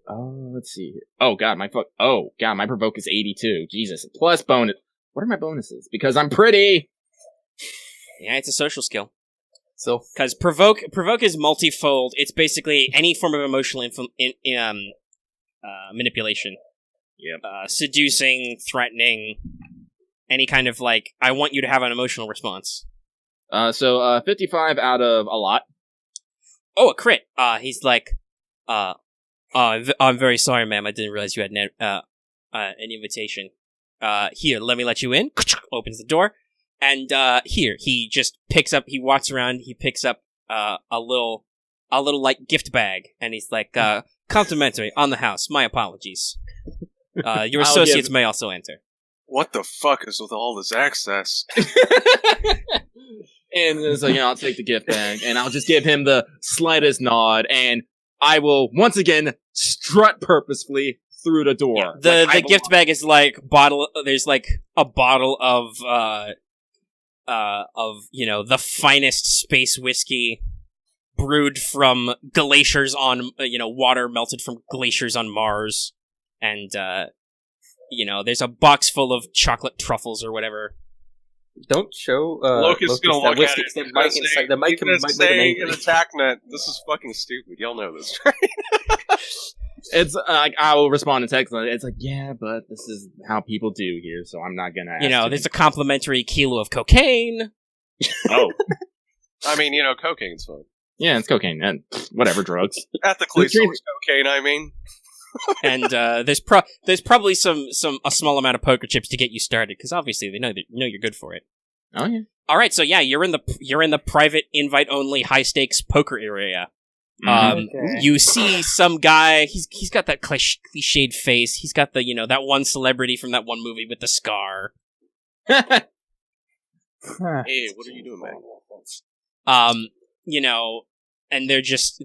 let's see here. Oh god, my provoke is 82. Jesus. Plus bonus. What are my bonuses? Because I'm pretty. Yeah, it's a social skill. So, because provoke is multifold. It's basically any form of emotional manipulation. Yep. Seducing, threatening, any kind of like, I want you to have an emotional response. So 55 out of a lot. Oh, a crit. He's like, I'm very sorry, ma'am. I didn't realize you had an invitation. Here, let me let you in. Opens the door. And, here, he just picks up, he walks around, he picks up, a little, like, gift bag. And he's like, complimentary, on the house. My apologies. Your associates may also enter. What the fuck is with all this access? And so, I'll take the gift bag, and I'll just give him the slightest nod, and I will, once again, strut purposefully through the door. Yeah, the gift bag is like there's like a bottle of the finest space whiskey brewed from glaciers on, water melted from glaciers on Mars. And, there's a box full of chocolate truffles or whatever. Don't show Locust is gonna look at it. That might make him angry. An attack net. This is fucking stupid. Y'all know this, right? It's like, I will respond in text. It's like, yeah, but this is how people do here, so I'm not gonna ask there's a complimentary kilo of cocaine. Oh. I mean, cocaine's fun. Yeah, it's cocaine. And whatever, drugs. Ethically sourced cocaine, I mean. And there's probably a small amount of poker chips to get you started, because obviously they know you're good for it. Oh yeah. All right, so yeah, you're in the private invite only high stakes poker area. Okay. You see some guy. He's got that cliched face. He's got the that one celebrity from that one movie with the scar. Hey, what are you doing, man? And they're just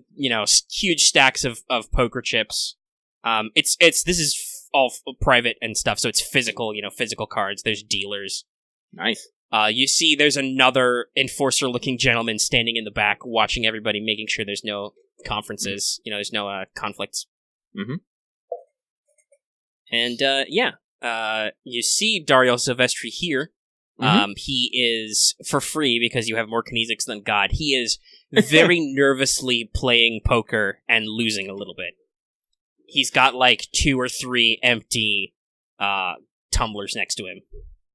huge stacks of poker chips. This is all private and stuff, so it's physical, physical cards. There's dealers. Nice. You see there's another enforcer-looking gentleman standing in the back, watching everybody, making sure there's no conferences, there's no conflicts. Mm-hmm. And, you see Dario Silvestri here. Mm-hmm. He is, for free, because you have more kinesics than God, he is very nervously playing poker and losing a little bit. He's got, 2 or 3 empty tumblers next to him.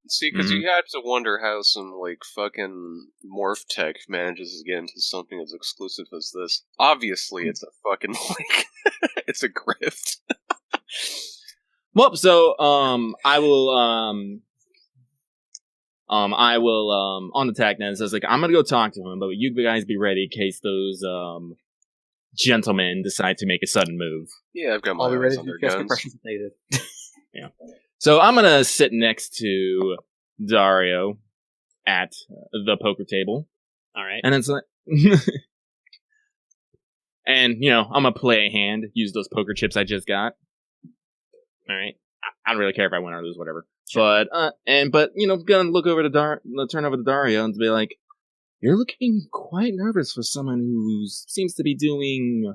See, because you have to wonder how some, fucking morph tech manages to get into something as exclusive as this. Obviously, it's a fucking, it's a grift. Well, so, I will, on the TACnet, it says, I'm gonna go talk to him, but you guys be ready in case those, gentlemen decide to make a sudden move. Yeah, I've got my eyes on their guns. Yeah. So I'm gonna sit next to Dario at the poker table. Alright. And it's like... and, I'm gonna play a hand, use those poker chips I just got. Alright. I don't really care if I win or lose, whatever. Sure. But, gonna look over to turn over to Dario and be like, you're looking quite nervous for someone who seems to be doing,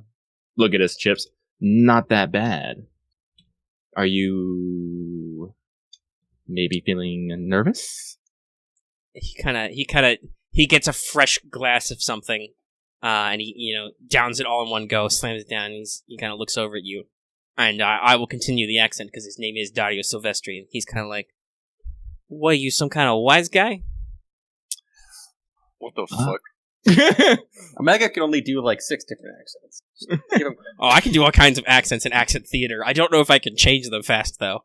look at his chips, not that bad. Are you maybe feeling nervous? He gets a fresh glass of something, and he, downs it all in one go, slams it down, and he kind of looks over at you. And I will continue the accent, because his name is Dario Silvestri, and he's kind of like, what, are you some kind of wise guy? What the fuck? Omega can only do 6 different accents. I can do all kinds of accents in accent theater. I don't know if I can change them fast, though.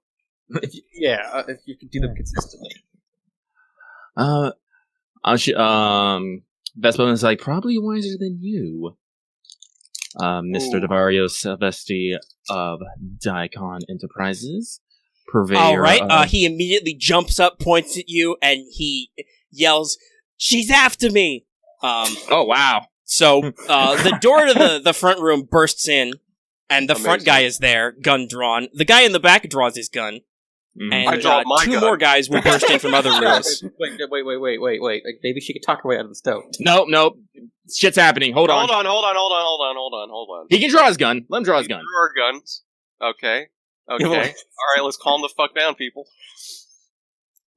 If you can do them consistently. Vespa is probably wiser than you. Mr. Dario Silvestri of Daikon Enterprises. Purveyor. All right. He immediately jumps up, points at you, and he yells, "She's after me!" Oh, wow. So, the door to the front room bursts in, and the front guy is there, gun drawn. The guy in the back draws his gun. Mm-hmm. And I draw my 2 gun. more guys will burst in from other rooms. Wait. Maybe she could talk her way out of the stove. Nope. Shit's happening. Hold on. Hold on. He can draw his gun. Let him draw his gun. Draw our guns. Okay. All right, let's calm the fuck down, people.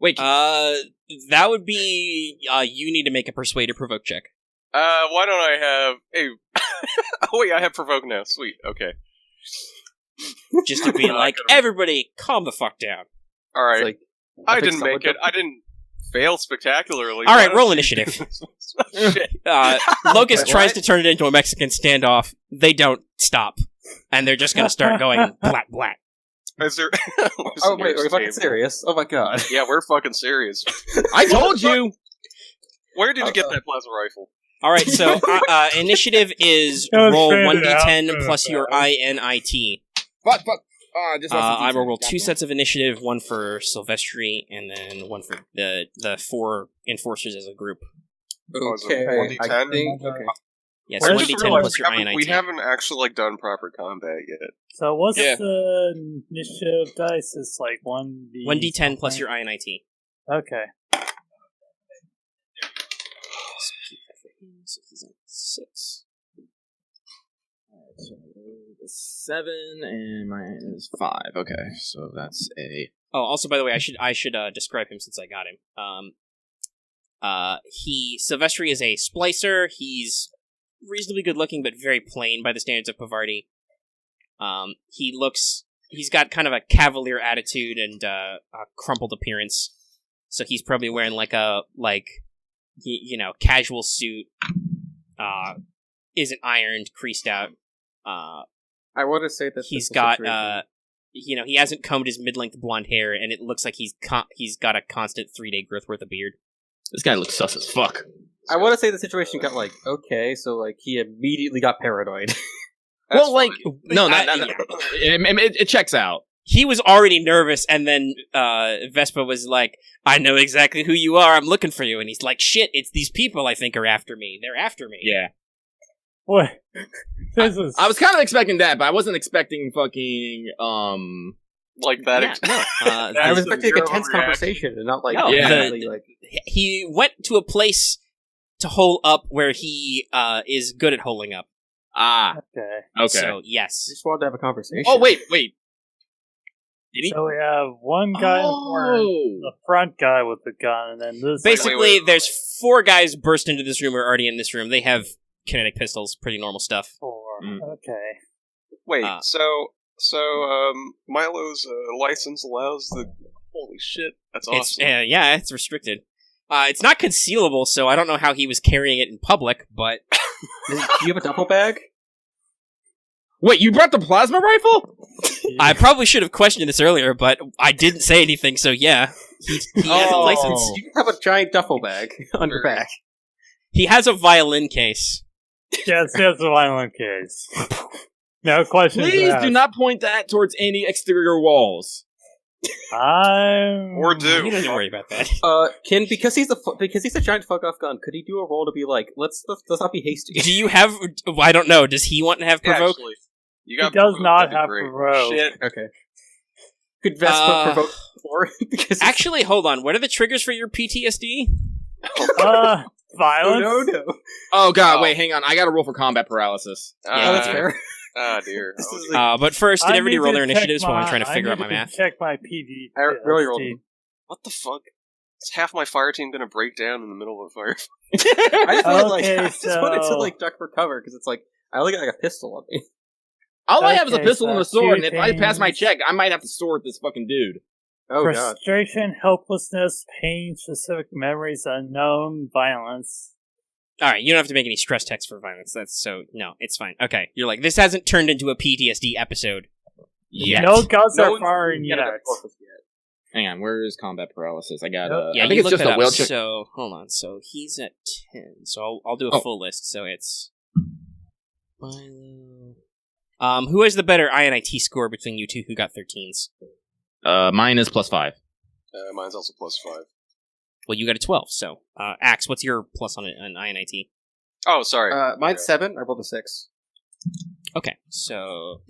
Wait. That would be you need to make a persuade or provoke check. Why don't I have oh wait, I have provoke now. Sweet. Okay. Just to be like, everybody, calm the fuck down. All right. Like, I didn't make it. I didn't fail spectacularly. All right, roll initiative. Locust tries to turn it into a Mexican standoff. They don't stop, and they're just gonna start going blat blat. Is there? Oh wait, are we fucking serious? Oh my god. Yeah, we're fucking serious. I told you. Where did you get that plasma rifle? All right, so initiative is roll 1d10 plus your INIT. Fuck. I will roll 2 sets of initiative, one for Silvestri, and then one for the 4 enforcers as a group. Okay. 1d10? Okay. Yes, 1d10 plus your INIT. We haven't actually done proper combat yet. So what's the initiative dice? It's like 1d10 plus your INIT. Okay. So he's at 6. Alright, so 7 and mine is 5. Okay, so that's a. Oh, also, by the way, I should describe him since I got him. Silvestri is a splicer. He's reasonably good looking, but very plain by the standards of Pavarti. He's got kind of a cavalier attitude and a crumpled appearance. So he's probably wearing casual suit. Isn't ironed, creased out. I want to say that he's got he hasn't combed his mid-length blonde hair, and it looks like he's got a constant 3-day growth worth of beard. This guy looks sus as fuck. I want to say the situation got okay, so he immediately got paranoid. Well, no, it checks out. He was already nervous, and then Vespa was like, I know exactly who you are, I'm looking for you. And he's like, shit, it's these people I think are after me. They're after me. Yeah. What? I was kind of expecting that, but I wasn't expecting fucking, like that. Yeah, I was expecting a tense conversation, and not he went to a place to hole up where he is good at holing up. Okay. So, yes. I just wanted to have a conversation. Oh, wait. So we have one guy, the front guy with the gun, and then this. Basically, there's 4 guys burst into this room or already in this room. They have kinetic pistols, pretty normal stuff. 4. Okay. Wait, so Milo's license allows the. Holy shit, that's awesome. It's restricted. It's not concealable, so I don't know how he was carrying it in public, but. Do you have a duffel bag? Wait, you brought the plasma rifle? I probably should have questioned this earlier, but I didn't say anything, so yeah. He has a license. You have a giant duffel bag on your back. He has a violin case. Yes, he has a violin case. No questions Please asked. do not point that towards any exterior walls. Or do. You don't need to worry about that. Because he's a giant fuck off gun, could he do a roll to be like, let's not be hasty? Do you have? I don't know. Does he want to have provoke? Actually, he does not have provoke. Shit. Okay. Could Vespa provoke for? Actually, hold on. What are the triggers for your PTSD? Violence. No. Oh god, wait, hang on. I got to roll for combat paralysis. That's fair. Ah, dear. But first, did everybody roll their initiatives while I'm trying to figure out my math? Check my PD. I really rolled. What the fuck? Is half my fire team gonna break down in the middle of a fire? I just wanted to duck for cover because it's I only got a pistol on me. All I have is a pistol and a sword, and if I pass my check, I might have to sword this fucking dude. Oh god. Frustration, helplessness, pain, specific memories, unknown, violence. Alright, you don't have to make any stress tests for violence. No, it's fine. Okay, you're like, this hasn't turned into a PTSD episode yet. No guns are firing yet. Hang on, where is combat paralysis? I got I think it's just a wheelchair. So, hold on. So, he's at 10. So, I'll do a full list. So, it's Milo. Who has the better INIT score between you two who got 13s? Mine is +5. Mine's also +5. Well, you got a 12, so. Axe, what's your plus on INIT? Oh, sorry. Mine's 7, I rolled a 6. Okay, so.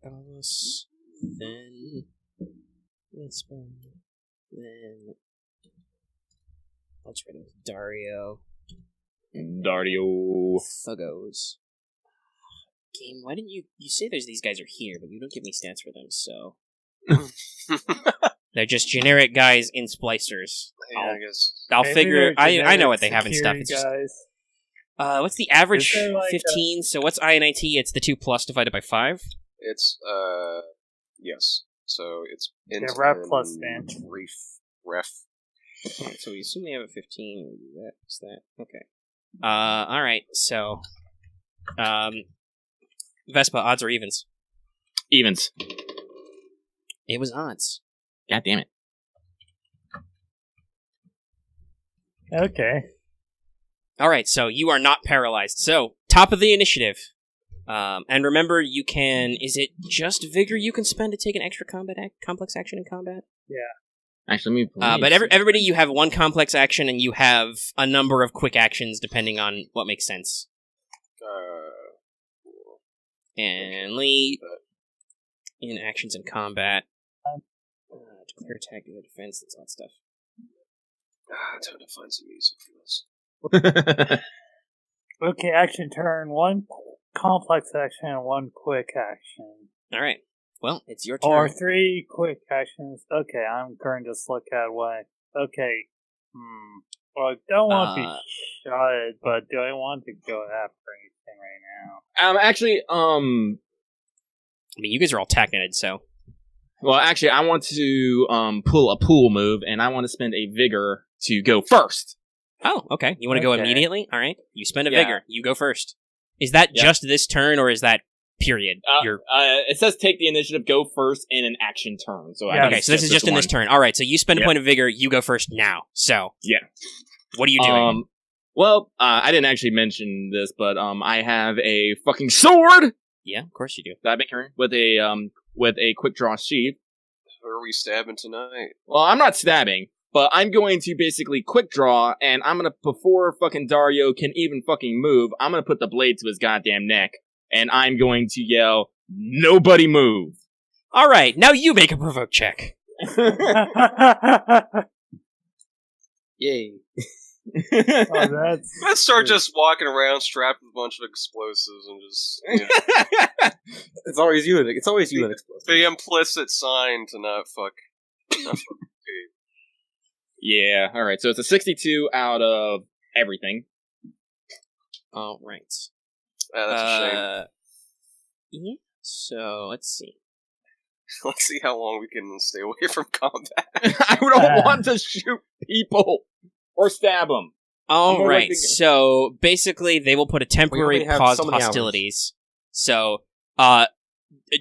Alvos, then. Vespa, then. Let's write it. Dario. Dario. Thuggos. Game, why didn't you say these guys are here, but you don't give me stats for them, so... They're just generic guys in splicers. Yeah, I guess. I'll Maybe figure... they're I know what they have and stuff. security It's just, guys. what's the average? Is there, like, 15, so what's INIT? It's the 2 plus divided by 5? It's, yes. So it's int ref and plus int. Ref. Alright, so we assume they have a 15. We'll do that. What's that? Okay. Alright, so... Vespa, odds or evens? Evens. It was odds. God damn it. Okay. Alright, so you are not paralyzed. So, top of the initiative. And remember, you can... Is it just Vigor you can spend to take an extra complex action in combat? Yeah. Actually, but everybody, you have one complex action, and you have a number of quick actions, depending on what makes sense. And Lee... In actions in combat. Declare attack, do defense, that's all that stuff. Time to find some music for this. Okay, action turn, 1 complex action and 1 quick action. Alright. Well, it's your turn. Or 3 quick actions. Okay, I'm going to just look at what... Okay. Well, I don't want to be shot, but do I want to go after anything right now? Actually, I mean, you guys are all tachnetted, so... Well, actually, I want to pull a pool move, and I want to spend a vigor to go first. Oh, okay. You want to go immediately? All right. You spend a vigor. You go first. Is that just this turn, or is that period? It says take the initiative, go first in an action turn. So okay, so this is just in this turn. All right, so you spend a point of vigor. You go first now. So what are you doing? Well, I didn't actually mention this, but I have a fucking sword. Yeah, of course you do. That big turn with a quick draw sheath. Who are we stabbing tonight? Well, I'm not stabbing, but I'm going to basically quick draw, and I'm gonna, before fucking Dario can even fucking move, I'm gonna put the blade to his goddamn neck, and I'm going to yell, "Nobody move!" All right, now you make a provoke check. Yay. Let's start just walking around strapped with a bunch of explosives and just... It's always you and explosives. The implicit sign to not fuck. Yeah, alright, so it's a 62 out of everything. All right. That's a shame. Yeah, so let's see. Let's see how long we can stay away from combat. I don't want to shoot people or stab them. All right, so basically they will put a temporary pause to hostilities. So,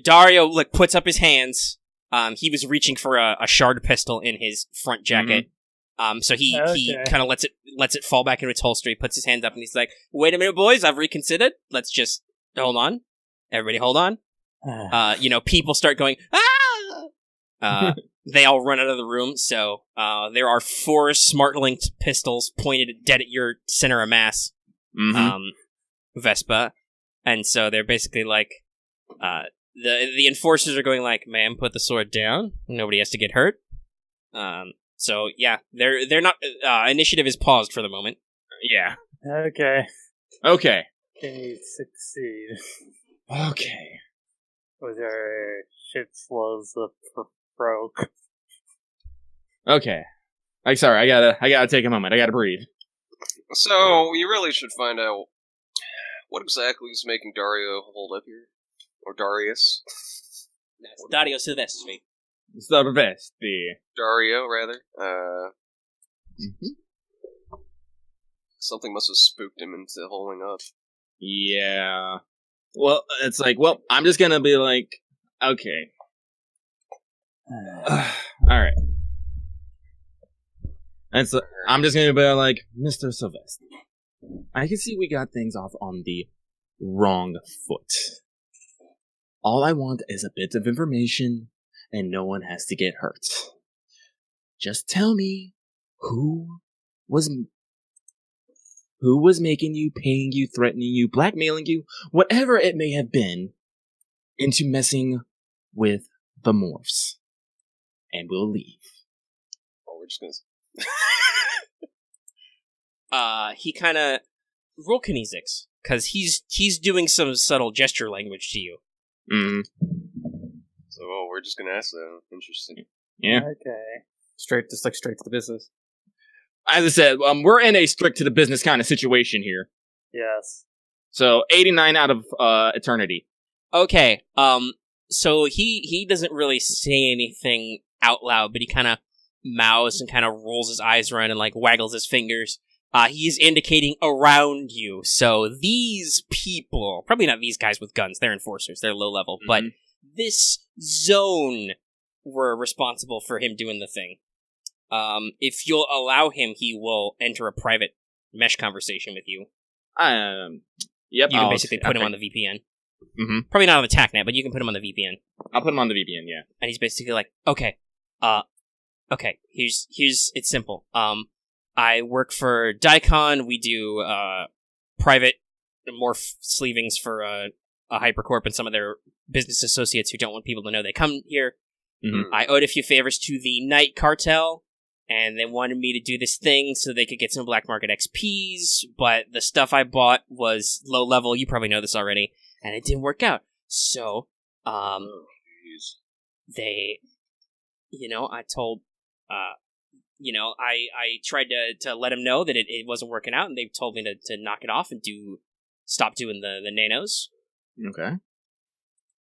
Dario puts up his hands. He was reaching for a shard pistol in his front jacket. So he kind of lets it fall back into its holster. He puts his hands up and he's like, "Wait a minute, boys, I've reconsidered. Let's just hold on. Everybody, hold on." People start going, "Ah!" They all run out of the room. So there are 4 smart-linked pistols pointed dead at your center of mass, Vespa, and so they're basically like, the enforcers are going like, "Ma'am, put the sword down. Nobody has to get hurt." So yeah, they're not. Initiative is paused for the moment. Yeah. Okay. Can you succeed? Okay. With our shit slows up broke. Okay. Sorry, I gotta take a moment. I gotta breathe. So, you really should find out what exactly is making Dario hold up here. Or Darius. That's Dario Silvestri. Silvestri. Dario, rather. Something must have spooked him into holding up. Yeah. Well, it's like, I'm just gonna be like, okay. Alright. And so, I'm just gonna be like, Mr. Sylvester, I can see we got things off on the wrong foot. All I want is a bit of information, and no one has to get hurt. Just tell me who was making you, paying you, threatening you, blackmailing you, whatever it may have been, into messing with the morphs. And we'll leave. Oh, we're just gonna... He kind of... Roll kinesics. because he's doing some subtle gesture language to you. So we're just gonna ask that. Interesting. Yeah. Okay. Straight to the business. As I said, we're in a strict to the business kind of situation here. Yes. So 89 out of eternity. Okay. So he doesn't really say anything out loud, but he kind of mouths and kind of rolls his eyes around and like waggles his fingers. He's indicating around you. So these people, probably not these guys with guns, they're enforcers, they're low level, but this zone were responsible for him doing the thing. If you'll allow him, he will enter a private mesh conversation with you. Yep. You can basically put him on the VPN. Mm-hmm. Probably not on the TACnet, but you can put him on the VPN. I'll put him on the VPN, yeah. And he's basically like, okay, here's it's simple. I work for Daikon. We do private morph sleevings for a hypercorp and some of their business associates who don't want people to know they come here. Mm-hmm. I owed a few favors to the Night Cartel, and they wanted me to do this thing so they could get some black market XPs, but the stuff I bought was low level. You probably know this already, and it didn't work out. So, they, I told, I tried to let them know that it wasn't working out, and they told me to knock it off and stop doing the nanos. Okay.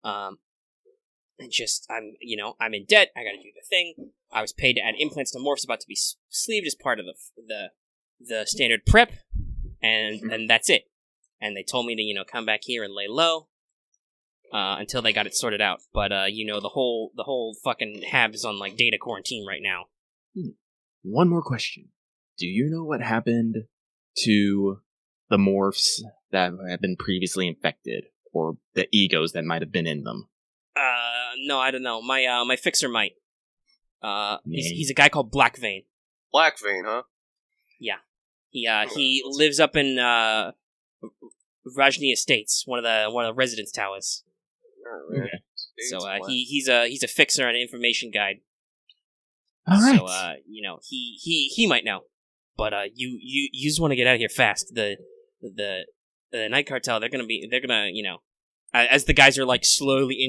And just, I'm in debt. I gotta do the thing. I was paid to add implants to morphs about to be sleeved as part of the standard prep, and that's it. And they told me to, come back here and lay low, until they got it sorted out. But, the whole fucking hab is on, like, data quarantine right now. One more question. Do you know what happened to the morphs that have been previously infected, or the egos that might have been in them? No, I don't know. My fixer might. He's a guy called Blackvein. Blackvein, huh? Yeah. He lives up in Rajni Estates, one of the residence towers. Right. Okay. So he's a fixer and information guide. All right. So he might know, but you just want to get out of here fast. The Night Cartel, they're gonna as the guys are like slowly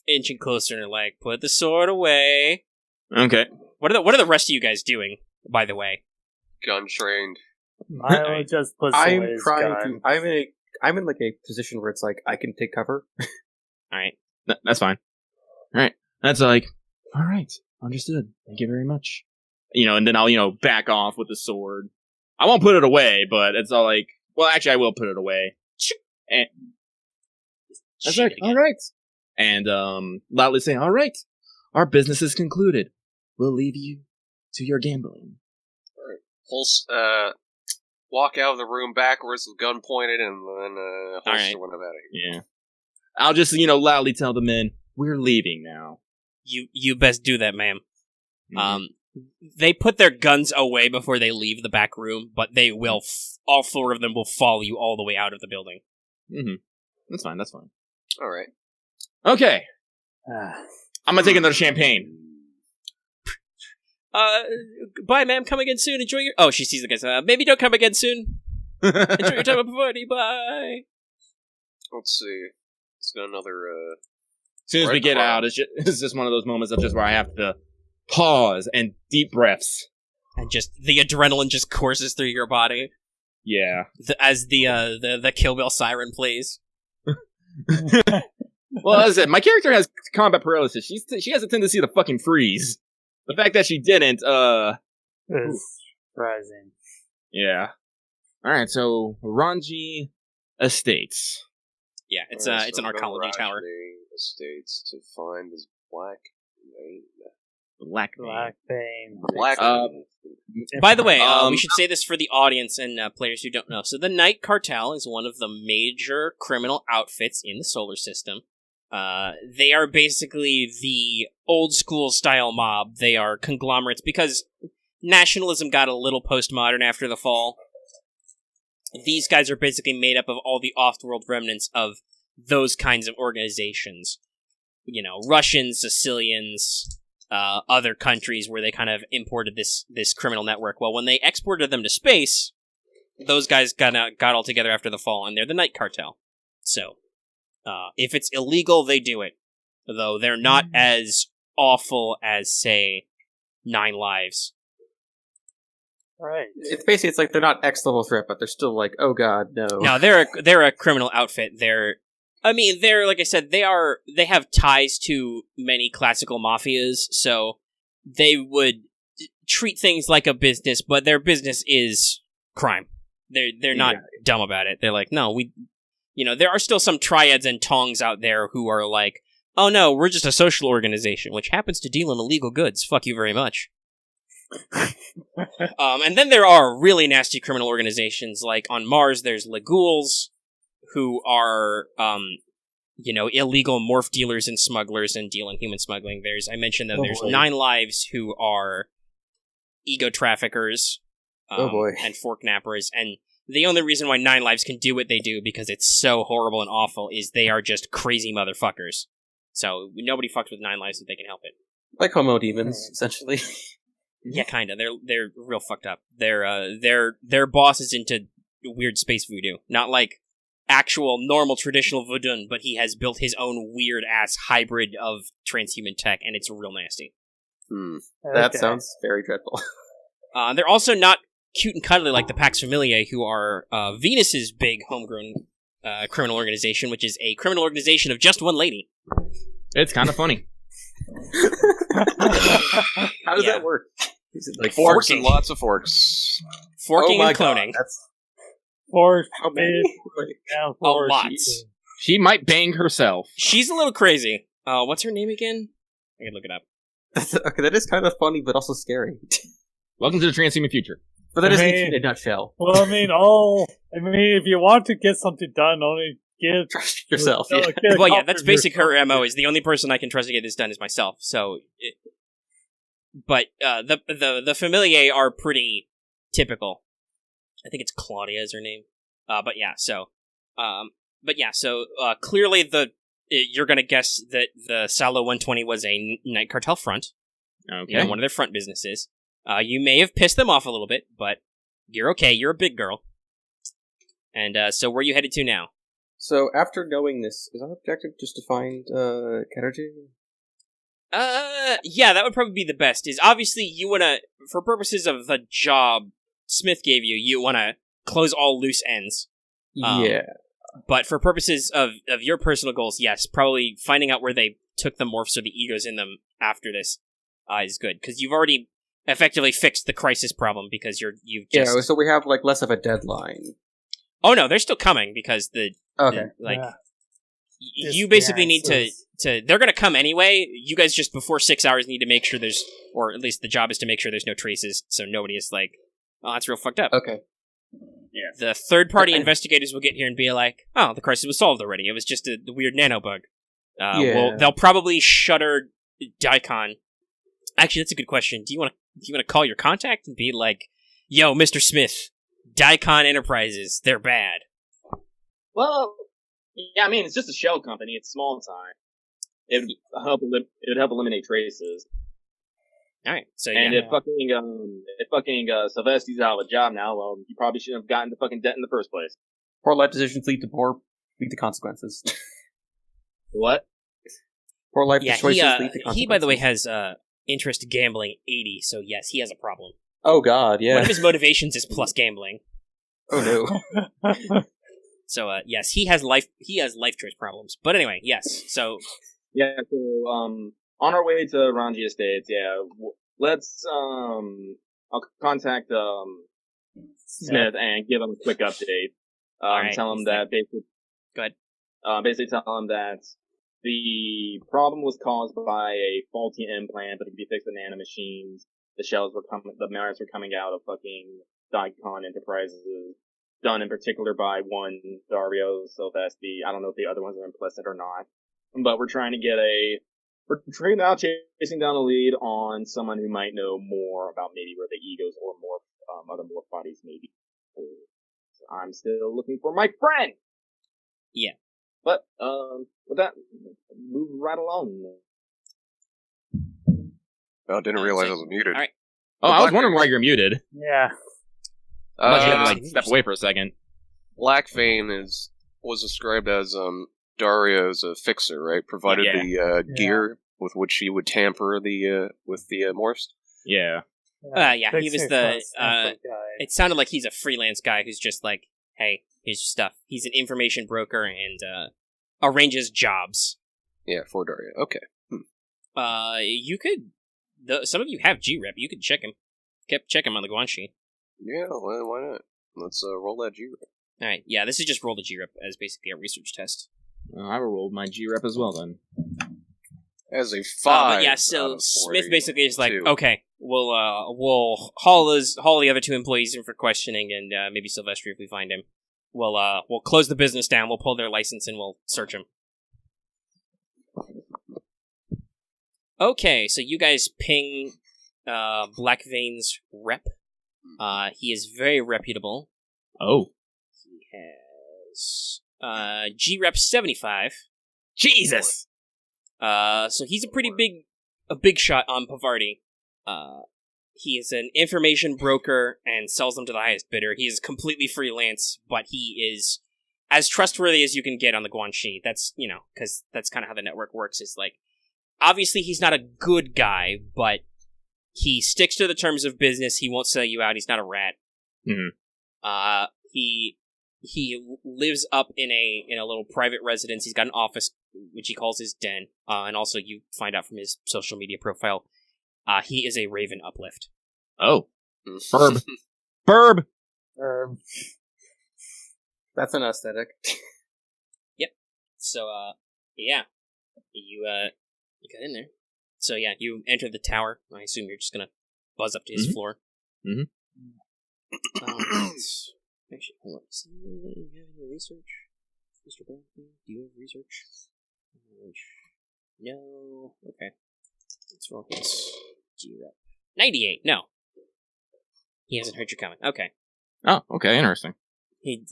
inching closer and are like, put the sword away. Okay. What are the rest of you guys doing, by the way? Gun trained. Milo just puts away his gun. I'm in like a position where it's like I can take cover. All right. That's fine. All right. That's like, all right. Understood. Thank you very much. And then I'll, back off with the sword. I won't put it away, but it's all like, well, actually, I will put it away. And that's like, all right. And loudly saying, all right, our business is concluded. We'll leave you to your gambling. All right. Pulse, walk out of the room backwards with gun pointed, and then holster when I'm out of here. Yeah. I'll just, loudly tell the men, we're leaving now. You best do that, ma'am. Mm-hmm. They put their guns away before they leave the back room, but they will. All four of them will follow you all the way out of the building. Mm-hmm. That's fine. All right. Okay. I'm gonna take another champagne. Bye, ma'am. Come again soon. Enjoy your. Oh, she sees the guys. Maybe don't come again soon. Enjoy your time at Pavarti. Bye. Let's see. Let's got another. As soon as we get out, it's just one of those moments of just where I have to pause and deep breaths, and just the adrenaline just courses through your body. Yeah, as the Kill Bill siren plays. Well, as I said, my character has combat paralysis. She has a tendency to fucking freeze. The fact that she didn't, is surprising. Yeah. All right, so Ranji Estates. Yeah, it's an archaeology tower. Estates to find this Black Vein. By the way, we should say this for the audience and players who don't know. So the Night Cartel is one of the major criminal outfits in the solar system. They are basically the old school style mob. They are conglomerates because nationalism got a little postmodern after the fall. These guys are basically made up of all the off-world remnants of those kinds of organizations. Russians, Sicilians, other countries where they kind of imported this criminal network. Well, when they exported them to space, those guys got all together after the fall, and they're the Night Cartel. So, if it's illegal, they do it. Though they're not as awful as, say, 9 Lives. Right. It's basically, it's like they're not X-level threat, but they're still like, oh god, no. No, they're a criminal outfit. They're like I said, they have ties to many classical mafias, so they would treat things like a business, but their business is crime. They're not dumb about it. They're like, no, there are still some triads and tongs out there who are like, oh no, we're just a social organization, which happens to deal in illegal goods. Fuck you very much. And then there are really nasty criminal organizations, like on Mars, there's Legules, who are, illegal morph dealers and smugglers and deal in human smuggling. There's 9 Lives, who are ego traffickers, and fork nappers, and the only reason why 9 Lives can do what they do, because it's so horrible and awful, is they are just crazy motherfuckers. So nobody fucks with 9 Lives if they can help it. Like homo demons, essentially. Yeah, kinda. They're real fucked up. Their boss is into weird space voodoo, not like actual normal traditional voodoo, but he has built his own weird ass hybrid of transhuman tech, and it's real nasty. That sounds very dreadful. They're also not cute and cuddly like the Pax Familiae, who are Venus's big homegrown criminal organization, which is a criminal organization of just one lady. It's kind of funny. How does that work? Is it like forks forking? and lots of forks. Forking and cloning. How many? A lot. She might bang herself. She's a little crazy. What's her name again? I can look it up. Okay, that is kind of funny, but also scary. Welcome to the transhuman future. But that is in a nutshell. Well, if you want to get something done, only trust yourself. Well, yeah, that's basic. Her MO is the only person I can trust to get this done is myself. So, but the Familiae are pretty typical. I think it's Claudia is her name. So clearly you're gonna guess that the Salo 120 was a Night Cartel front. Okay, one of their front businesses. You may have pissed them off a little bit, but you're okay. You're a big girl. And so where are you headed to now? So after knowing this, is our objective just to find Kenergy? Yeah, that would probably be the best. Is obviously you wanna, for purposes of the job Smith gave you, you wanna close all loose ends. Yeah. But for purposes of your personal goals, yes, probably finding out where they took the morphs or the egos in them after this is good, because you've already effectively fixed the crisis problem, because you've just... Yeah, so we have like less of a deadline. Oh no, they're still coming, because you basically need to they're gonna come anyway. You guys just before 6 hours need to make sure there's, or at least the job is to make sure there's no traces, so nobody is like, oh, that's real fucked up. Okay. Yeah. The third-party investigators will get here and be like, oh, the crisis was solved already. It was just a weird nanobug. Well, they'll probably shutter Daikon. Actually, that's a good question. Do you want to call your contact and be like, yo, Mr. Smith, Daikon Enterprises, they're bad? Well, yeah, I mean, it's just a shell company. It's small time. It would help eliminate traces. All right. So if fucking Sylvester's out of a job now, well, you probably shouldn't have gotten the fucking debt in the first place. Poor life decisions lead to consequences. What? Poor life choices lead to consequences. He, by the way, has interest gambling 80. So yes, he has a problem. Oh God, yeah. One of his motivations is plus gambling. Oh no. So yes, he has life choice problems. But anyway, yes. So yeah. So on our way to Ranji Estates, yeah, let's I'll contact Smith and give him a quick update. Right. Tell him that basically. Go ahead. Basically tell him that the problem was caused by a faulty implant, but it could be fixed with nanomachines. The Marths were coming out of fucking Daikon Enterprises, done in particular by one Dario Sylvester. I don't know if the other ones are implicit or not, but we're chasing down a lead on someone who might know more about maybe where the egos or other morph bodies may be. So I'm still looking for my friend. Yeah. But with that, move right along. Oh, didn't realize I was muted. All right. Oh, I was wondering why you're muted. Yeah. Unless you had to step away for a second. Blackvein was described as Dario's fixer, right? Provided the gear with which he would tamper with the morphs. Yeah. He was the. It sounded like he's a freelance guy who's just like, hey, here's your stuff. He's an information broker and arranges jobs. Yeah, for Dario. Okay. You could. Some of you have G-Rep. You could check him. Check him on the Guanxi. Yeah, why not? Let's roll that G-Rep. Alright, yeah, this is just roll the G-Rep as basically a research test. I will roll my G-Rep as well, then. As a 5. But yeah, so Smith basically is like, okay, we'll haul the other 2 employees in for questioning, and maybe Sylvester if we find him. We'll close the business down, we'll pull their license, and we'll search him. Okay, so you guys ping Blackvein's rep. He is very reputable. Oh. He has G-Rep 75. Jesus! So he's a big shot on Pavarti. He is an information broker and sells them to the highest bidder. He is completely freelance, but he is as trustworthy as you can get on the Guanxi. That's, because that's kind of how the network works. Is like, obviously he's not a good guy, but he sticks to the terms of business. He won't sell you out. He's not a rat. Mm-hmm. He lives up in a little private residence. He's got an office, which he calls his den. And also you find out from his social media profile, he is a Raven uplift. Oh. Burb. Burb! That's an aesthetic. Yep. So, yeah. You got in there. So, yeah, you enter the tower. I assume you're just gonna buzz up to his floor. Mm-hmm. Actually, hold on. Do you have any research? Mr. Brown, do you have research? No. Okay. Let's roll his G-Rep. 98. No. He hasn't heard you coming. Okay. Oh, okay. Interesting.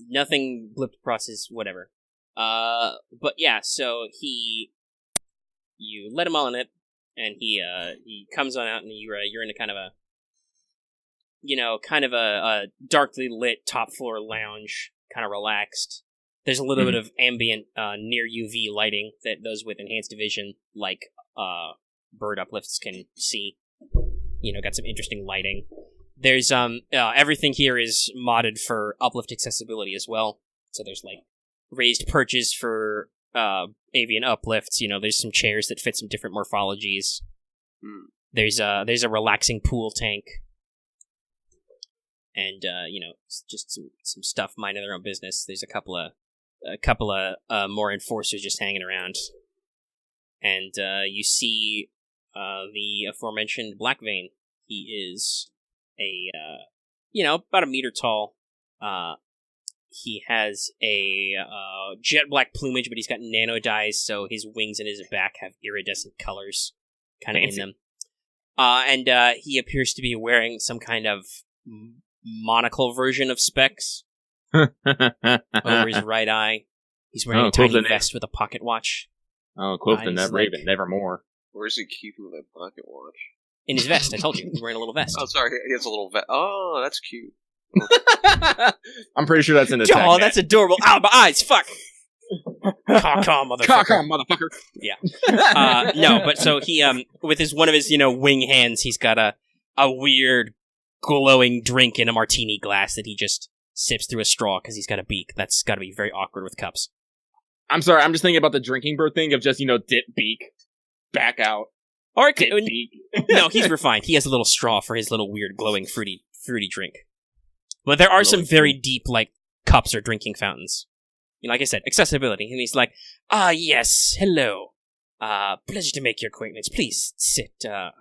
Nothing blipped across his whatever. But yeah, so you let him all in it, and he comes on out, and you're in a kind of a darkly lit top floor lounge, kind of relaxed. There's a little bit of ambient near UV lighting that those with enhanced vision, like bird uplifts, can see. Got some interesting lighting. There's everything here is modded for uplift accessibility as well. So there's like raised perches for avian uplifts. There's some chairs that fit some different morphologies. There's a relaxing pool tank. And just some stuff minding their own business. There's a couple of more enforcers just hanging around, and you see the aforementioned Blackvein. He is about a meter tall. He has a jet black plumage, but he's got nano dyes, so his wings and his back have iridescent colors kind of in them. And he appears to be wearing some kind of monocle version of specs over his right eye. He's wearing a tiny vest with a pocket watch. Oh, quote the Net Raven, nevermore. Where's he keeping that pocket watch? In his vest, I told you. He's wearing a little vest. Oh, sorry, he has a little vest. Oh, that's cute. I'm pretty sure that's in the Oh, that's adorable. Ow, my eyes, fuck! Caw-caw, motherfucker. Caw-caw, motherfucker. Yeah. No, but so he, with one of his, wing hands, he's got a weird glowing drink in a martini glass that he just sips through a straw because he's got a beak. That's got to be very awkward with cups. I'm sorry, I'm just thinking about the drinking bird thing of just, dip beak, back out. Or dip beak. No, he's refined. He has a little straw for his little weird glowing fruity drink. But there are some very deep, cups or drinking fountains. Like I said, accessibility. And he's like, yes, hello. Pleasure to make your acquaintance. Please sit. I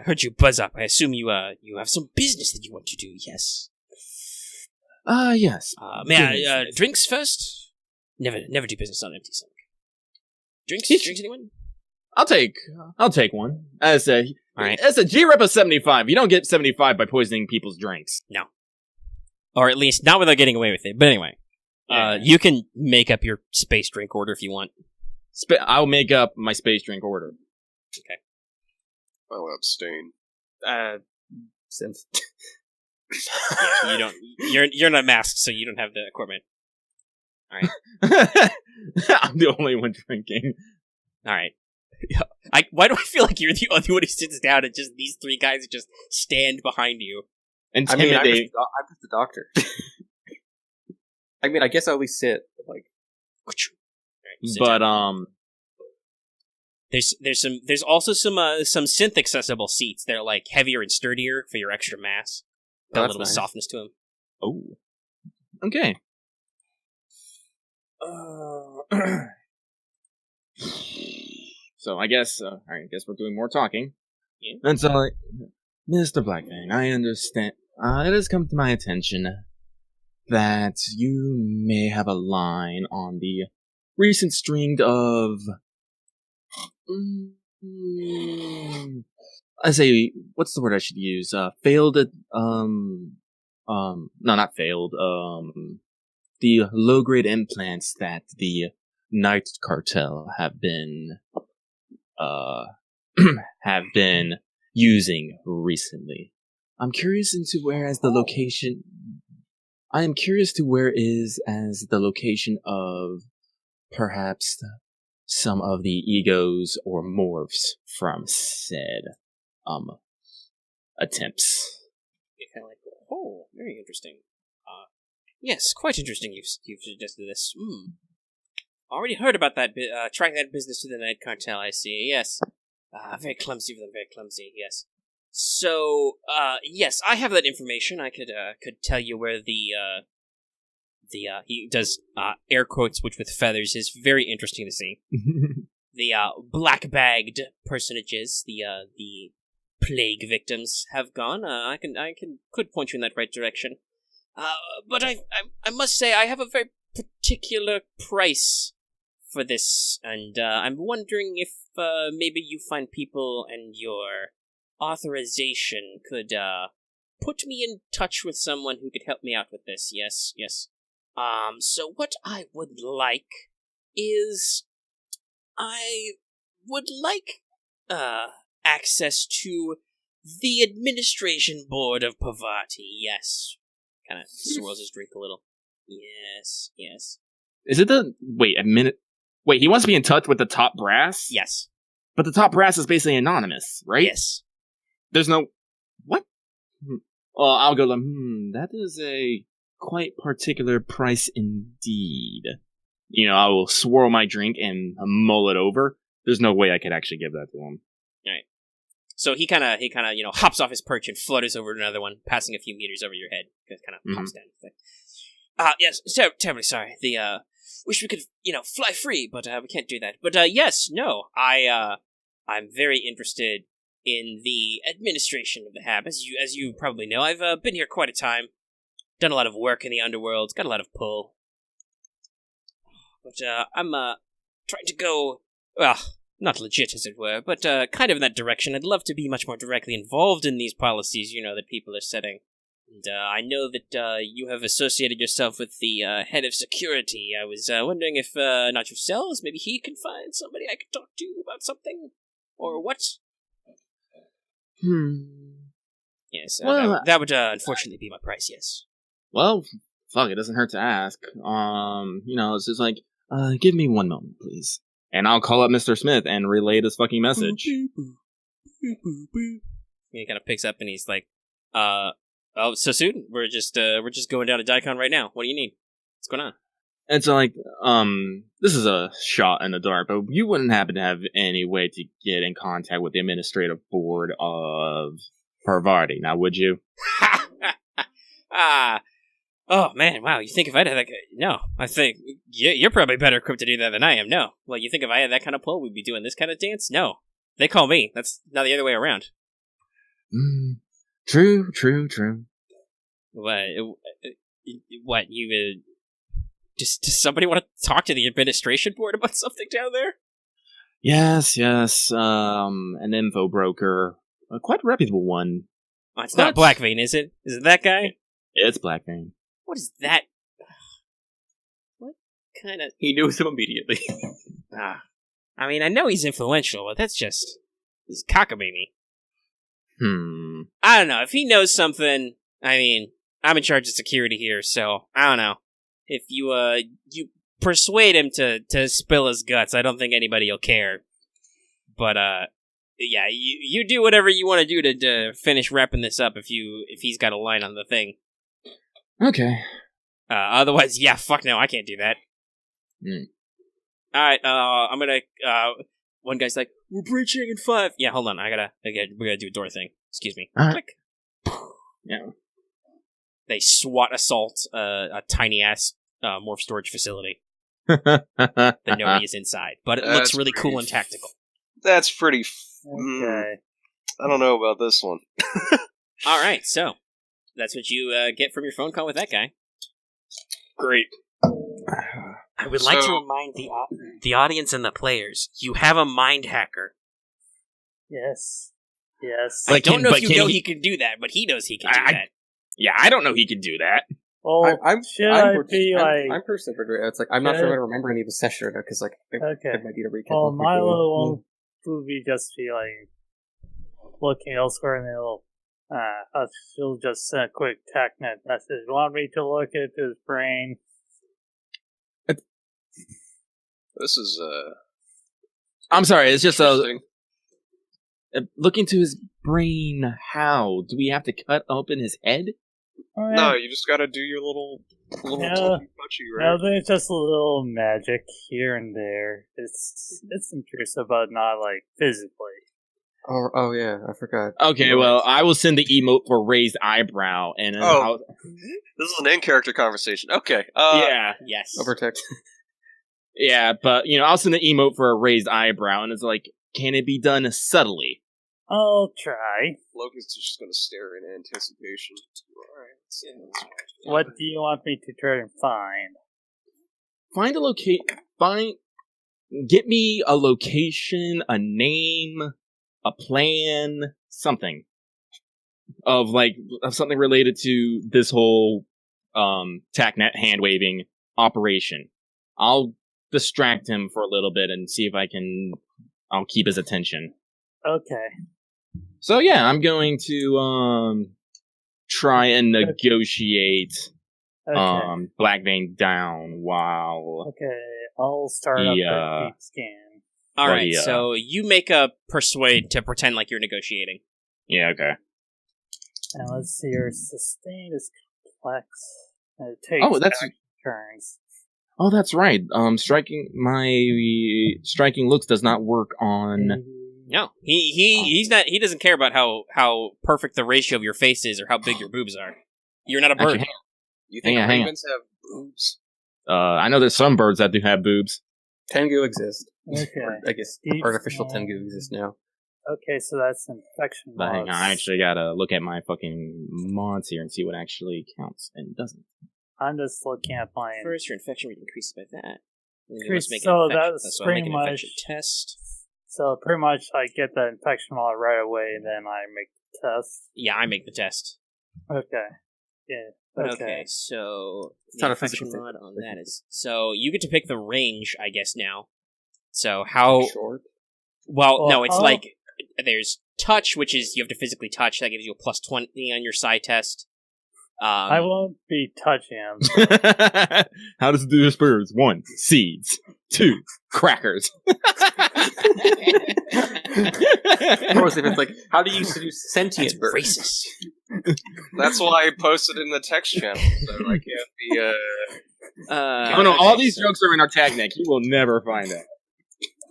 heard you buzz up. I assume you have some business that you want to do, yes? Yes. May I, drinks first? Never do business on an empty stomach. Drinks, anyone? I'll take one. As a right. As a G-Rep of 75. You don't get 75 by poisoning people's drinks. No. Or at least not without getting away with it. But anyway, you can make up your space drink order if you want. I'll make up my space drink order. Okay. I'll abstain. Synth. Yeah, you don't. You're not masked, so you don't have the equipment. All right. I'm the only one drinking. All right. Why do I feel like you're the only one who sits down and just these three guys just stand behind you? Intimidate. I'm just the doctor. I mean, I guess I always sit, but like. Right, there's also some synth accessible seats. They're like heavier and sturdier for your extra mass. Got a little bit of softness to them. Oh, okay. So I guess, I guess we're doing more talking. Yeah. And so, like, Mr. Blackfang, I understand. It has come to my attention that you may have a line on the recent string of. I say, what's the word I should use? Failed. No, not failed. The low-grade implants that the Night Cartel have been using recently. I'm curious into where as the location. I am curious to where is as the location of perhaps some of the egos or morphs from said attempts. You're kind of like, oh, very interesting. Yes, quite interesting. You've suggested this. Already heard about that. Trying that business to the Night Cartel. I see. Yes. Very clumsy for them. Very clumsy. Yes. So, yes, I have that information. I could tell you where the he does air quotes, which with feathers is very interesting to see. The black-bagged personages, the plague victims have gone. I could point you in that right direction. But I must say I have a very particular price for this, and I'm wondering if maybe you find people and your authorization could put me in touch with someone who could help me out with this. Yes. So what I would like is I would like access to the administration board of Pavarti. Yes. Kind of swirls his drink a little. Yes. Is it the Wait, he wants to be in touch with the top brass? Yes. But the top brass is basically anonymous, right? Yes. There's no what? Well, I'll go. That is a quite particular price indeed. I will swirl my drink and mull it over. There's no way I could actually give that to him. All right. So he kind of hops off his perch and flutters over to another one, passing a few meters over your head. Kind of pops down. Yes, terribly sorry. Wish we could, fly free, but we can't do that. But yes, no, I'm very interested in the administration of the Hab. As you probably know, I've been here quite a time, done a lot of work in the underworld, got a lot of pull. But I'm trying to go, well, not legit as it were, but kind of in that direction. I'd love to be much more directly involved in these policies, that people are setting. And I know that you have associated yourself with the head of security. I was wondering if not yourselves, maybe he can find somebody I could talk to about something, or what? Yes, well, that would unfortunately be my price. Yes. Well, fuck, it doesn't hurt to ask. It's just like, give me 1 moment, please, and I'll call up Mr. Smith and relay this fucking message. He kind of picks up and he's like, "Oh, so soon? We're just going down to Daikon right now. What do you need? What's going on?" And so, like, this is a shot in the dark, but you wouldn't happen to have any way to get in contact with the administrative board of Parvati, now would you? Oh man, wow, you think if I had that... No, I think you're probably better equipped to do that than I am, no. Well, you think if I had that kind of pull, we'd be doing this kind of dance? No. They call me. That's not the other way around. True. What, you... Does somebody want to talk to the administration board about something down there? Yes, an info broker. A quite reputable one. Oh, it's not Blackvein, is it? Is it that guy? It's Blackvein. What is that? What kind of... He knows him immediately. I mean, I know he's influential, but that's just... This is cockamamie. I I don't know. If he knows something, I mean, I'm in charge of security here, so I don't know. If you persuade him to spill his guts, I don't think anybody will care. But yeah, you do whatever you want to do to finish wrapping this up. If he's got a line on the thing. Okay. Otherwise, yeah, fuck no, I can't do that. Alright, I'm gonna, one guy's like, we're breaching in 5. Yeah, hold on, we gotta do a door thing. Excuse me. Click. Yeah. They SWAT assault a tiny-ass morph storage facility. That nobody is inside. But it looks really cool and tactical. That's pretty... Okay. I don't know about this one. Alright, so, that's what you get from your phone call with that guy. Great. I would like to remind the audience and the players, you have a mind hacker. Yes. I don't know if you know he can do that, but he knows he can do that. Yeah, I don't know he can do that. Well, I'm personally pretty. It's like I'm not sure I remember any of the session because like I might need to recap. Well, Milo won't just be like looking elsewhere, and she'll just send a quick TACnet message. Want me to look at his brain? This is I'm sorry. It's just look into his brain. How do we have to cut open his head? Oh, yeah. No, you just gotta do your little touchy, right? No, there's just a little magic here and there. It's intrusive, but not like physically. Oh yeah, I forgot. Okay, well, I will send the emote for raised eyebrow, and this is an in-character conversation. Okay. Yeah. Yes. Over text. Yeah, but I'll send the emote for a raised eyebrow, and it's like, can it be done subtly? I'll try. Locust is just gonna stare in anticipation. Alright. What do you want me to try and find? Get me a location, a name, a plan, something of something related to this whole TACnet hand waving operation. I'll distract him for a little bit and see if I'll keep his attention. Okay. So yeah, I'm going to try and negotiate Black Vein down while... Okay, I'll start up the deep scan. Alright, so you make a persuade to pretend like you're negotiating. Yeah, okay. And let's see, your sustain is complex. And it takes turns. Oh, that's right. Striking looks does not work on... No, he doesn't care about how perfect the ratio of your face is or how big your boobs are. You're not a bird. Actually, you think ravens have boobs? I know there's some birds that do have boobs. Tengu exist. Okay. I guess artificial Tengu exist now. Okay, so that's infection mods. Hang on, I actually gotta look at my fucking mods here and see what actually counts and doesn't. I'm just looking at my... First, your infection rate increases by that. So that's pretty much... infection test. So pretty much I get the infection mod right away, and then I make the test. Yeah, I make the test. Okay. Yeah. Okay, so it's the not infection a mod on that is... So you get to pick the range, I guess, now. So how... Short? Well, no, it's like... There's touch, which is you have to physically touch. That gives you a plus 20 on your psi test. I won't be touching him. How does it do this birds? 1, seeds. 2, crackers. Of course, if it's like, how do you seduce sentient birds? Racist. That's why I posted in the text channel. So I can't be, oh no, all these jokes are in our tag neck. You will never find it.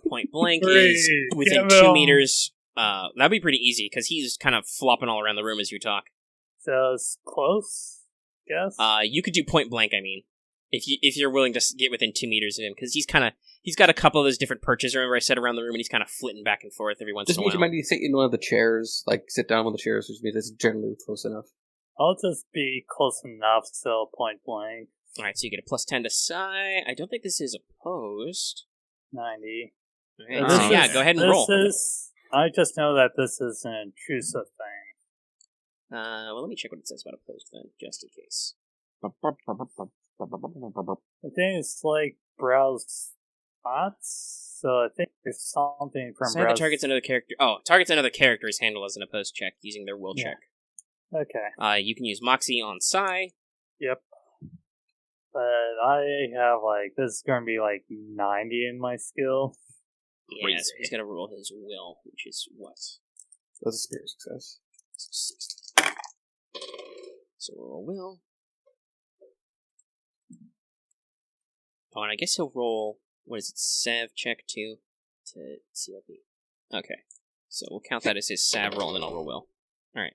Point blank is within 2 meters. That'd be pretty easy, because he's kind of flopping all around the room as you talk. So it's close, guess? You could do point blank, I mean. If you're willing to get within 2 meters of him, because he's got a couple of those different perches, remember I said, around the room, and he's kind of flitting back and forth every once in a while. Just means you might need to sit in one of the chairs, like sit down on one of the chairs, which means it's generally close enough. I'll just be close enough, so point blank. Alright, so you get a plus 10 to psi. I don't think this is opposed. 90. Alright, so yeah, go ahead and roll. I just know that this is an intrusive thing. Well, let me check what it says about opposed then, just in case. I think it's like browse spots, so I think there's something from browse... targets another character. Oh, targets another character is handled as an opposed check using their will check. Okay. You can use Moxie on Psy. Yep. But I have, this is going to be, 90 in my skill. Yeah, so he's going to roll his will, which is what? That's a spirit success. 60. So roll will. Oh, and I guess he'll roll, what is it, Sav check too? To CLP. Okay. So we'll count that as his Sav roll, and then I'll roll will. Alright.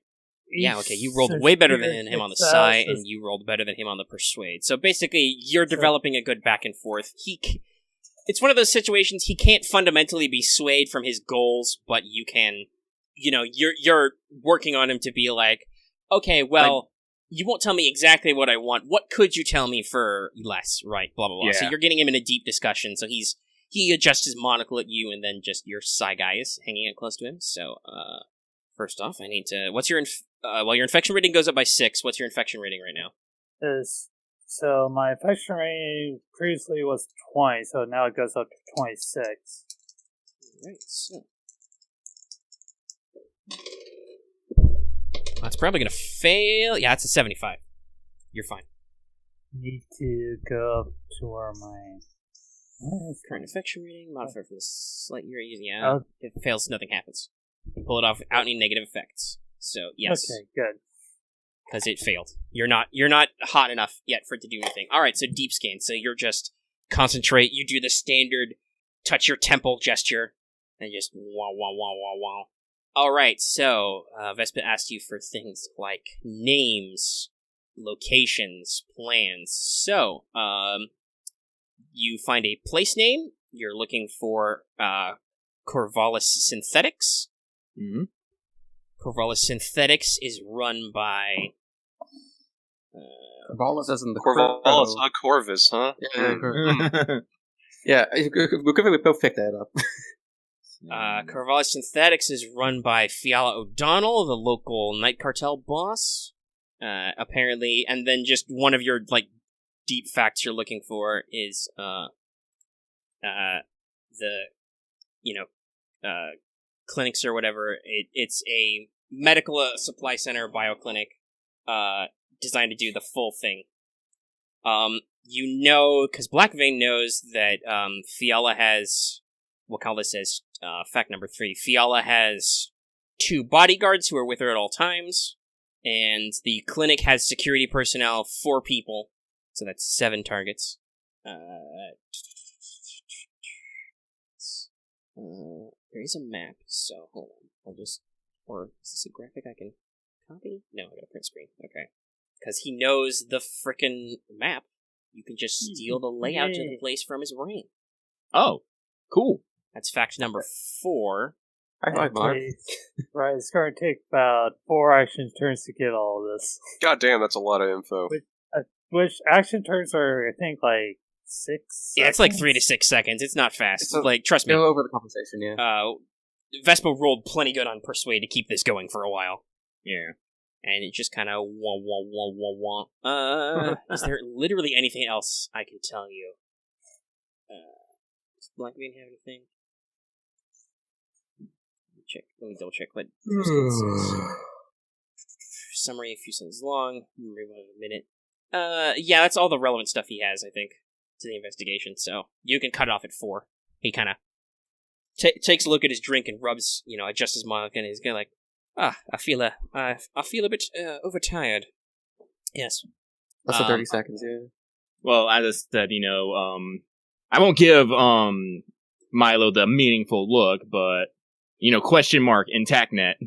Yeah, okay, you rolled way better than him on the Psi, and you rolled better than him on the Persuade. So basically, you're developing a good back and forth. It's one of those situations, he can't fundamentally be swayed from his goals, but you can, you're working on him to be like, okay, well, you won't tell me exactly what I want. What could you tell me for less? Right, blah, blah, blah. Yeah. So you're getting him in a deep discussion, so he adjusts his monocle at you, and then just your Psi guy is hanging out close to him. So, first off, I need to... What's your... your infection rating goes up by 6, what's your infection rating right now? So my infection rating previously was 20, so now it goes up to 26. Alright, so... That's probably going to fail. Yeah, it's a 75. You're fine. Need to go up to where my... Current infection rating, modifier for the slight you're using. Yeah, if it fails, nothing happens. You can pull it off without any negative effects. So, yes. Okay, good. Because it failed. You're not hot enough yet for it to do anything. Alright, so deep scan. So you're just concentrate. You do the standard touch your temple gesture. And just wow, wow, wow, wow, wow. Alright, so Vespa asked you for things like names, locations, plans. So, you find a place name. You're looking for Corvallis Synthetics. Mm-hmm. Corvallis Synthetics is run by... Corvallis as in the Corvallis, not Corvus, huh? Yeah, we could both pick that up. Corvallis Synthetics is run by Fiala O'Donnell, the local night cartel boss. Apparently, and then just one of your, deep facts you're looking for is, clinics or whatever. It's a medical supply center, bioclinic, designed to do the full thing. Because Black Vein knows that, Fiala has, we'll call this as, fact number 3. Fiala has 2 bodyguards who are with her at all times, and the clinic has security personnel, 4 people, so that's 7 targets. There is a map, so hold on. Or is this a graphic I can copy? No, I got a print screen. Okay. Because he knows the frickin' map. You can just steal the layout to the place from his brain. Oh, cool. That's fact number 4. High five, Marth. Right, it's going to take about 4 action turns to get all of this. God damn, that's a lot of info. Which action turns are, I think, 6 Yeah, it's 3 to 6 seconds. It's not fast. Trust me. Go over the conversation, yeah. Vespa rolled plenty good on Persuade to keep this going for a while. Yeah. And it just kind of wah. Is there literally anything else I can tell you? Does Black Vein have anything? Let me double check what summary, a few sentences long, rewind in a minute. Yeah, that's all the relevant stuff he has, I think, to the investigation, so you can cut it off at 4. He kind of takes a look at his drink and rubs, adjusts his monocle, and he's kind of like, I feel a bit overtired. Yes. That's the 30 seconds, yeah. Well, as I said, I won't give Milo the meaningful look, but question mark intact net.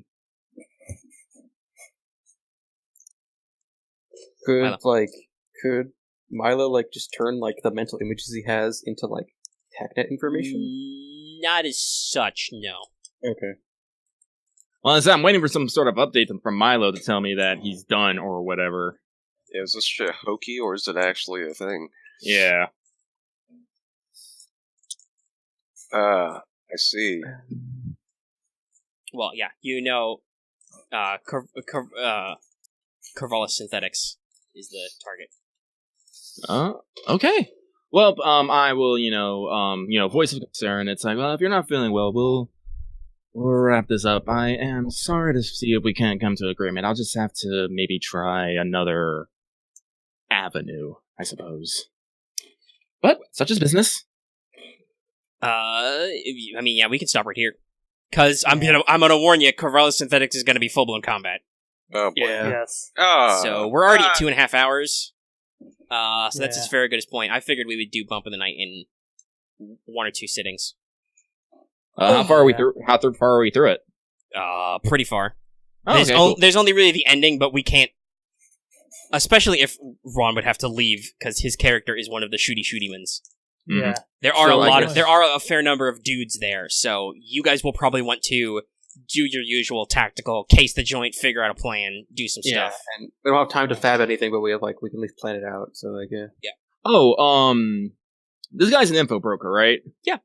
Could Milo just turn the mental images he has into TACnet information? Not as such, no. Okay. Well, I'm waiting for some sort of update from Milo to tell me that he's done or whatever. Yeah, is this shit hokey or is it actually a thing? Yeah. I see. Well, yeah, Corvallis Synthetics is the target. Okay. Well, I will, voice of concern. It's well, if you're not feeling well, we'll wrap this up. I am sorry to see if we can't come to agreement. I'll just have to maybe try another avenue, I suppose. But such is business. I mean, yeah, we can stop right here. Because I'm gonna warn you, Corvallis Synthetics is gonna be full-blown combat. Oh, boy. Yeah. Yes. So we're already at 2.5 hours. So that's as fair a good as point. I figured we would do Bump of the Night in 1 or 2 sittings. How far are we through? How far are we through it? Pretty far. Oh, cool. There's only really the ending, but we can't. Especially if Ron would have to leave because his character is one of the shooty ones. Mm-hmm. Yeah. There are a fair number of dudes there, so you guys will probably want to do your usual tactical case the joint, figure out a plan, do some stuff. And we don't have time to fab anything, but we have we can at least plan it out. So yeah. Oh, this guy's an info broker, right? Yeah.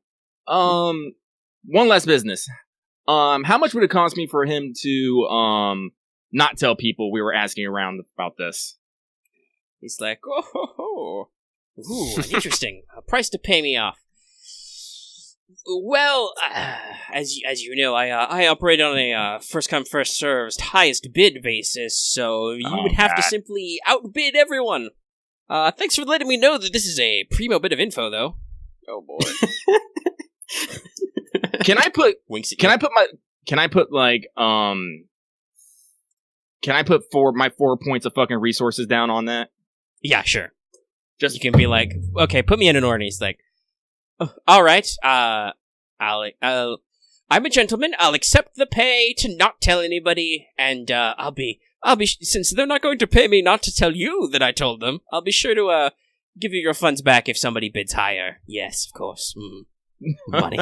One last business. How much would it cost me for him to not tell people we were asking around about this? He's like, ooh, interesting. A price to pay me off. Well, as you know, I operate on a first come first served highest bid basis, so you would have to simply outbid everyone. Thanks for letting me know that this is a primo bit of info, though. Oh boy. Can I put my 4 points of fucking resources down on that? Yeah, sure. Just you can be like, okay, put me in an order. He's like, oh, all right. I'm a gentleman. I'll accept the pay to not tell anybody, and I'll be since they're not going to pay me not to tell you that I told them. I'll be sure to give you your funds back if somebody bids higher. Yes, of course. Money.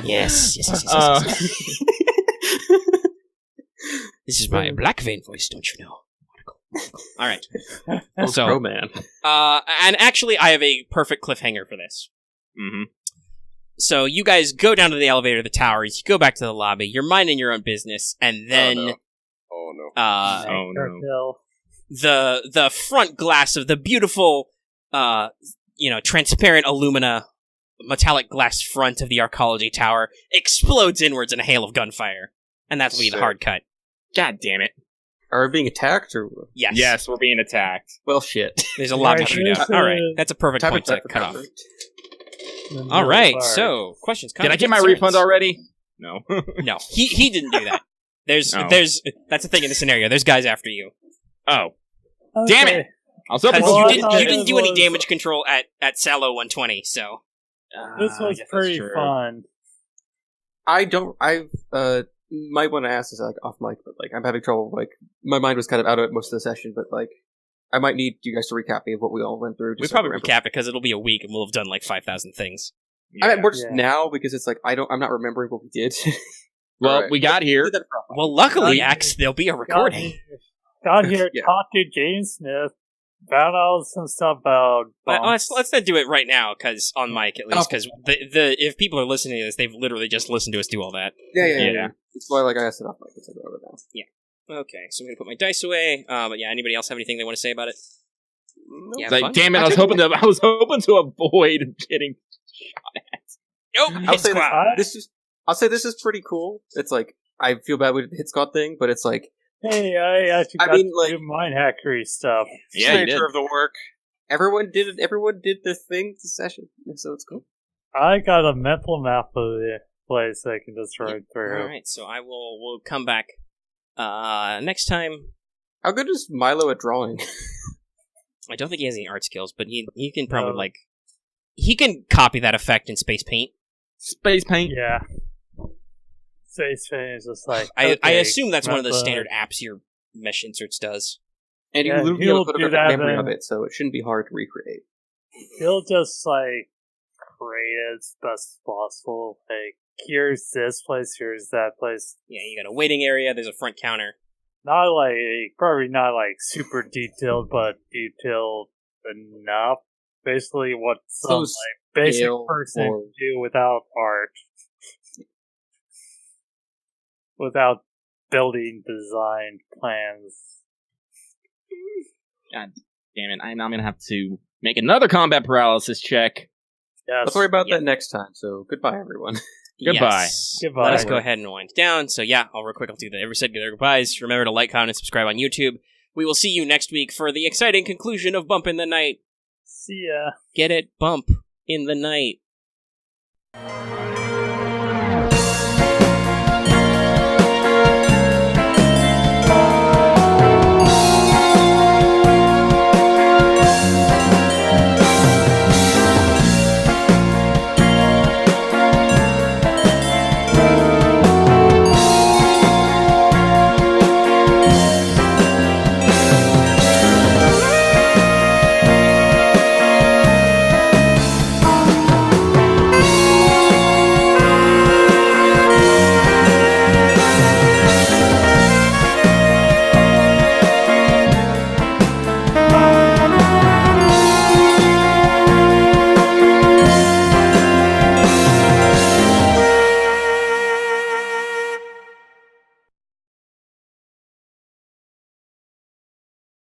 Yes. This is my black vein voice, don't you know? All right. So, man. And actually, I have a perfect cliffhanger for this. Mm-hmm. So you guys go down to the elevator, the towers. You go back to the lobby. You're minding your own business, and then the front glass of the beautiful, transparent alumina, metallic glass front of the arcology tower explodes inwards in a hail of gunfire, and that's the hard cut. God damn it. Are we being attacked, or...? Yes. Yes, we're being attacked. Well, shit. There's a lot to shoot out. All right, that's a perfect point to cut off. All right, so, questions, comments, Can I get my refund already? No. No, he didn't do that. That's the thing in the scenario. There's guys after you. Oh. Okay. Damn it! You didn't do any damage control at Salo 120, so... This was pretty fun. Might want to ask this off mic, but I'm having trouble. My mind was kind of out of it most of the session, but I might need you guys to recap me of what we all went through. We probably recap it because it'll be a week and we'll have done 5,000 things. Yeah. I mean, more just now because it's I'm not remembering what we did. Well, right. We got here. Well, luckily, Axe, there'll be a recording. Got here, talked to James Smith, found out some stuff about. Let's not do it right now, because on mic at least, because if people are listening to this, they've literally just listened to us do all that. Yeah. That's why I asked it off mic. It's over now. Yeah. Okay, so I'm gonna put my dice away. But yeah, anybody else have anything they want to say about it? Yeah, damn it! I was hoping to avoid getting shot at. Nope. I'll say this is pretty cool. It's I feel bad with the hit squad thing, but it's hey, I actually got to do mine hackery stuff. Yeah, you did. Of the work. Everyone did it. Everyone did their thing this session, so it's cool. I got a mental map of the place I can just ride through. All right, so we'll come back next time. How good is Milo at drawing? I don't think he has any art skills, but he can probably he can copy that effect in Space Paint. Space Paint? Yeah. Space Paint is just I assume that's one of the standard apps your mesh inserts does. And you literally have a photographic memory of it, so it shouldn't be hard to recreate. He'll just create it as best as possible. Here's this place, here's that place. Yeah, you got a waiting area, there's a front counter. Not probably not super detailed, but detailed enough. Basically what some basic person can do without art. Without building design plans. God damn it, I'm gonna have to make another combat paralysis check. Yes. Let's worry about that next time, so goodbye everyone. Goodbye. Yes. Goodbye. Let us go ahead and wind down. So yeah, real quick, I'll do the every said good goodbyes. Remember to like, comment, and subscribe on YouTube. We will see you next week for the exciting conclusion of Bump in the Night. See ya. Get it? Bump in the night.